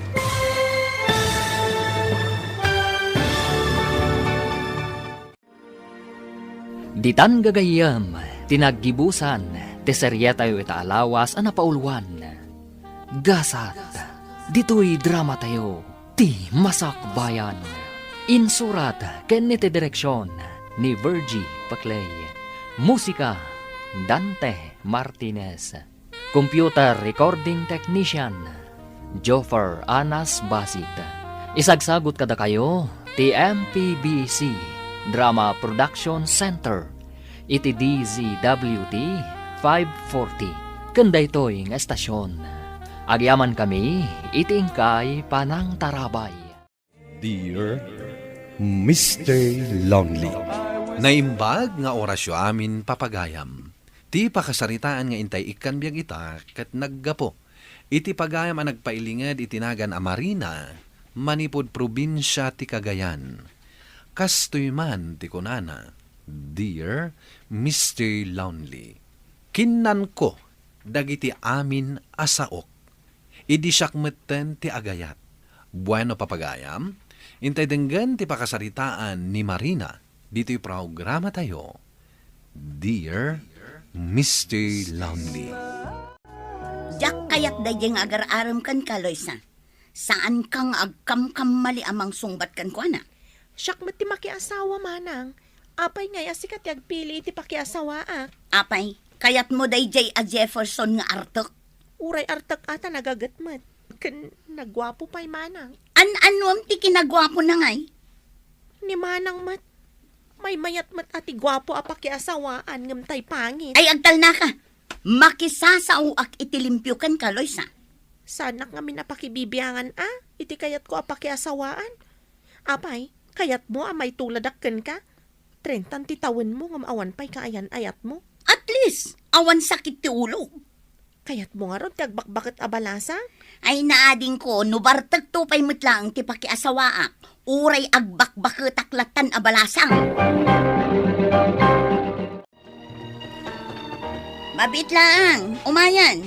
Ditan gagayam, tinaggibusan, ti serye tayo itaalawas ang napauluan. Gasat, dito'y drama tayo, ti Masakbayan. Insurat, ken iti direksyon ni Virgie Paclay. Musika, Dante Martinez. Computer Recording Technician, Joffer Anas Basit. Isagsagot kada kayo, ti MPBC Drama Production Center. Iti DZWT 540. Kanday to'y nga estasyon. Agyaman kami, itingkay panang tarabay. Dear Mr. Lonely. Naimbag nga orasyo amin papagayam. Ti pakasaritaan nga intay ikan biyag ita kat naggapo. Iti pagayam ang nagpailingad itinagan a Marina, manipod probinsya ti Cagayan. Kastoy man ti kunana, Dear Mr. Lonely. Kinnan ko, dagiti amin asaok. Idi siyakmetten ti agayat. Bueno papagayam, intay denggan ti pakasaritaan ni Marina, dito'y programa tayo, Dear Mr. Lonely. Jak kayat dayeng agar-aram kan ka, Loisa. Saan kang agkam-kam mali amang sungbat kan ko, na? Siyak ti makiasawa, manang. Apay nga sikat yagpili iti pakiasawa, Apay, kayat mo dayjay a Jefferson nga artok. Uray artak ata nagagatmat. Kan nagwapo pa'y manang. An-anuam ti kinagwapo na ngay? Ni manang mat. May mayat mat ati gwapo a pakiasawaan ngam tay pangit. Ay, agtal na ka. Makisasao ak itilimpyo kan ka, Loisa. Sana kami napakibibiyangan, iti kayat ko a pakiasawaan. Apay, kayat mo may tuladakken ka. 30 ti tawen mo ngam awan pa'y kaayan ayat mo. At least, awan sakit ti ulo. Kayat mo nga ron, tagbakbakit abalasa? Ay naading ko, nubartag to pa'y mutlang ti pakiasawaak. Uray agbakbakit aklatan abalasang. Mabit lang, umayan.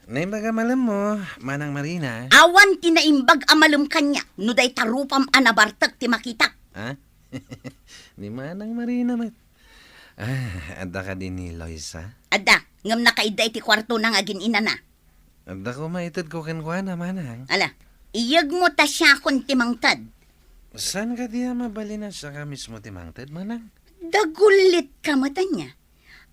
Naimbaga malam mo, Manang Marina. Awan tinaimbag amalum kanya, no day tarupam anabartag ti makitak. Ha? Ni Manang Marina, mat. Adda ka din ni Loisa? Adda, ngam nakaiday ti kwarto nang agin ina na. Adda ko maitad ko kenkwana, Manang. Ala, iyag mo ta siya kon timangtad. Saan ka diya mabalina sa ka mismo timangtad, Manang? Dagulit ka mata niya.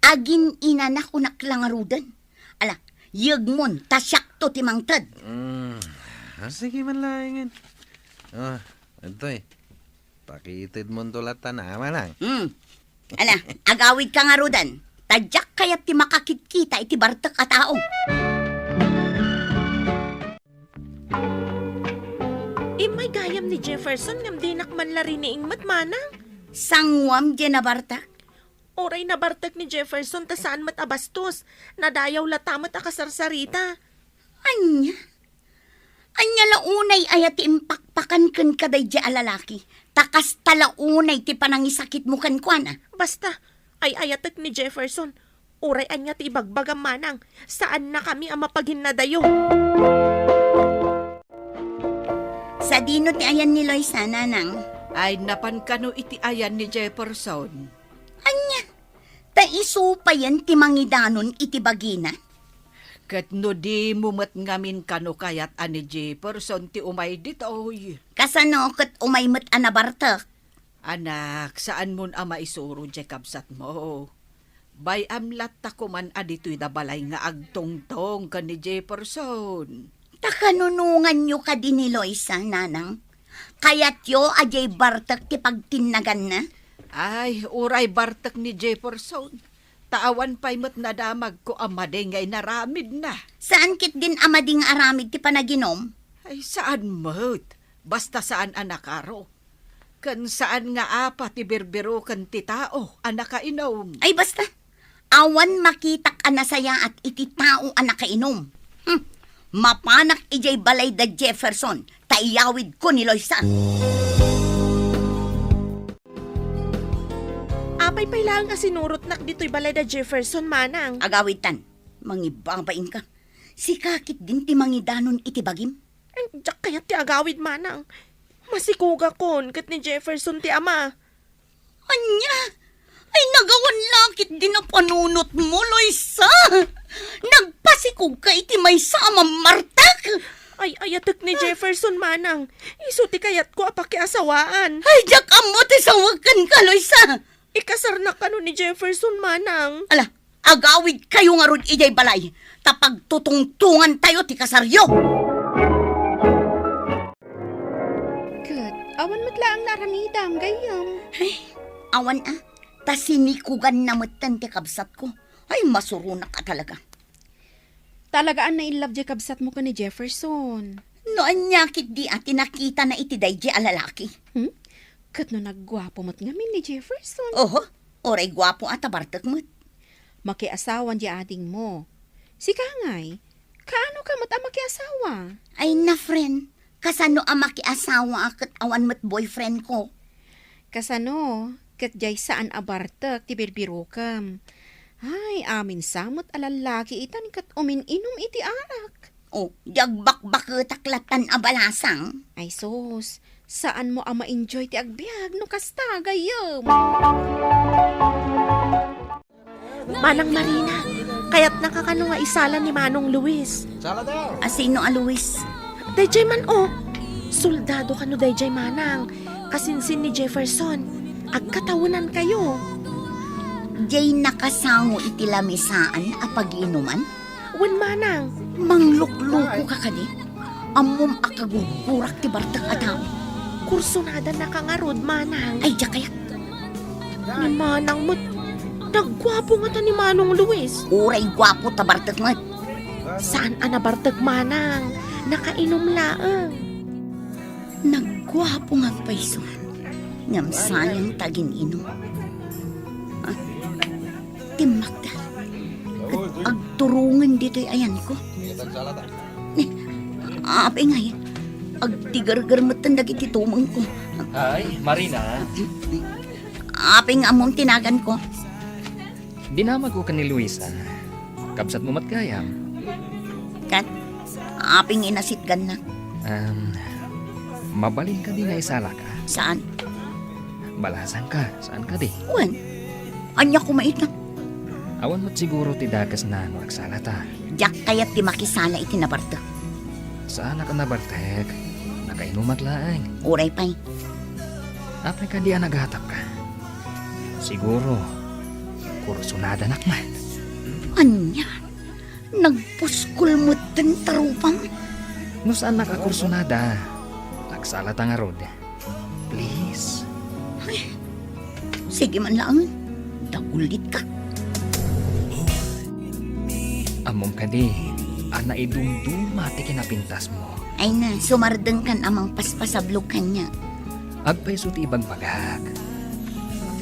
Agin ina na kunak lang arudan. Ala, iyag mo ta siyak to timangtad. Sige man laingan. Ito pakitid mo tulatan na, Manang. Ala, agawid ka nga rudan. Tadyak kaya't ti makakitkita iti bartak a tao. May gayam ni Jefferson ngam dinak man lariniing matmanang. Sangwam di na bartak? Oray na bartak ni Jefferson ta saan mat abastos. Nadayaw latamat a kasarsarita. Anya? Anya launay ayat ti impakpakan kan kaday di alalaki. Takas talaunay ti panangisakit mo kan kuana. Basta, ay ayatek ni Jefferson. Uray anya ti ibagbagam manang. Saan na kami ang mapaghinadayo? Sa dino ti ayan ni Loisa, nanang? Ay napankano iti ayan ni Jefferson. Anya? Ta iso pa yan ti mangidanon iti bagina? Kat no di mumat ngamin kano kayat ani Jefferson ti umay ditoy. Kasano kat umaymat anabartak? Anak, saan mon ama isuro Jekabsat mo? Bay amlat ta kuman adito'y dabalay nga agtongtong ka ni Jefferson. Takanunungan nyo ka din ni Loisa, nanang? Kayat yo ajay bartak ti pagtinagan na? Ay, uray bartak ni Jefferson. Taawan pa'y mat nadamag ko amaday ngay naramid na. Saan kit din amading aramid ti panaginom? Ay, saan mat? Basta saan anakaro. Kan saan nga apa ti berbero kan ti tao, anakainom. Ay basta, awan makitak anasaya at iti tao anakainom. Mapanak ijay balay da Jefferson, taiyawid ko ni Loisa. Apay lang nga sinurot nak dito'y balay da Jefferson, manang. Agawitan, mangibabain ka. Si kakit din ti mangidanon iti bagim. Diyak kaya ti agawid, manang. Masikuga kon kat ni Jefferson ti ama. Anya? Ay, nagawan lakit din ang panunot mo, Loisa. Nagpasikog ka iti may samang martak. Ay, ayatek ni Jefferson manang. Isuti kayat ko apakiasawaan. Ay, jak amo, tisawagan ka, Loisa. Ikasar na kano ni Jefferson manang. Ala, agawid kayo nga ron ijay balay. Tapag tutungtungan tayo ti kasaryo. Kat, awan matlaang naramidam, gayam. Ay, awan ta sinikugan na matan ti kabsat ko. Ay, masurunak ka talaga. Talagaan na in love di kabsat mo ka ni Jefferson. Noon nyakit di ati nakita na iti dayji alalaki. Kat no naggwapo mo't ngamin ni Jefferson. Oho, oray gwapo at abartak mo't. Makiasawan di ading mo. Si Kangay, kaano ka mo't ang makiasawa? Ay na friend, kasano ang makiasawa akat awan mo't boyfriend ko. Kasano, kat jay saan abartak ti birbiro kam. Ay, amin samot alalaki itan kat umin-inom iti arak. Oh, jagbak-bak taklatan abalasang. Ay sos, saan mo ang ma-enjoy ti agbyag no kasta gayam? Manang Marina, kaya't nakakano nga isala ni Manong Luis. Asino a Luis? Dayjay man soldado kano dayjay manang. Kasinsin ni Jefferson. Agkatawunan kayo. Jay nakasango iti lamisaan a pag-inuman? Wen manang. Manglukluko ka kadi? Amom akagugurak ti bartak ataw. Kursunada na kangarod manang. Ay, diya kaya. Ni manang mo't naggwapo nga ta ni Manong Luis. Uray gwapo ta bartak mo't. Saan anabartag manang? Nakainom laang. Naggwapo nga paiso. Ngam sayang tagin inom. Timakda. Agturungan dito'y ayan ko. Ape nga yan. Agtigar-gar matan dagiti tumang ko. Ay, Marina. Ape nga among tinagan ko. Dinamag ko ka ni Luisa. Kabsat mo matgayam. Kat, aping inasitgan na. Mabalin ka di nga isala ka. Saan? Balasan ka. Saan ka di? Wan. Anya kumait na. Awan mo't siguro ti dakas na no agsala ta. Diyak kaya't ti makisala iti nabarta. Saan ka nabartek? Nakainumat laang. Uray pa'y. Apay ka di naghatap ka. Siguro, kursunada nakman. Anya? Nagpuskul mo din tarupang? No saan nakakursunada? Agsala ta nga rod. Please. Ay, sige man lang. Dagulit ka. Amom ka di. Ana idumduma ti kinapintas mo. Ay na, sumardeng kan amang paspasablog kanya. Agpaiso ti ibang pagak.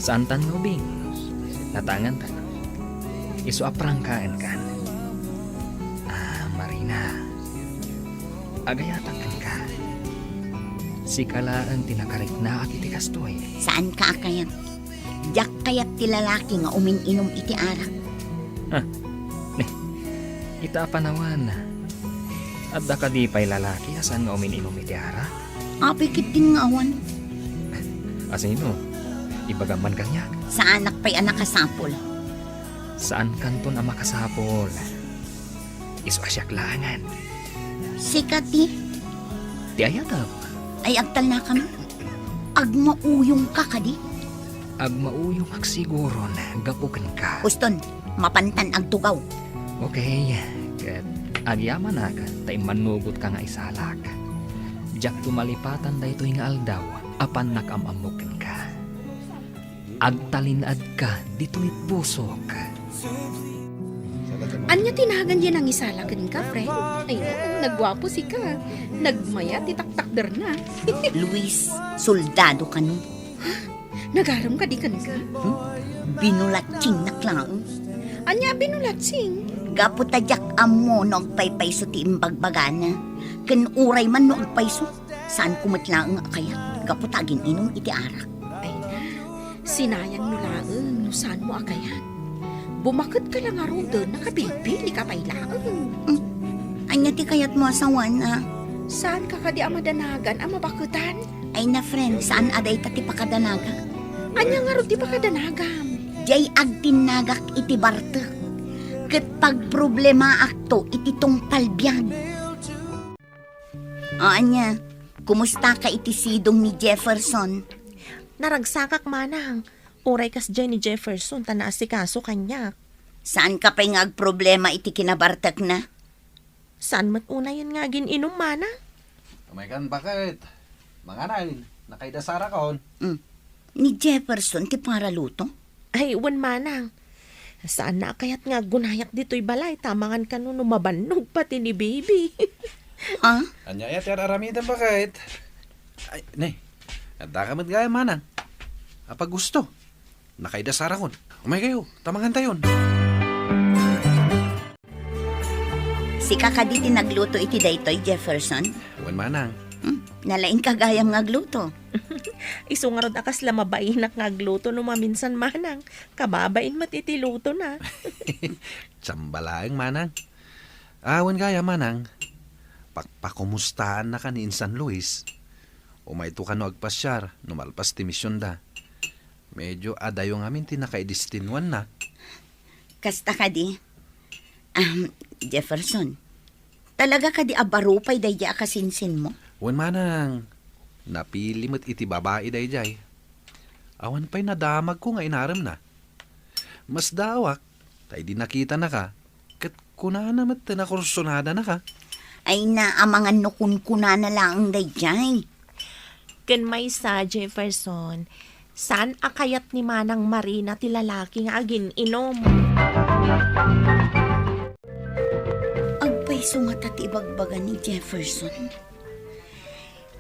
Saan tan mo, Bing? Natangan tan. Iso aprangkaan kan. Marina. Agayatan kan ka. Si kala ang tinakarik na iti kastoy. Saan ka kayat? Diyak kayat ti lalaki nga umin-inom iti arak. Ita panawan. At da ka di pa'y lalaki asan nga umin-inom iti arak? Apikit din nga awan. Asino? Ibagaman kanya. Sa anak pa'y anak kasapol. Saan kanton ang makasapol? Iso asyaklangan. Sikat di. Di ayatab. Ay agtal na kami. Agmauyong ka kadi. Agmauyong agsiguro na gapukan ka. Uston, mapantan agtugaw. Okay. Kat agyaman na ka, tay manugot ka nga isalak. Diyak tumalipatan da ito'y nga aldaw, apan nakamamukin ka. Agtalinad ka, dito'y pusok. Anya tinagan yan ang isala ka din ka, friend? Ay, nagwapo si ka. Nagmaya, titaktakder na. Luis, soldado ka nun. Nagaram ka di ka ka? Binulatsing na klaon. Anya binulatsing? Gaputadyak amo no agpaypay so ti imbagbagana. Ken uray man no agpayso. Saan kumatlaang akayat? Gaputagin inom iti arak. Ay na, sinayang no laeng, no saan mo akayat? Bumakit ka lang araw doon, nakapilpili ka pa'y laeng. Anya ti kayat mo asawan na? Saan ka kadi amadanagan, amabakutan? Ay na friend, saan aday ta ti pakadanaga? Anya nga ro ti pakadanagan? Jay agtinagak iti bartek. Ket pag problema akto iti tungpal biyag. Anya, kumusta ka iti sidong ni Jefferson? Naragsakak manang. Uray kas dyan ni Jefferson, tanaasikaso kanya. Saan ka pa'y problema iti kinabartek na? Saan mat una yun nga gininom manang? Kumaykan bakit? Mga nai, nakaidasara kahon. Ni Jefferson ti para luto? Ay, uwan manang. Saan na kayat nga gunayak dito'y balay, tamangan ka nun mabannog pati ni baby. Ha? Anya yat yar aramitan bakit? Ay, ne. Anda ka gaya manang. Apag gusto. Nakaidasara kon. Umay kayo, tamangan tayon. Si kakaditi nagluto iti daytoy Jefferson? Wan manang. Nalaing kagayam nga gluto. Isungarod akas lamabainak nga gluto no maminsan manang. Kababain matitiluto na. Tsambalaeng manang. Awan gaya manang. Pakumustahan na ka ni San Luis. Umayto ka no agpasyar, numalpas ti misyon da. Medyo adayo ngamin tinakaidistinwan na. Kasta ka di? Jefferson, talaga ka di abarupay dayja akasinsin mo? Wan manang, napili mo't iti babae dayjay. Awan pa'y nadamag ko nga inaram na. Mas dawak, tay di nakita na ka, kat kunana mat nakursunada na ka. Ay na, amangan no kuna na lang dayjay. Ken may sa Jefferson, saan akayat ni manang Marina ti lalaki nga agin inom? Agpay sungata ti ibagbaga ni Jefferson.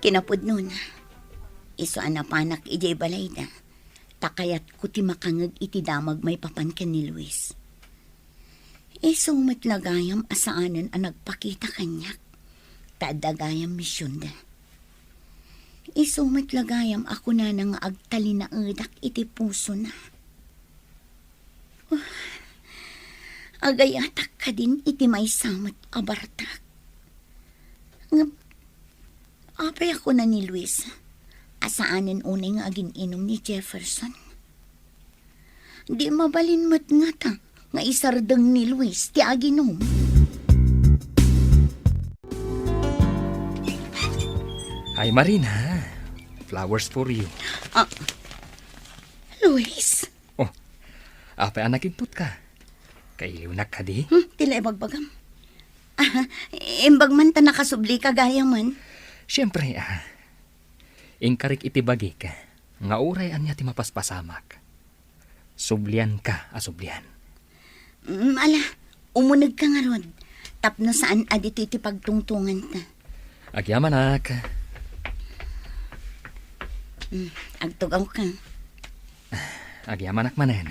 Kinapod nun, iso anapanak ijay balay na, takayat ko ti makangag iti damag may papankan ni Luis. Iso matlagayam asaanan ang nagpakita kanyak, tadagayam misyon da. Iso matlagayam ako na nang agtali na edak iti puso na. Agayatak ka din iti may samat abartak. Apay ako na ni Luis. Asaanan unay nga agin inom ni Jefferson. Di mabalin mat nga ta nga isardeng ni Luis ti aginom. Ay, Marina, flowers for you. Luis? Apay anakintut ka. Kayunak ka di? Tila ibagbagam. Imbag man ta nakasubli ka gaya man. Siyempre, ingkarik iti bagi ka. Nga uray anya ti mapaspasamak. Sublian ka, asublian. Ala, umunag ka nga rod. Tapno saan adito iti pagtungtungan ta. Agyaman ak. Agtugaw ka. Agyaman ak manen.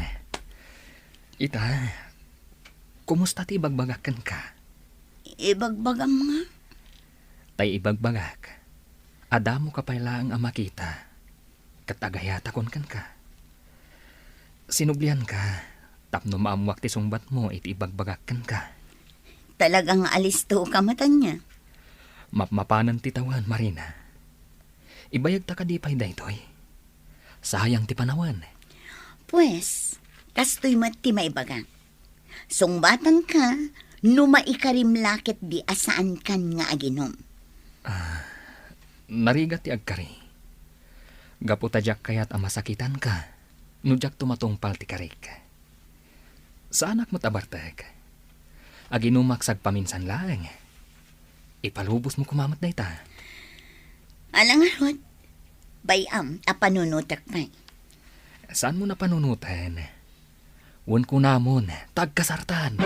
Ita, kumusta ti ibagbagakan ka? Ibagbagam nga. Tay ibagbagak. Adamo ka pailaang makita. Katagayata kon kan ka. Sinublian ka. Tapno maamuak ti sungbat mo iti ibagbagakan ka. Talagang alisto ka matan niya. Mapmapanan ti tawan, Marina. Ibayag ta ka di pa'y daytoy. Sayang ti panawan. Pues, kastoy mat ti maibagak. Sungbatan ka, numaikarim lakit di asaan kan nga aginom. Narigat ti agkari. Gaputadyak kayat amasakitan ka. Nudyak tumatungpal ti karik. Sa anak mo tabartek. Aginumak paminsan lang. Ipalubos mo kumamat na ita. Alang arot, bayam apanunutak pa. Saan mo na panunutan? Wan ko namon, tagkasartan.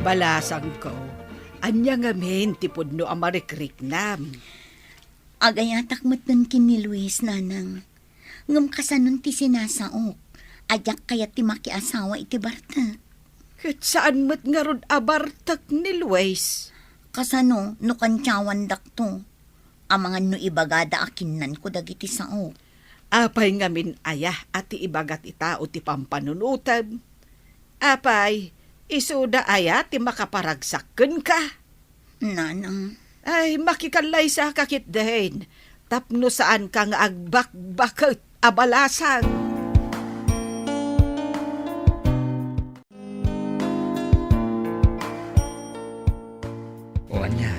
Balasang ko, anya ngamin tipod no amarikrik nam. Agayatak matan kini Luis nanang. Ngam kasanon ti sinasaok. Ajak kaya ti makiasawa iti bartak. Kat saan mat nga rod abartak ni Luis? Kasano, no kantyawan dakto. Amangan no ibagada akinan ko dagiti saok. Apay ngamin ayah at ibagat ita o ti pampanunutan. Apay, isuda ayah ti makaparagsakken ka. Nanang. Ay, makikalay sa kakit dahin. tapno saan ka nga agbakbakot abalasag. O anya,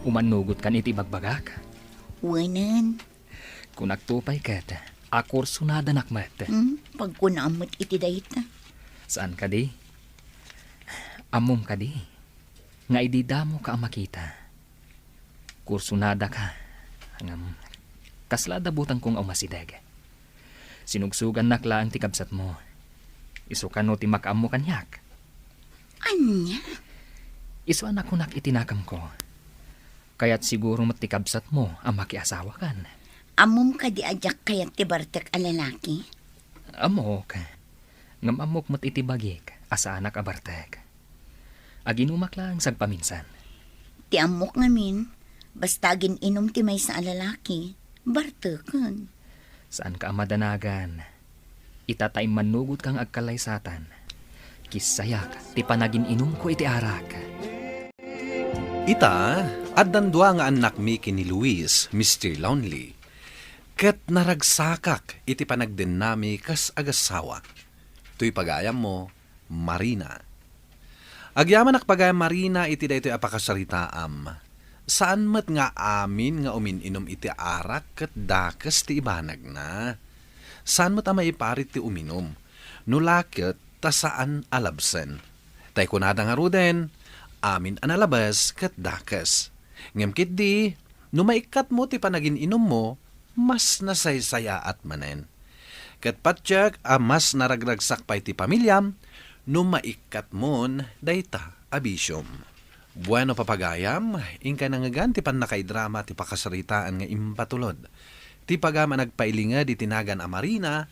umanugot kan iti bagbagak. Wanan. Kung nagtupay kat, akor sunada nakmat. Pagkunamot iti dayta. Saan ka di? Amom ka di. Nga ididamo ka ang makita. Kursunada ka. Hangam, kaslada butang kong umasidag. Sinugsugan nakla ang tikabsat mo. Isukan no ti makam mo kanyak. Anya? Isuan ako itinakam ko. Kaya't siguro matikabsat mo ang makiasawa kan. Amom ka di ajak kayat ti bartek a lalaki? Amok. Ngam amok mat itibagik asa anak abartek. Aginumak lang sagpaminsan. Ti amok ngamin, basta inom ti may sa lalaki, bartekan. Saan ka amadanagan? Itatay manugot kang agkalaysatan. Kisayak ti panagin inom ko iti arak. Ita, addan dua nga anak mi kini Luis, Mr. Lonely. Ket naragsakak iti panagden nami kas agasawa. Tuy pagayam mo, Marina. Agyaman pagayam Marina iti daytoy apakasaritaam. Saan met nga amin nga umininom iti arak ket dakes ti ibanag na. Saan met maiparit ti uminom? Nulaket ta saan alabsen. Tay kunada nga ruden, amin analabas ket dakes. Ngem ket di, no maikat mo ti panagin inom mo, mas nasaysaya at manen. Ket patyak a mas naragragsak pa iti pamilyam, no maikat mon dayta abisyom. Bueno papagayam, ingka nangagan ti panakaidrama ti pakasaritaan nga impatulod. Ti pagama nagpailinga di tinagan a Marina,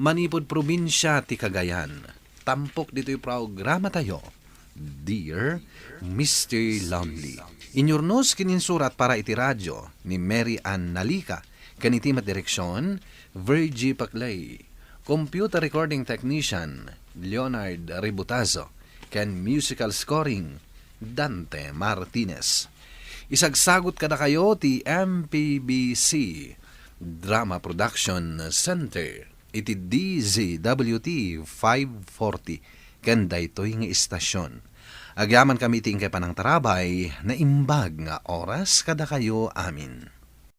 manipod probinsya ti Cagayan. Tampok dito'y programa tayo. Dear Mr. Lonely. Inyurnos kininsurat para iti radyo ni Mary Ann Nalika. Kanitimat direksyon, Virgie Paclay. Computer recording technician, Leonard Ributazo. Ken musical scoring, Dante Martinez. Isagsagot kada kayo ti MPBC Drama Production Center. Iti DZWT 540. Kanda ito'y nga istasyon. Agyaman kami tingkay panang tarabay na imbag nga oras kada kayo amin.